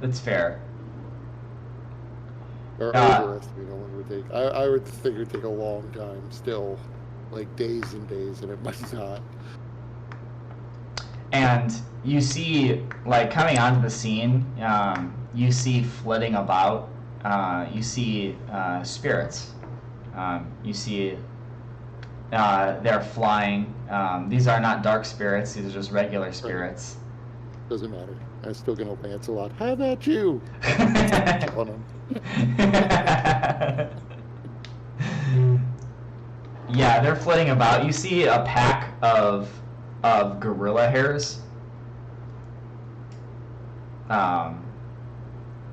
That's fair. Or overestimate how long it would take. I would think it would take a long time still. Like days and days, and it might not. And you see, like, coming onto the scene, you see flitting about, you see spirits. You see they're flying. These are not dark spirits, these are just regular spirits. Doesn't matter. I'm still going to lance a lot. How about you? On them. Yeah, they're flitting about. You see a pack of gorilla hairs. I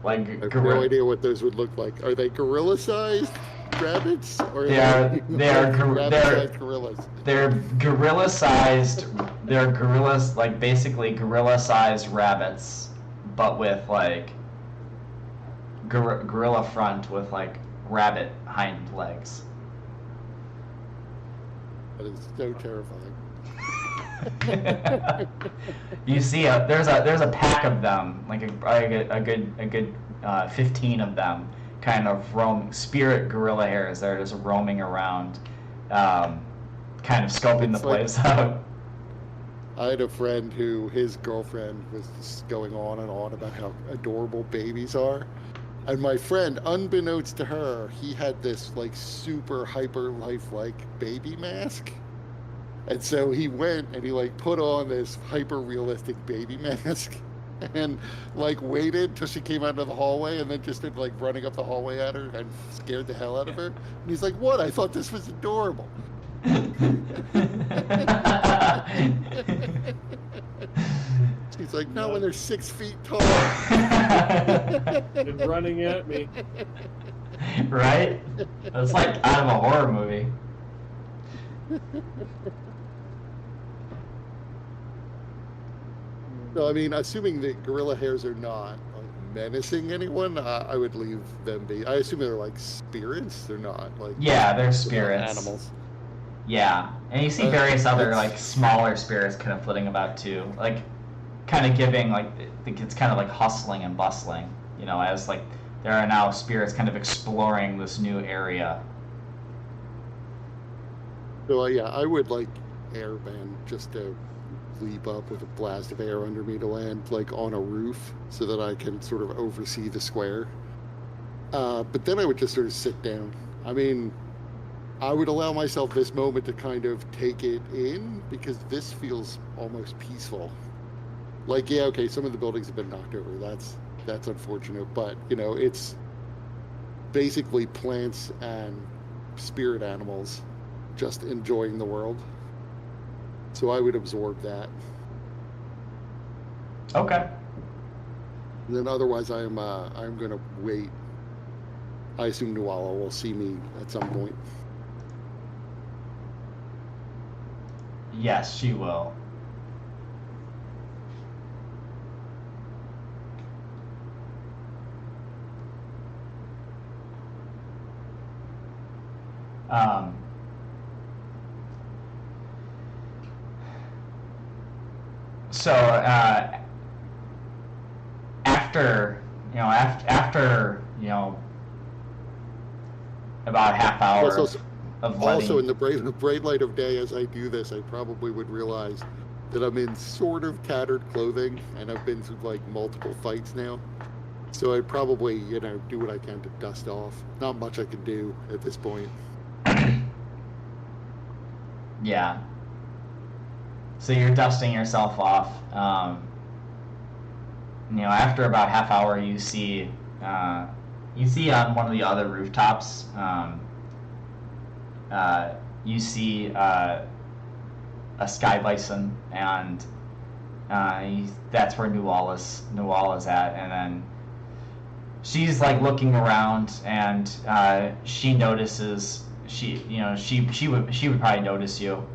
have no idea what those would look like. Are they gorilla-sized rabbits? Or they're rabbit-sized gorillas? They're gorilla-sized. They're gorillas, like basically gorilla-sized rabbits, but with like gorilla front with like rabbit hind legs. That is so terrifying. You see, there's a pack of them, like a good 15 of them, kind of spirit gorilla hairs that are just roaming around, kind of scoping the place out. I had a friend who his girlfriend was just going on and on about how adorable babies are. And my friend, unbeknownst to her, he had this like super hyper lifelike baby mask. And so he went and he like put on this hyper realistic baby mask and like waited till she came out of the hallway and then just started like running up the hallway at her and scared the hell out of her. And he's like, "What? I thought this was adorable." She's like, "Not when they're 6 feet tall." And running at me. Right? It's like out of a horror movie. So, I mean, assuming that gorilla hairs are not like, menacing anyone, I would leave them be. I assume they're like spirits. They're not like they're spirits. Animals. Yeah, and you see various other like smaller spirits kind of flitting about too, like kind of giving like it's kind of like hustling and bustling, as like there are now spirits kind of exploring this new area. So yeah, I would like airbend just to leap up with a blast of air under me to land like on a roof so that I can sort of oversee the square. But then I would just sort of sit down. I mean, I would allow myself this moment to kind of take it in because this feels almost peaceful. Like, yeah, okay, some of the buildings have been knocked over. That's unfortunate, but it's basically plants and spirit animals just enjoying the world. So I would absorb that. Okay. And then otherwise, I'm going to wait. I assume Nualla will see me at some point. Yes, she will. So after about a half hour of letting... Also, in the bright light of day, as I do this, I probably would realize that I'm in sort of tattered clothing, and I've been through like multiple fights now. So I'd probably, do what I can to dust off. Not much I can do at this point. Yeah. So you're dusting yourself off. After about half hour, you see on one of the other rooftops, you see a sky bison, and that's where Nualla's at, and then she's like looking around, and she notices she would probably notice you,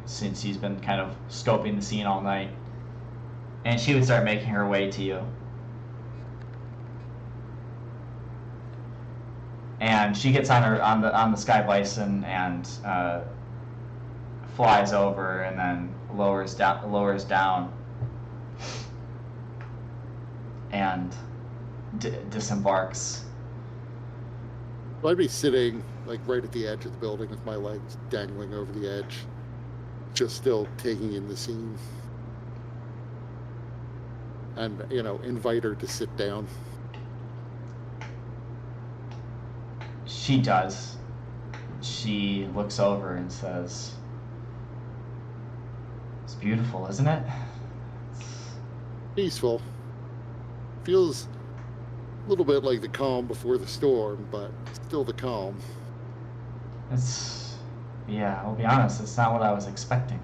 since he's been kind of scoping the scene all night, and she would start making her way to you. And she gets on the sky bison and flies over, and then lowers down and disembarks. So I'd be sitting like right at the edge of the building with my legs dangling over the edge, just still taking in the scene, and invite her to sit down. She does. She looks over and says, "It's beautiful, isn't it?" Peaceful. Feels a little bit like the calm before the storm, but still the calm. I'll be honest, it's not what I was expecting.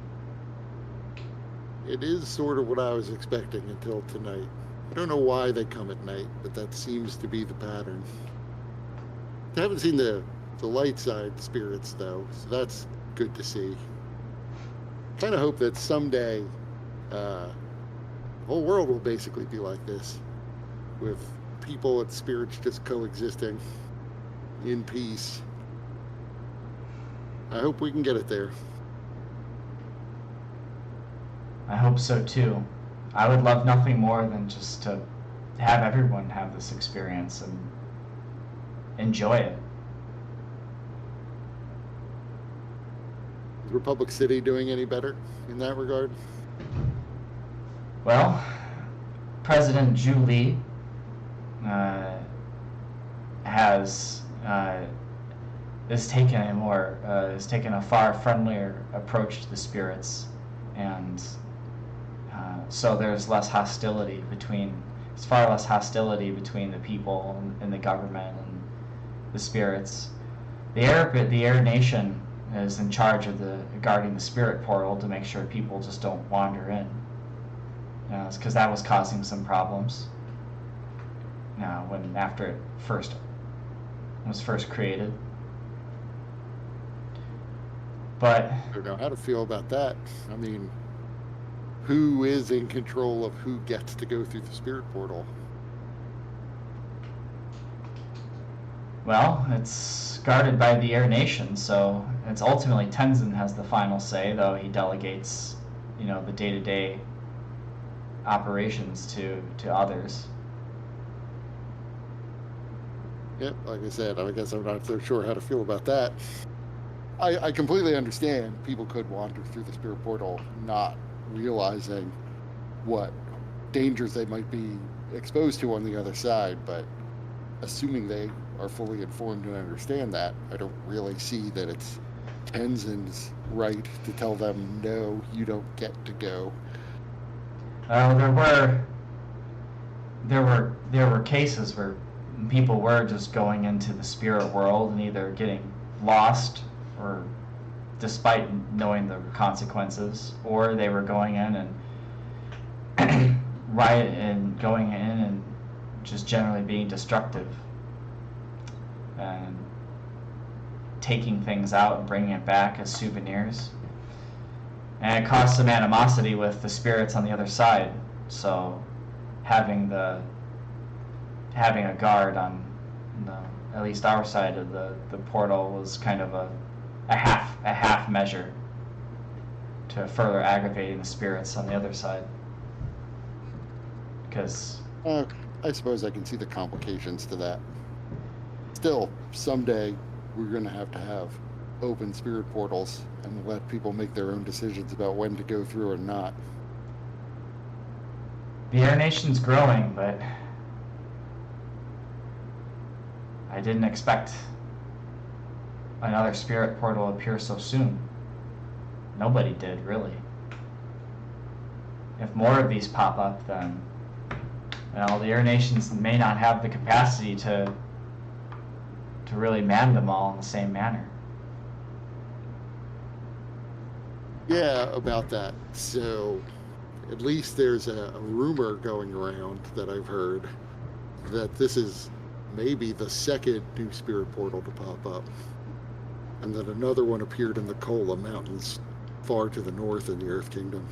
It is sort of what I was expecting until tonight. I don't know why they come at night, but that seems to be the pattern. I haven't seen the light side spirits, though, so that's good to see. Kind of hope that someday the whole world will basically be like this, with people and spirits just coexisting in peace. I hope we can get it there. I hope so too. I would love nothing more than just to have everyone have this experience and enjoy it. Is Republic City doing any better in that regard? Well, President Zhu Li has taken a far friendlier approach to the spirits, and so there's far less hostility between the people and the government and the spirits. The Air Nation is in charge of guarding the spirit portal to make sure people just don't wander in. Because that was causing some problems. After it was first created. But I don't know how to feel about that. I mean, who is in control of who gets to go through the spirit portal? Well, it's guarded by the Air Nation, so it's ultimately Tenzin has the final say, though he delegates, the day-to-day operations to others. Yep, like I said, I guess I'm not so sure how to feel about that. I completely understand people could wander through the spirit portal not realizing what dangers they might be exposed to on the other side, but assuming they are fully informed and understand that, I don't really see that it's Tenzin's right to tell them, no, you don't get to go. There were cases where people were just going into the spirit world and either getting lost, or despite knowing the consequences, or they were going in and going in and just generally being destructive and taking things out and bringing it back as souvenirs. And it caused some animosity with the spirits on the other side, so having a guard on at least our side of the portal was kind of a half measure to further aggravating the spirits on the other side. Because I suppose I can see the complications to that. Still, someday we're going to have open spirit portals and let people make their own decisions about when to go through or not. The Air Nation's growing, but I didn't expect another spirit portal appear so soon. Nobody did, really. If more of these pop up, then well, the air nations may not have the capacity to really man them all in the same manner. Yeah, about that. So, at least there's a rumor going around that I've heard that this is maybe the second new spirit portal to pop up, and that another one appeared in the Kola Mountains far to the north in the Earth Kingdom.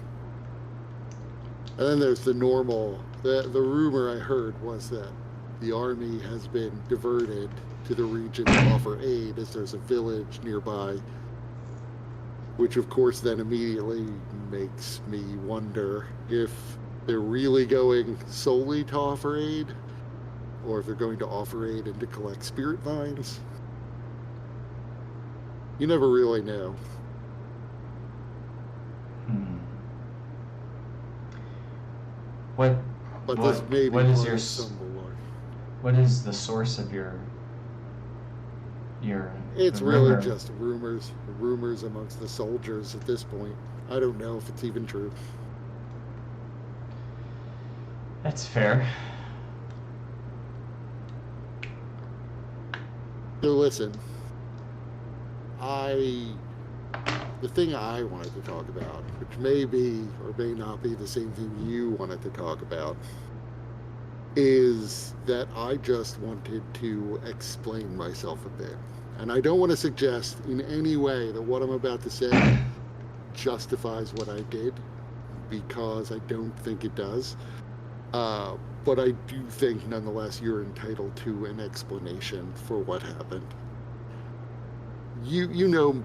And then there's the normal, the rumor I heard was that the army has been diverted to the region to offer aid, as there's a village nearby, which of course then immediately makes me wonder if they're really going solely to offer aid, or if they're going to offer aid and to collect spirit vines. You never really know. What is your what is the source of your It's rumor? really just rumors amongst the soldiers at this point. I don't know if it's even true. That's fair. So listen, the thing I wanted to talk about, which may be or may not be the same thing you wanted to talk about, is that I just wanted to explain myself a bit. And I don't want to suggest in any way that what I'm about to say justifies what I did, because I don't think it does. But I do think, nonetheless, you're entitled to an explanation for what happened. You know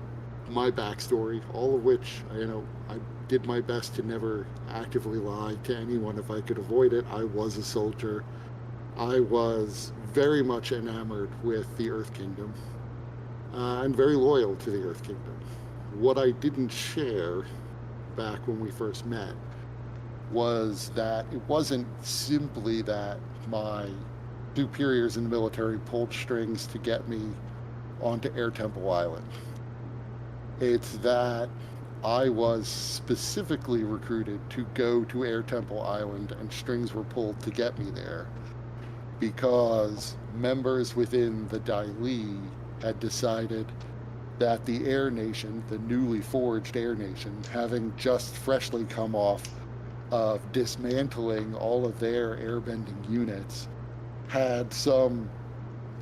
my backstory, all of which, I did my best to never actively lie to anyone if I could avoid it. I was a soldier. I was very much enamored with the Earth Kingdom, and very loyal to the Earth Kingdom. What I didn't share back when we first met was that it wasn't simply that my superiors in the military pulled strings to get me onto Air Temple Island. It's that I was specifically recruited to go to Air Temple Island, and strings were pulled to get me there because members within the Dai Li had decided that the Air Nation, the newly forged Air Nation, having just freshly come off of dismantling all of their airbending units, had some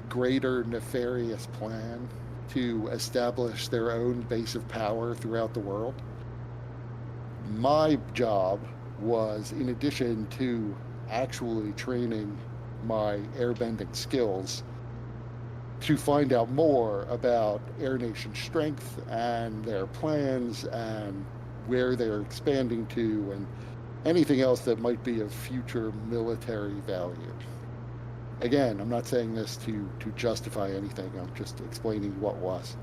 greater nefarious plan to establish their own base of power throughout the world. My job was, in addition to actually training my airbending skills, to find out more about Air Nation strength and their plans and where they're expanding to and anything else that might be of future military value. Again, I'm not saying this to justify anything. I'm just explaining what was.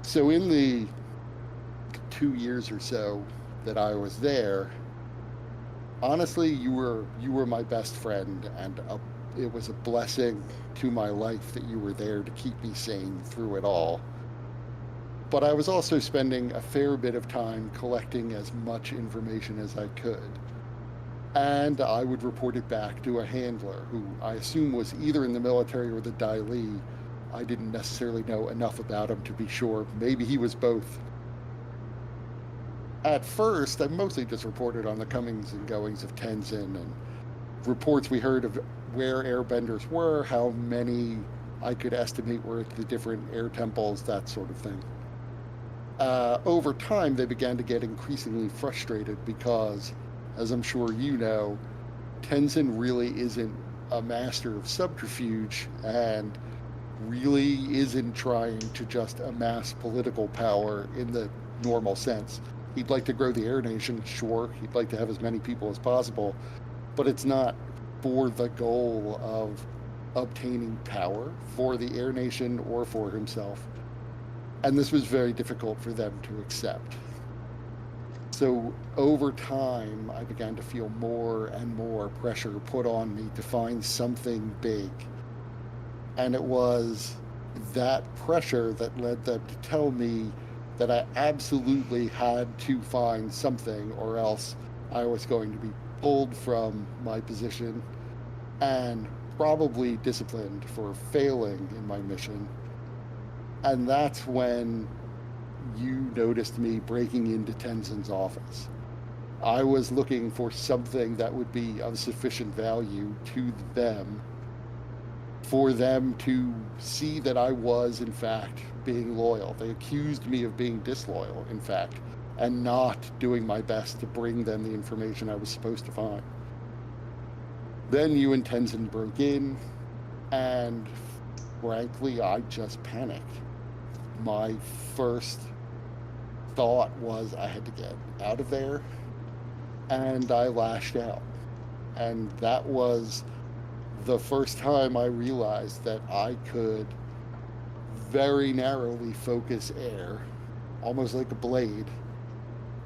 So in the 2 years or so that I was there, honestly, you were my best friend, and it was a blessing to my life that you were there to keep me sane through it all. But I was also spending a fair bit of time collecting as much information as I could. And I would report it back to a handler who I assume was either in the military or the Dai Li. I didn't necessarily know enough about him to be sure. Maybe he was both. At first, I mostly just reported on the comings and goings of Tenzin and reports we heard of where airbenders were, how many I could estimate were at the different air temples, that sort of thing. Over time, they began to get increasingly frustrated because, as I'm sure you know, Tenzin really isn't a master of subterfuge and really isn't trying to just amass political power in the normal sense. He'd like to grow the Air Nation, sure. He'd like to have as many people as possible, but it's not for the goal of obtaining power for the Air Nation or for himself. And this was very difficult for them to accept. So over time, I began to feel more and more pressure put on me to find something big. And it was that pressure that led them to tell me that I absolutely had to find something, or else I was going to be pulled from my position and probably disciplined for failing in my mission. And that's when you noticed me breaking into Tenzin's office. I was looking for something that would be of sufficient value to them for them to see that I was, in fact, being loyal. They accused me of being disloyal, in fact, and not doing my best to bring them the information I was supposed to find. Then you and Tenzin broke in, and frankly, I just panicked. My first thought was I had to get out of there, and I lashed out. And that was the first time I realized that I could very narrowly focus air, almost like a blade,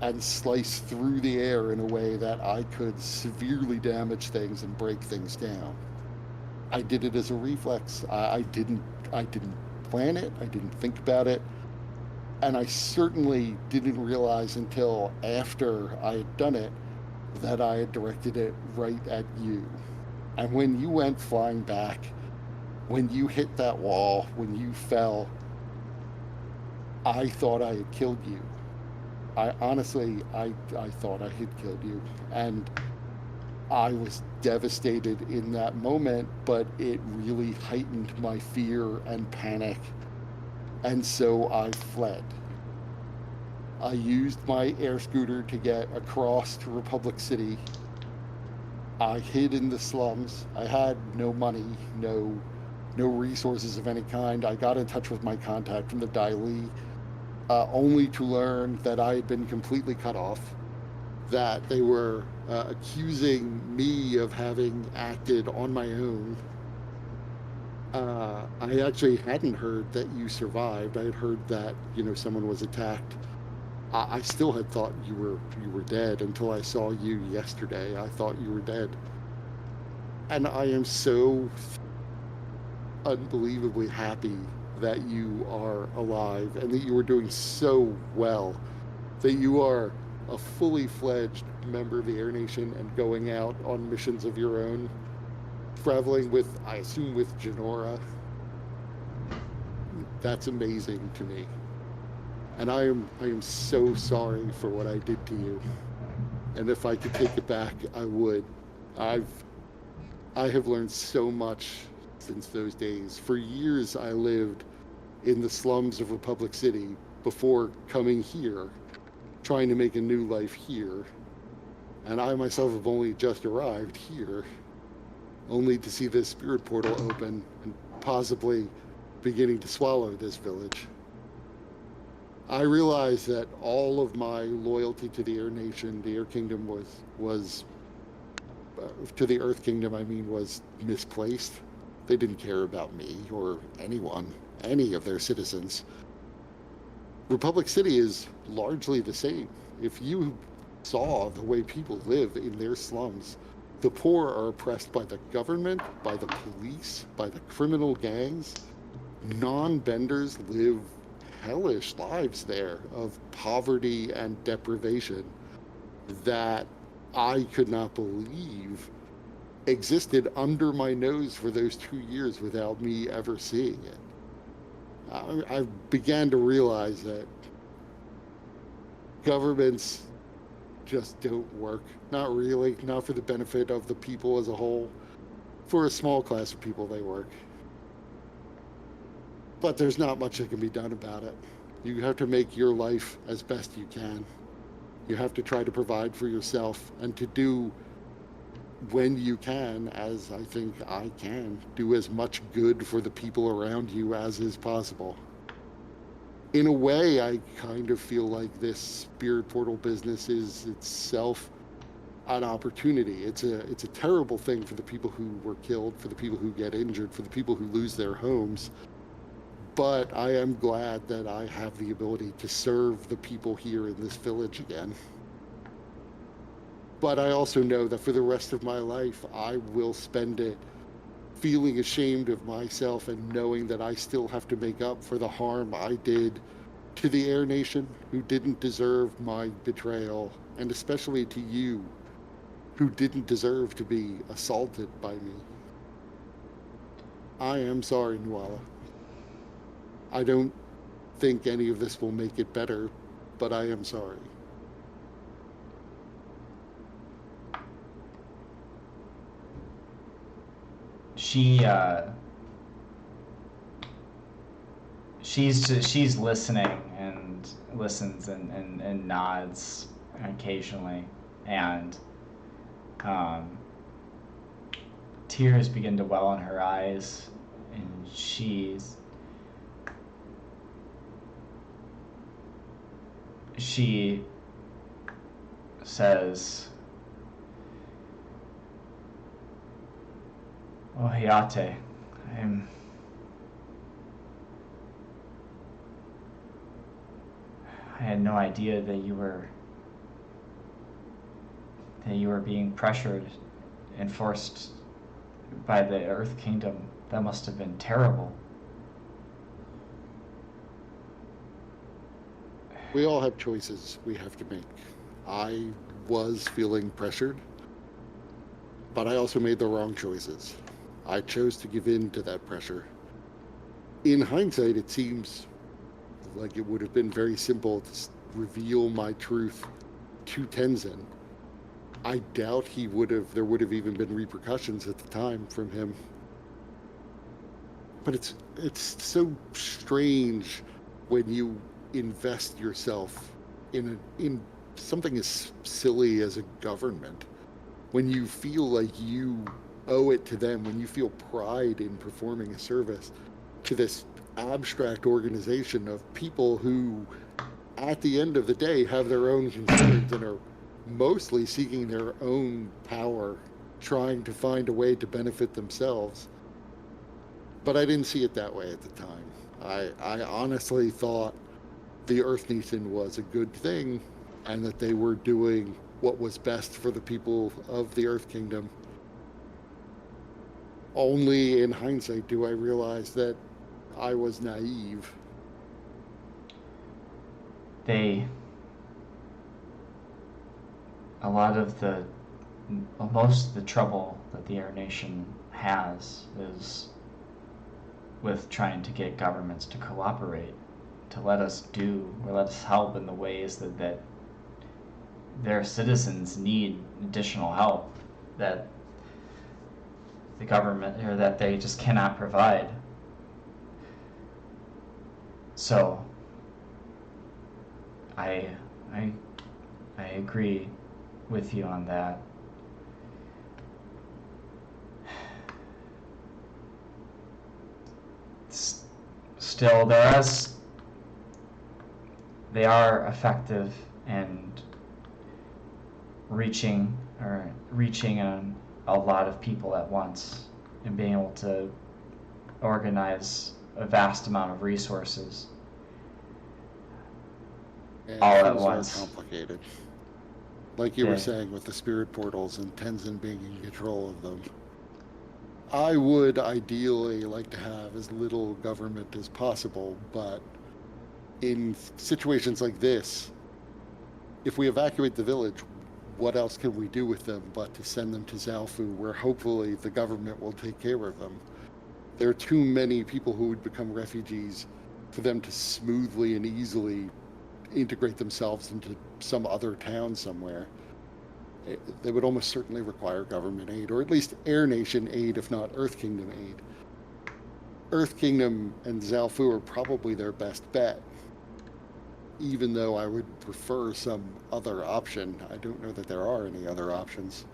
and slice through the air in a way that I could severely damage things and break things down. I did it as a reflex. I didn't plan it. I didn't think about it. And I certainly didn't realize until after I had done it that I had directed it right at you. And when you went flying back, when you hit that wall, when you fell, I thought I had killed you. I honestly thought I had killed you. And I was devastated in that moment, but it really heightened my fear and panic. And so I fled. I used my air scooter to get across to Republic City. I hid in the slums. I had no money, no resources of any kind. I got in touch with my contact from the Dai Li, only to learn that I had been completely cut off, that they were accusing me of having acted on my own. I actually hadn't heard that you survived. I had heard that, someone was attacked. I still had thought you were dead until I saw you yesterday. I thought you were dead. And I am so unbelievably happy that you are alive and that you are doing so well, that you are a fully fledged member of the Air Nation and going out on missions of your own, traveling with, I assume, with Janora. That's amazing to me. And I am so sorry for what I did to you. And if I could take it back, I would. I have learned so much since those days. For years, I lived in the slums of Republic City before coming here, trying to make a new life here. And I myself have only just arrived here, only to see this spirit portal open and possibly beginning to swallow this village. I realized that all of my loyalty to the Air Nation, the Air Kingdom, was to the Earth Kingdom, was misplaced. They didn't care about me or anyone, any of their citizens. Republic City is largely the same. If you saw the way people live in their slums, the poor are oppressed by the government, by the police, by the criminal gangs. Non-benders live hellish lives there of poverty and deprivation that I could not believe existed under my nose for those 2 years without me ever seeing it. I began to realize that governments just don't work. Not really, not for the benefit of the people as a whole. For a small class of people, they work. But there's not much that can be done about it. You have to make your life as best you can. You have to try to provide for yourself and to do, when you can, as I think I can, do as much good for the people around you as is possible. In a way, I kind of feel like this spirit portal business is itself an opportunity. It's a terrible thing for the people who were killed, for the people who get injured, for the people who lose their homes. But I am glad that I have the ability to serve the people here in this village again. But I also know that for the rest of my life, I will spend it feeling ashamed of myself and knowing that I still have to make up for the harm I did To the Air Nation, who didn't deserve my betrayal, and especially to you, who didn't deserve to be assaulted by me. I am sorry, Nualla. I don't think any of this will make it better, but I am sorry. She's listening and listens and nods occasionally, and tears begin to well in her eyes, and she says, "Oh, Hayate, I had no idea that you were being pressured and forced by the Earth Kingdom. That must have been terrible." We all have choices we have to make. I was feeling pressured, but I also made the wrong choices. I chose to give in to that pressure. In hindsight, it seems like it would have been very simple to reveal my truth to Tenzin. I doubt there would have even been repercussions at the time from him. But it's so strange when you invest yourself in something as silly as a government, when you feel like you owe it to them, when you feel pride in performing a service to this abstract organization of people who, at the end of the day, have their own concerns and are mostly seeking their own power, trying to find a way to benefit themselves. But I didn't see it that way at the time. I honestly thought the Earth Nation was a good thing, and that they were doing what was best for the people of the Earth Kingdom. Only in hindsight do I realize that I was naive. Most of the trouble that the Air Nation has is with trying to get governments to cooperate, to let us help in the ways that their citizens need additional help that the government, or that they just cannot provide. So I agree with you on that. Still, they are effective and reaching on a lot of people at once, and being able to organize a vast amount of resources And all at things once. are complicated. Like you were saying with the spirit portals and Tenzin being in control of them. I would ideally like to have as little government as possible, but in situations like this, if we evacuate the village, what else can we do with them but to send them to Zalfu, where hopefully the government will take care of them? There are too many people who would become refugees for them to smoothly and easily integrate themselves into some other town somewhere. They would almost certainly require government aid, or at least Air Nation aid, if not Earth Kingdom aid. Earth Kingdom and Zalfu are probably their best bet, even though I would prefer some other option. I don't know that there are any other options.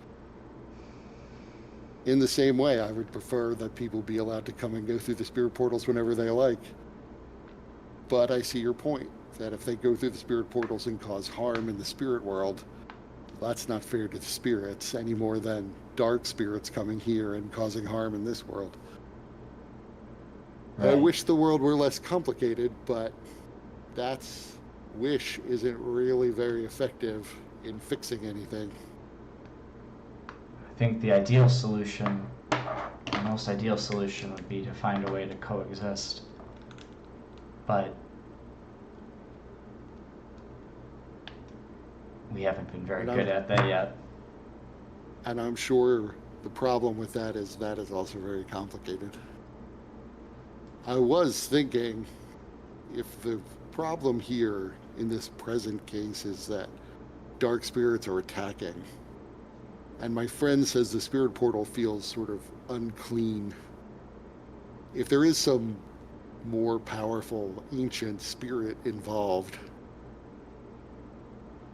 In the same way, I would prefer that people be allowed to come and go through the spirit portals whenever they like. But I see your point, that if they go through the spirit portals and cause harm in the spirit world, that's not fair to the spirits any more than dark spirits coming here and causing harm in this world. Right. I wish the world were less complicated, but that's wish isn't really very effective in fixing anything. I think the most ideal solution would be to find a way to coexist. But We haven't been very And good at that yet. And I'm sure the problem with that is also very complicated. I was thinking if the problem here in this present case is that dark spirits are attacking, and my friend says the spirit portal feels sort of unclean, if there is some more powerful ancient spirit involved,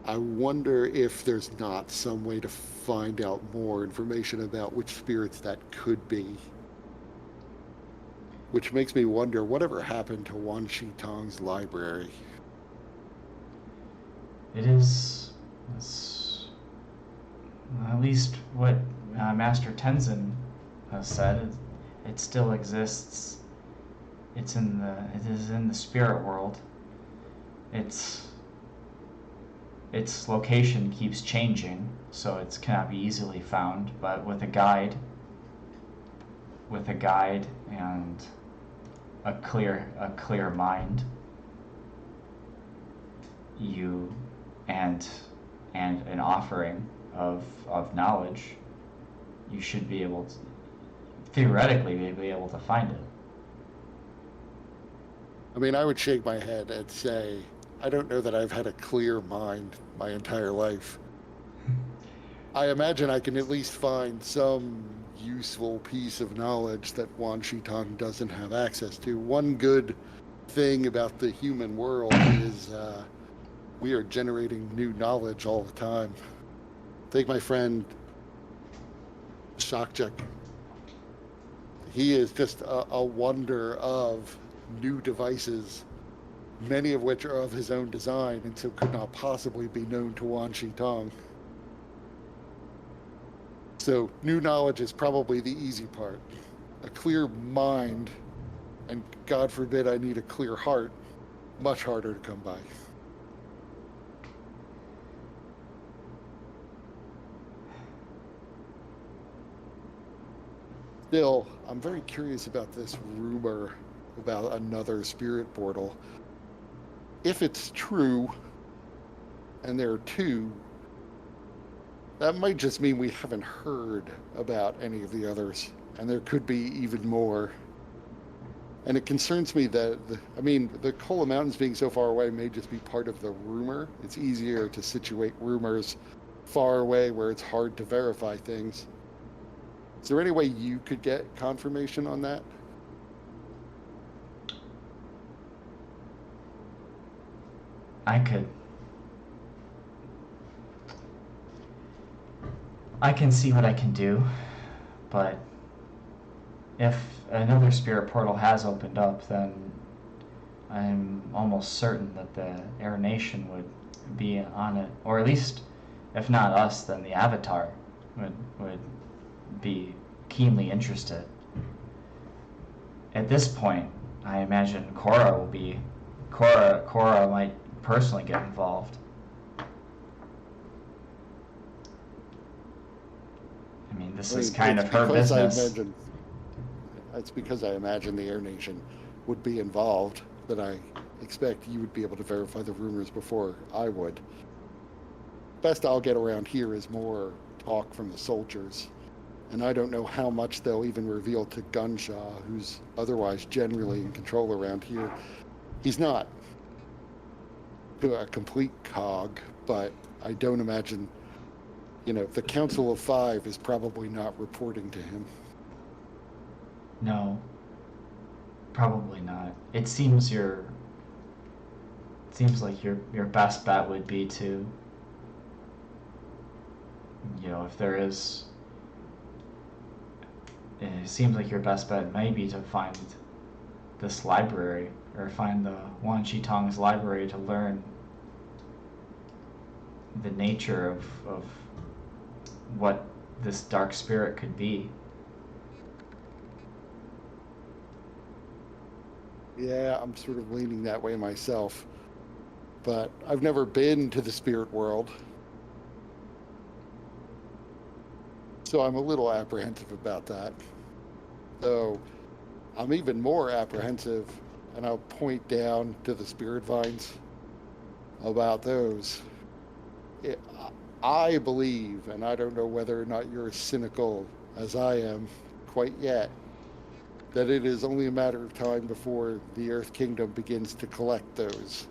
I wonder if there's not some way to find out more information about which spirits that could be. Which makes me wonder whatever happened to Wan Shi Tong's library. It's at least what Master Tenzin has said. It still exists. It is in the spirit world. Its location keeps changing, so it cannot be easily found. But with a guide and a clear mind, you and an offering of knowledge, you should be able to theoretically be able to find it. I mean, I would shake my head and say, I don't know that I've had a clear mind my entire life. I imagine I can at least find some useful piece of knowledge that Wan Shi Tong doesn't have access to. One good thing about the human world is we are generating new knowledge all the time. Take my friend Shakchuk. He is just a wonder of new devices, many of which are of his own design and so could not possibly be known to Wan Shi Tong. So new knowledge is probably the easy part. A clear mind, and God forbid I need a clear heart, much harder to come by. Still, I'm very curious about this rumor about another spirit portal. If it's true, and there are two, that might just mean we haven't heard about any of the others, and there could be even more. And it concerns me that, the Kola Mountains being so far away may just be part of the rumor. It's easier to situate rumors far away where it's hard to verify things. Is there any way you could get confirmation on that? I can see what I can do, but if another spirit portal has opened up, then I'm almost certain that the Air Nation would be on it, or at least, if not us, then the Avatar would be keenly interested. At this point, I imagine Korra might personally get involved. I mean, this is kind of her business. It's because I imagine the Air Nation would be involved that I expect you would be able to verify the rumors before I would. Best I'll get around here is more talk from the soldiers. And I don't know how much they'll even reveal to Gunshaw, who's otherwise generally in control around here. He's not a complete cog, but I don't imagine, the Council of Five is probably not reporting to him. No, probably not. It seems like your best bet would be to, if there is, it seems like your best bet may be to find this library, or find the Wan Shi Tong's library to learn the nature of what this dark spirit could be. Yeah, I'm sort of leaning that way myself. But I've never been to the spirit world. So I'm a little apprehensive about that. So I'm even more apprehensive, and I'll point down to the spirit vines about those. I believe, and I don't know whether or not you're as cynical as I am quite yet, that it is only a matter of time before the Earth Kingdom begins to collect those.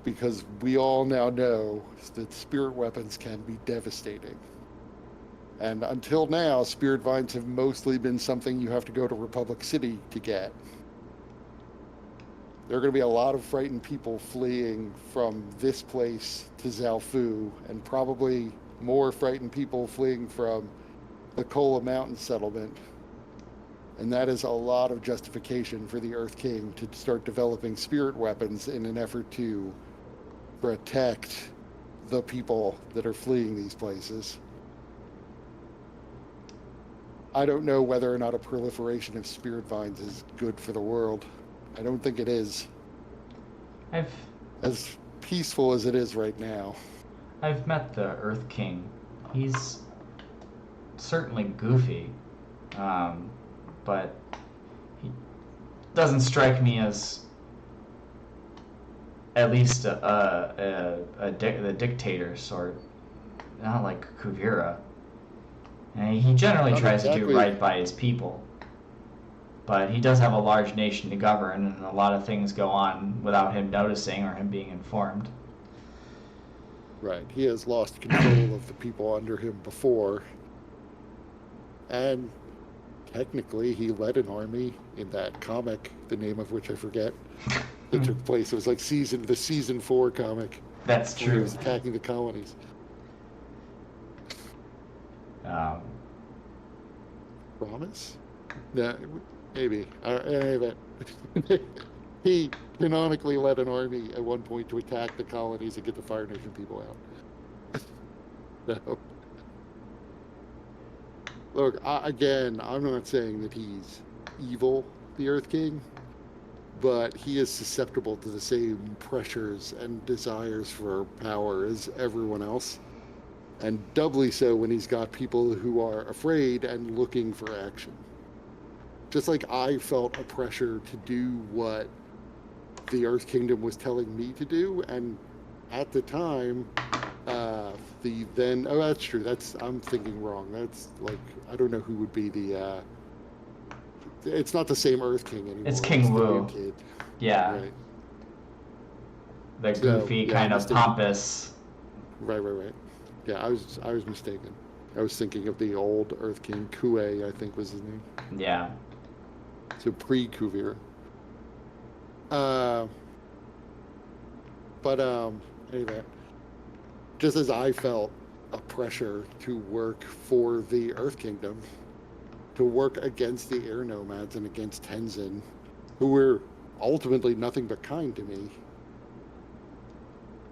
Because we all now know that spirit weapons can be devastating. And until now, spirit vines have mostly been something you have to go to Republic City to get. There are going to be a lot of frightened people fleeing from this place to Zalfu, and probably more frightened people fleeing from the Kola Mountain settlement. And that is a lot of justification for the Earth King to start developing spirit weapons in an effort to protect the people that are fleeing these places. I don't know whether or not a proliferation of spirit vines is good for the world. I don't think it is. As peaceful as it is right now. I've met the Earth King. He's certainly goofy, but he doesn't strike me as at least the dictator sort. Not like Kuvira. And he generally tries to do right by his people. But he does have a large nation to govern, and a lot of things go on without him noticing or him being informed. Right. He has lost control of the people under him before. And technically, he led an army in that comic, the name of which I forget, that took place. It was like the season 4 comic. That's true. He was attacking the colonies. Promise? No, maybe. He canonically led an army at one point to attack the colonies and get the Fire Nation people out. No. Look, again, I'm not saying that he's evil, the Earth King, but he is susceptible to the same pressures and desires for power as everyone else. And doubly so when he's got people who are afraid and looking for action. Just like I felt a pressure to do what the Earth Kingdom was telling me to do, and at the time, that's true. I'm thinking wrong. That's like, I don't know who would be the. It's not the same Earth King anymore. It's King Wu. Kid. Yeah. Right. The goofy kind of pompous. Right. Yeah, I was mistaken. I was thinking of the old Earth King, Kue, I think was his name. Yeah. So pre-Kuvira. Anyway, just as I felt a pressure to work for the Earth Kingdom, to work against the air nomads and against Tenzin, who were ultimately nothing but kind to me,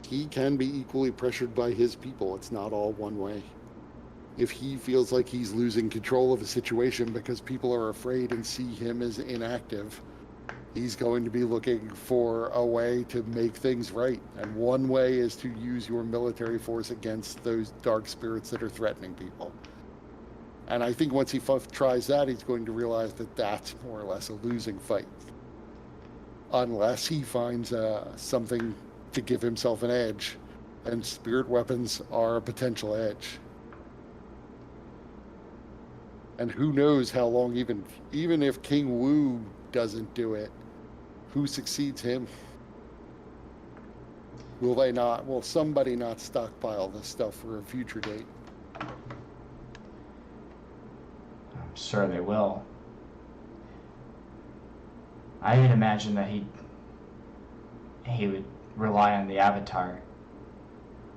he can be equally pressured by his people. It's not all one way. If he feels like he's losing control of a situation because people are afraid and see him as inactive, he's going to be looking for a way to make things right. And one way is to use your military force against those dark spirits that are threatening people. And I think once he tries that, he's going to realize that that's more or less a losing fight. Unless he finds something to give himself an edge, and spirit weapons are a potential edge. And who knows how long, even if King Wu doesn't do it, who succeeds him? Will somebody not stockpile this stuff for a future date? I'm sure they will. I would imagine that he would rely on the Avatar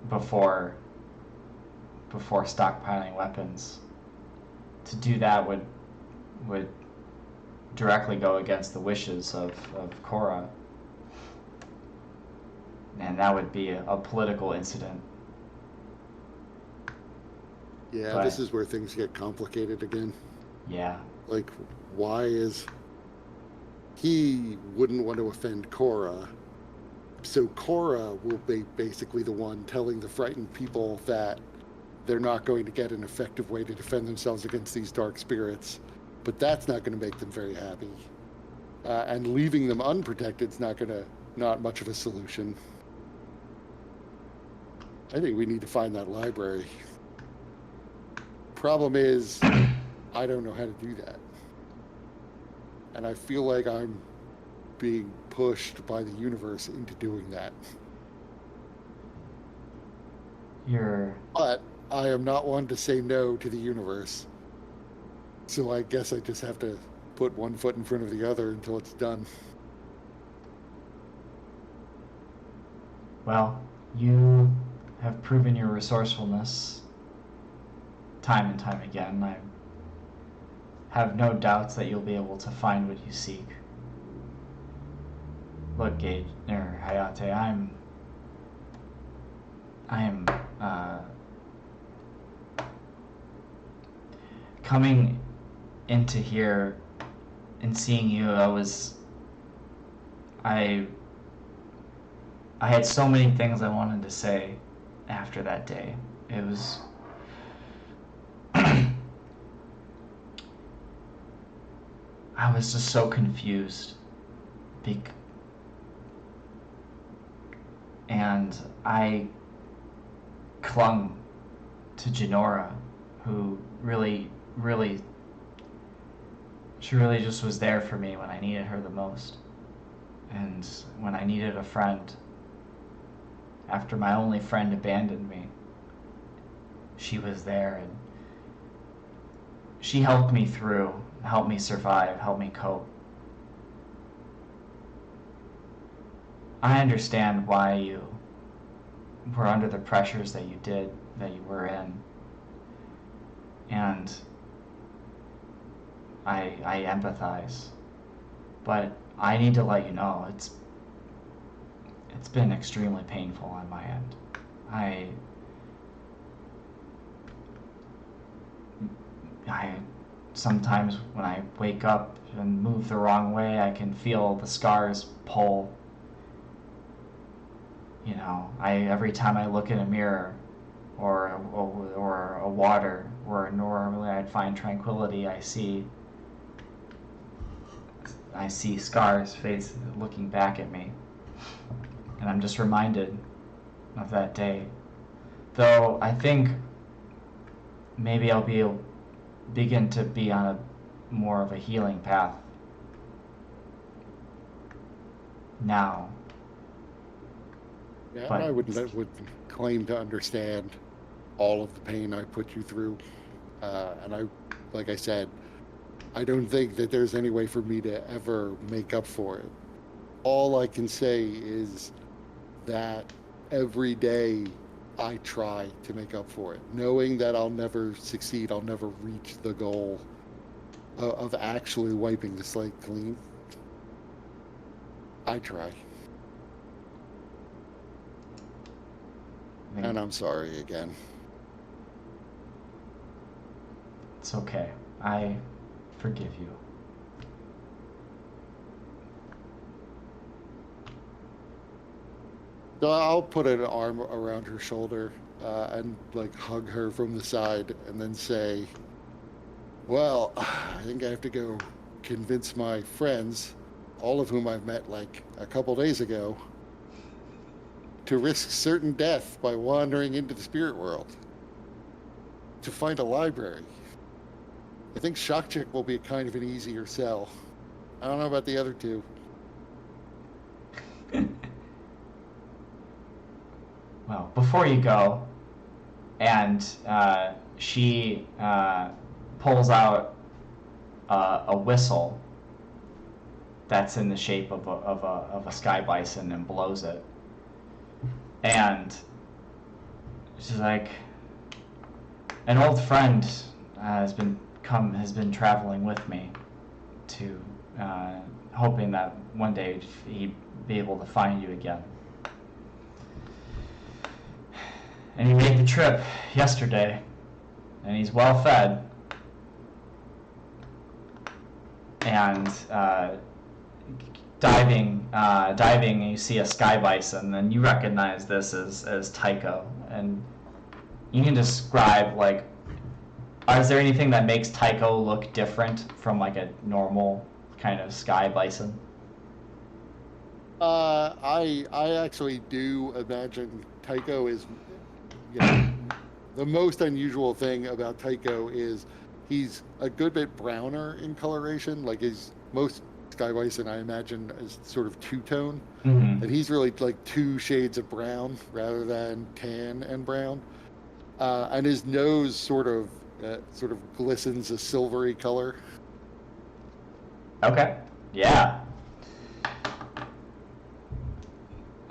before stockpiling weapons. To do that would directly go against the wishes of Korra. And that would be a political incident. Yeah, but this is where things get complicated again. Yeah. Like, he wouldn't want to offend Korra, so Korra will be basically the one telling the frightened people that they're not going to get an effective way to defend themselves against these dark spirits, but that's not going to make them very happy. And leaving them unprotected is not much of a solution. I think we need to find that library. Problem is, I don't know how to do that. And I feel like I'm being pushed by the universe into doing that. But I am not one to say no to the universe. So I guess I just have to put one foot in front of the other until it's done. Well, you have proven your resourcefulness time and time again. I have no doubts that you'll be able to find what you seek. Look, Gaige, or Hayate, I am coming into here and seeing you. I had so many things I wanted to say after that day. It was I was just so confused. And I clung to Janora, who really just was there for me when I needed her the most. And when I needed a friend, after my only friend abandoned me, she was there, and she helped me through, helped me survive, helped me cope. I understand why you were under the pressures that you were in. And I empathize. But I need to let you know, it's been extremely painful on my end. I sometimes when I wake up and move the wrong way, I can feel the scars pull. You know, every time I look in a mirror or a water where normally I'd find tranquility, I see scars looking back at me. And I'm just reminded of that day. Though I think maybe I'll begin to be on more of a healing path now. Yeah, but I would claim to understand all of the pain I put you through. And like I said, I don't think that there's any way for me to ever make up for it. All I can say is that every day I try to make up for it, knowing that I'll never succeed, I'll never reach the goal of actually wiping the slate clean. I try. And I'm sorry again. It's okay. I forgive you. So I'll put an arm around her shoulder and like hug her from the side and then say, well, I think I have to go convince my friends, all of whom I've met like a couple days ago, to risk certain death by wandering into the spirit world to find a library. I think Shock Chick will be kind of an easier sell. I don't know about the other two. Well, before you go, and she pulls out a whistle that's in the shape of a sky bison and blows it. And she's like, an old friend has been traveling with me to hoping that one day he'd be able to find you again. And he made the trip yesterday, and he's well fed. And diving, and you see a sky bison, and you recognize this as Tycho. And you can describe, like, is there anything that makes Tycho look different from like a normal kind of sky bison? I actually do imagine Tycho is the most unusual thing about Tycho is he's a good bit browner in coloration. Like most sky bison, I imagine, is sort of two-tone, and he's really like 2 shades of brown rather than tan and brown. And his nose sort of glistens a silvery color. Okay. Yeah.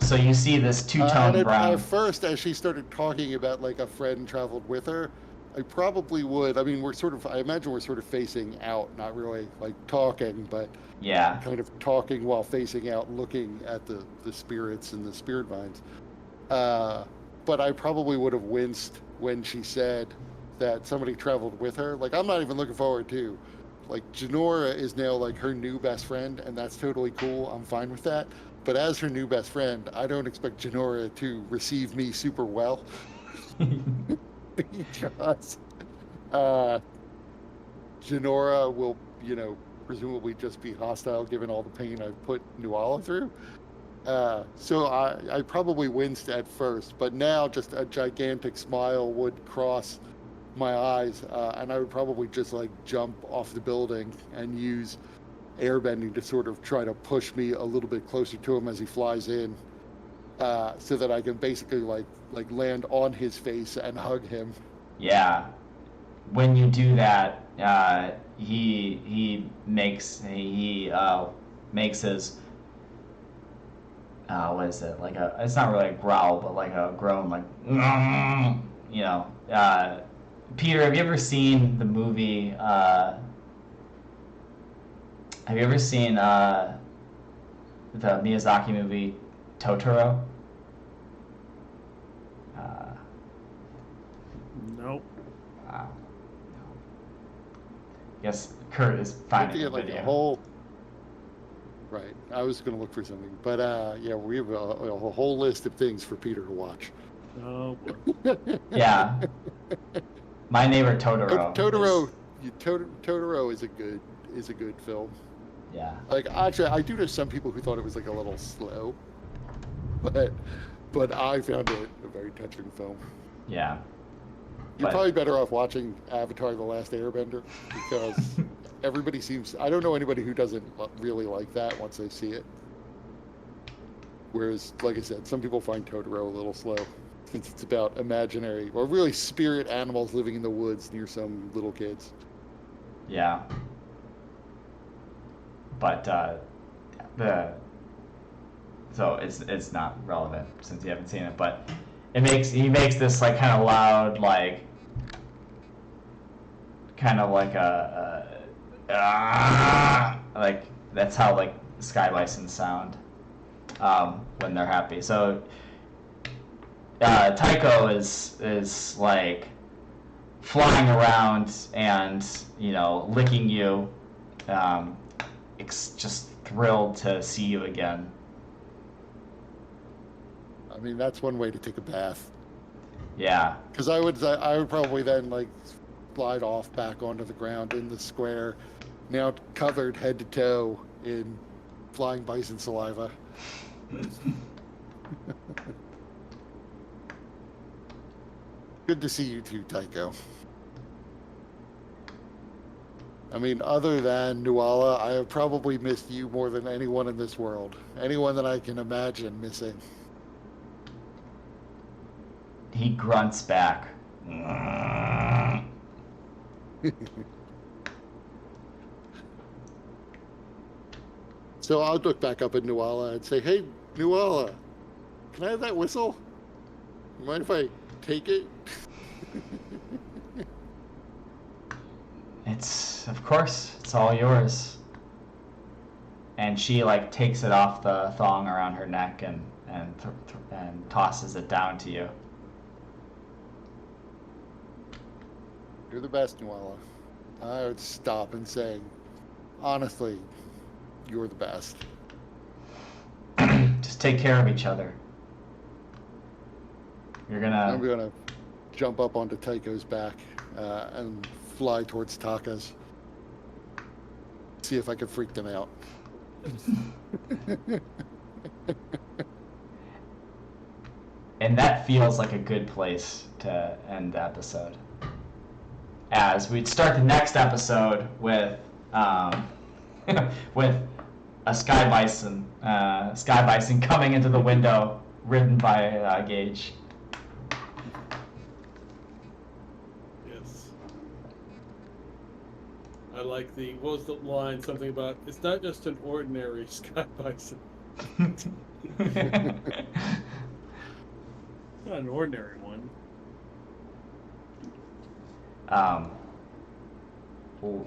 So you see this two-tone brown. At first, as she started talking about like a friend traveled with her, I probably would. I mean, I imagine we're sort of facing out, not really like talking, but yeah, kind of talking while facing out, looking at the spirits and the spirit vines. But I probably would have winced when she said that somebody traveled with her. Like, I'm not even looking forward to. Like, Janora is now like her new best friend, and that's totally cool. I'm fine with that. But as her new best friend, I don't expect Janora to receive me super well. Because Janora will, presumably just be hostile given all the pain I've put Nualla through. So I probably winced at first, but now just a gigantic smile would cross my eyes, and I would probably just like jump off the building and use airbending to sort of try to push me a little bit closer to him as he flies in, so that I can basically like land on his face and hug him. Yeah. When you do that, he makes his what is it, like it's not really a growl, but like a groan, like Peter, have you ever seen the movie have you ever seen the Miyazaki movie Totoro? Nope. Wow. Yes, Kurt is finding the video. Right. I was going to look for something, but yeah, we have a whole list of things for Peter to watch. Oh boy. Yeah. My Neighbor Totoro. Totoro is a good film. Yeah. Like, actually, I do know some people who thought it was like a little slow, but I found it a very touching film. Yeah. You're probably better off watching Avatar: The Last Airbender, because everybody seems... I don't know anybody who doesn't really like that once they see it. Whereas, like I said, some people find Totoro a little slow, since it's about imaginary, or really spirit animals living in the woods near some little kids. Yeah. But so it's not relevant since you haven't seen it, but he makes this like kind of loud, like kind of like like that's how like sky bisons sound when they're happy. So Tycho is like flying around and licking you, just thrilled to see you again. I mean, that's one way to take a bath. Yeah. Because I would probably then like slide off back onto the ground in the square, now covered head to toe in flying bison saliva. Good to see you too, Tycho. I mean, other than Nualla, I have probably missed you more than anyone in this world. Anyone that I can imagine missing. He grunts back. So I'll look back up at Nualla and say, "Hey, Nualla, can I have that whistle? You mind if I take it?" Of course, it's all yours. And she like takes it off the thong around her neck and tosses it down to you. You're the best, Nualla. I would stop and say, honestly, you're the best. Just take care of each other. I'm gonna jump up onto Tycho's back and fly towards Taka's. See if I can freak them out. And that feels like a good place to end the episode. As we'd start the next episode with with a sky bison coming into the window, ridden by Gaige. Yes. I like what was the line? Something about, it's not just an ordinary sky bison. Not an ordinary one.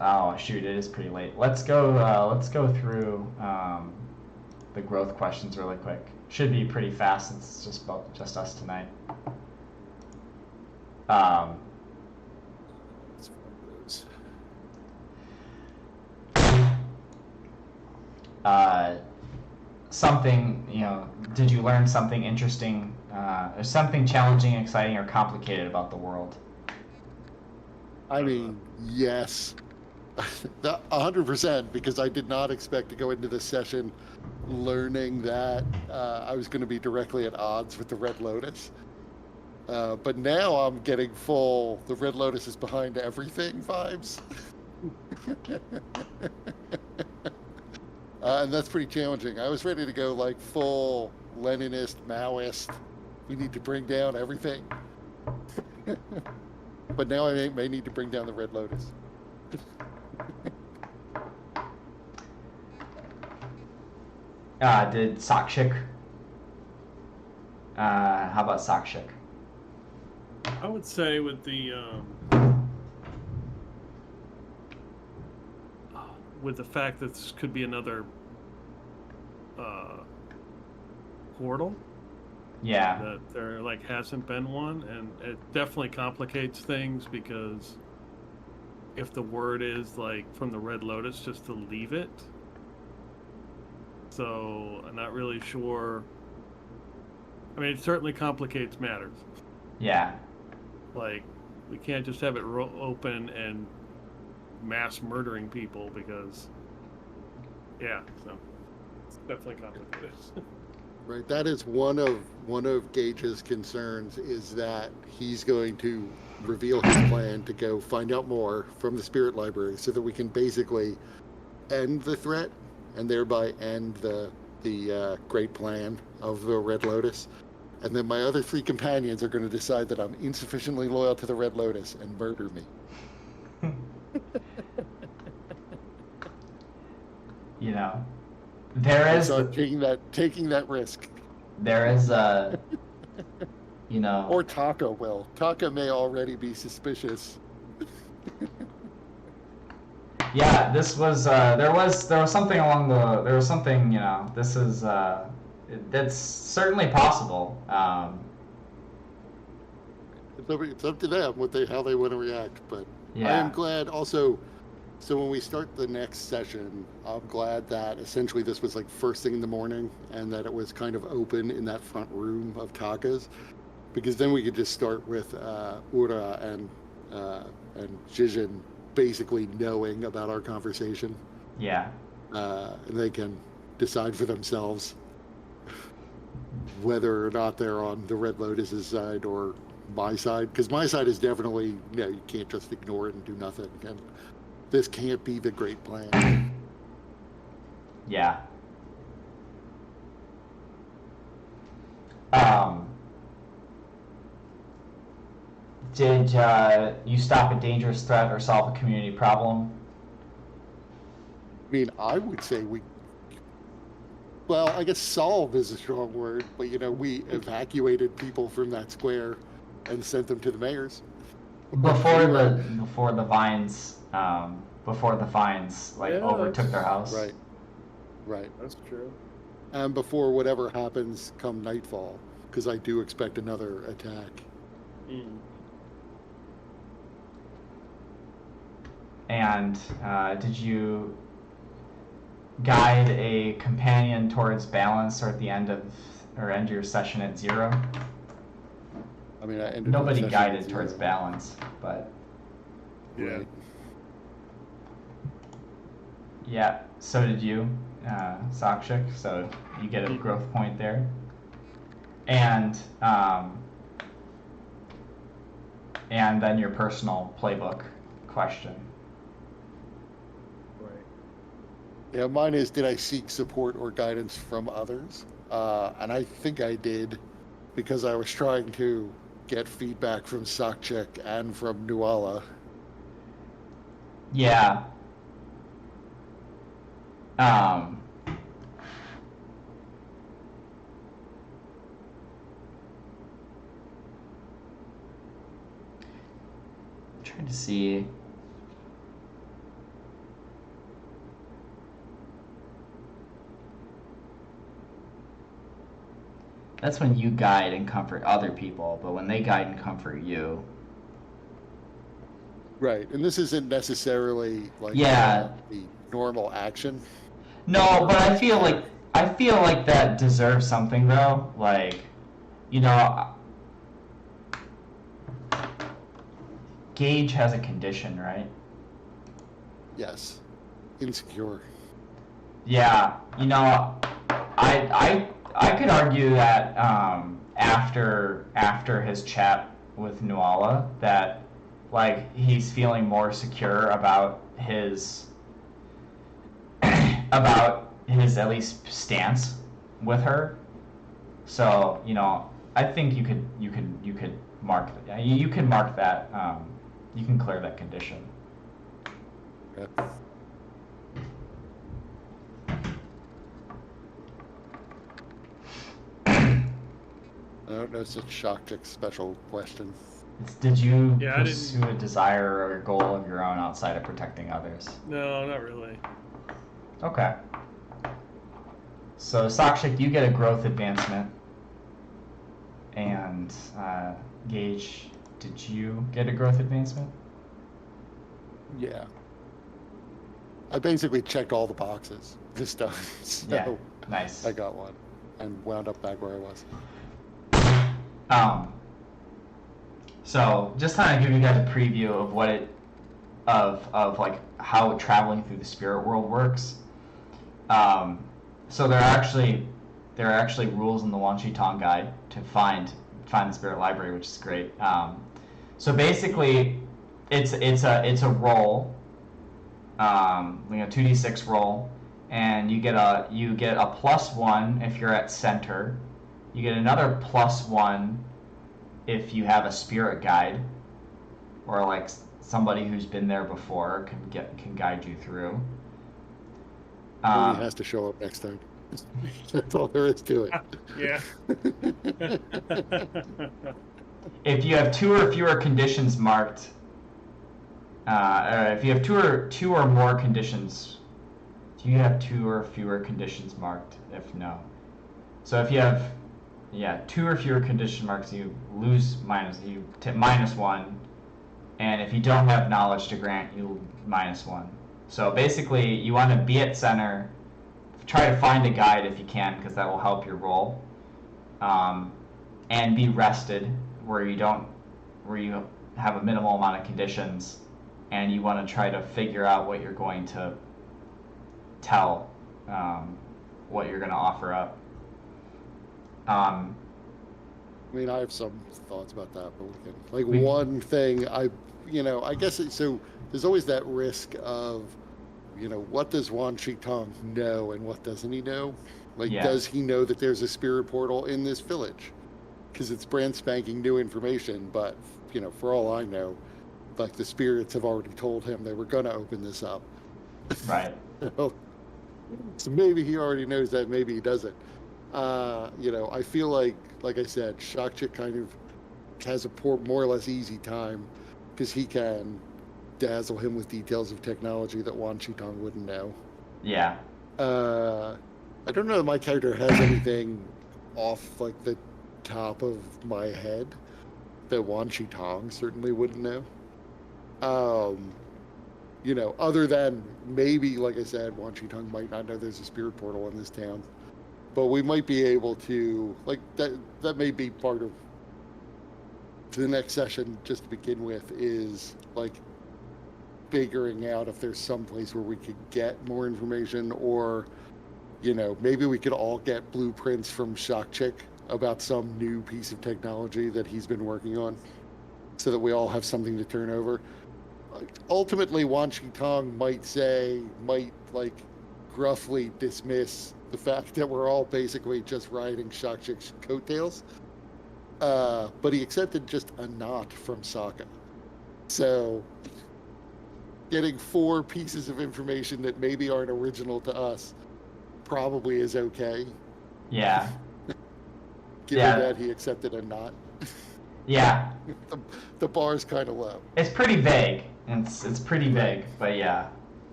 Oh shoot! It is pretty late. Let's go through the growth questions really quick. Should be pretty fast. It's just us tonight. Something, did you learn something interesting, or something challenging, exciting, or complicated about the world? I mean, yes. 100%, because I did not expect to go into this session learning that I was going to be directly at odds with the Red Lotus. But now I'm getting full, the Red Lotus is behind everything vibes. And that's pretty challenging. I was ready to go like full Leninist, Maoist. We need to bring down everything. But now I may need to bring down the Red Lotus. Did Sakshik? How about Sakshik? I would say with the fact that this could be another portal. Yeah. That there hasn't been one, and it definitely complicates things, because if the word is from the Red Lotus just to leave it, so I'm not really sure. I mean, it certainly complicates matters. Yeah. We can't just have it open and mass murdering people, because so it's definitely complicated. Right, that is one of Gaige's concerns, is that he's going to reveal his plan to go find out more from the Spirit Library, so that we can basically end the threat and thereby end the great plan of the Red Lotus. And then my other 3 companions are going to decide that I'm insufficiently loyal to the Red Lotus and murder me. There is taking that risk. There is Or Taka will. Taka may already be suspicious. Yeah, this was there was something this is that's certainly possible. It's up to them how they want to react, but yeah. I am glad also. So when we start the next session, I'm glad that essentially this was first thing in the morning, and that it was kind of open in that front room of Taka's, because then we could just start with Ura and Jijin basically knowing about our conversation. Yeah. And they can decide for themselves whether or not they're on the Red Lotus's side or my side, because my side is definitely, you can't just ignore it and do nothing, and this can't be the great plan. Yeah. Did you stop a dangerous threat or solve a community problem? I mean, I would say well, I guess solve is a strong word, but we evacuated people from that square and sent them to the mayor's. Before the vines overtook their house. Right. That's true. And before whatever happens come nightfall, because I do expect another attack. And did you guide a companion towards balance, or at the end of your session at 0? I mean, I ended nobody the session guided at towards 0. balance, but Yeah. Right. Yeah, so did you, Sakshik, so you get a growth point there. and then your personal playbook question. Right. Yeah, mine is, did I seek support or guidance from others? And I think I did, because I was trying to get feedback from Sokchik and from Nualla. Yeah. Trying to see. That's when you guide and comfort other people, but when they guide and comfort you. Right, and this isn't necessarily like Yeah. The normal action. No, but I feel like that deserves something though. Like, you know, Gaige has a condition, right? Yes, insecure. Yeah, you know, I could argue that after his chat with Nualla, that like he's feeling more secure about his at least stance with her. So you know, I think you could mark that. You can mark that. You can clear that condition. Okay. I don't know, it's a Sokchik special question. Did you Yeah, pursue a desire or a goal of your own outside of protecting others? No, not really. Okay. So Sokchik, you get a growth advancement. And Gaige, did you get a growth advancement? Yeah. I basically checked all the boxes this time, so Yeah, nice. I got one and wound up back where I was. So just kind of give you guys a preview of what of like how traveling through the spirit world works. So there are actually rules in the Wan Shi Tong guide to find the spirit library, which is great. So basically, it's a roll, like a 2d6 roll, and you get a +1 if you're at center. You get another +1 if you have a spirit guide, or like somebody who's been there before can guide you through. He has to show up next time. That's all there is to it. Yeah. If you have 2 or fewer conditions marked, if you have two or more conditions, do you have 2 or fewer conditions marked? If no, so if you have 2 or fewer condition marks, you lose -1, and if you don't have knowledge to grant, you -1. So basically, you want to be at center. Try to find a guide if you can, because that will help your roll. And be rested, where you have a minimal amount of conditions, and you want to try to figure out what you're going to tell, what you're going to offer up. I mean, I have some thoughts about that, but we can, one thing I guess so there's always that risk of, what does Wan Shi Tong know and what doesn't he know? Does he know that there's a spirit portal in this village? Because it's brand spanking new information, but, for all I know, the spirits have already told him they were going to open this up. Right. So maybe he already knows that, maybe he doesn't. I feel like I said, Sokchik kind of has a more or less easy time because he can dazzle him with details of technology that Wan Shi Tong wouldn't know. Yeah. I don't know if my character has anything off the top of my head that Wan Shi Tong certainly wouldn't know. Other than maybe, like I said, Wan Shi Tong might not know there's a spirit portal in this town. But we might be able to, that may be part of the next session, just to begin with, is, figuring out if there's some place where we could get more information, or, maybe we could all get blueprints from Sokchik, about some new piece of technology that he's been working on, so that we all have something to turn over. Ultimately, Wan Tong might gruffly dismiss the fact that we're all basically just riding Shakshik's coattails. But he accepted just a knot from Sokka. So, getting 4 pieces of information that maybe aren't original to us probably is okay. Yeah. Given that he accepted a knot. Yeah. The bar's kind of low. It's pretty vague. It's pretty vague, but yeah.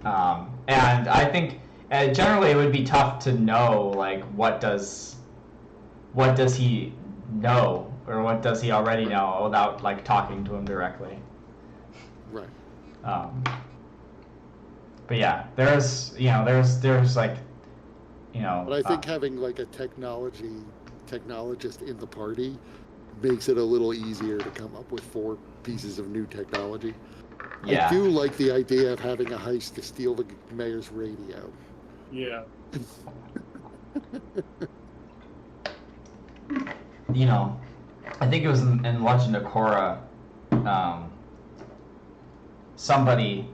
And I think generally it would be tough to know, like, what does he know, or what does he already know without, like, talking to him directly. Right. But yeah, there's like, But I think having like a technologist in the party makes it a little easier to come up with 4 pieces of new technology. Yeah. I do like the idea of having a heist to steal the mayor's radio. Yeah. I think it was in Legend of Korra, somebody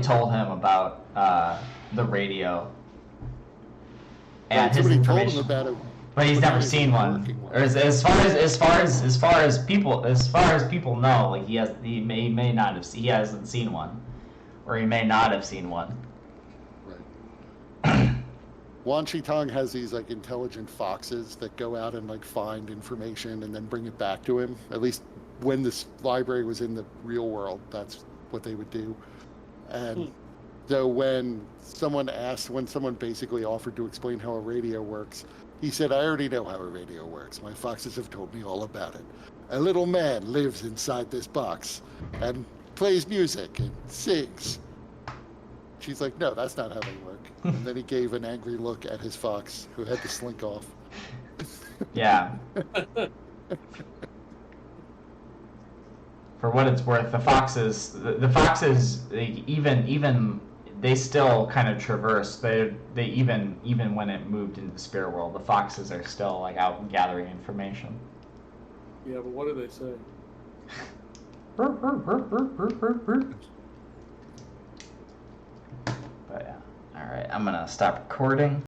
told him about the radio and his somebody told information, him about it, but he's never seen one. Or as far as people know, like he hasn't seen one, or he may not have seen one. Right. Wan Tong has these like intelligent foxes that go out and like find information and then bring it back to him. At least when this library was in the real world, that's what they would do. And so when someone basically offered to explain how a radio works, he said, "I already know how a radio works. My foxes have told me all about it. A little man lives inside this box and plays music and sings." She's like, "No, that's not how they work." And then he gave an angry look at his fox, who had to slink off. Yeah. For what it's worth, the foxes, even they still kind of traverse. They even when it moved into the spirit world, the foxes are still like out gathering information. Yeah, but what do they say? But yeah. All right, I'm gonna stop recording.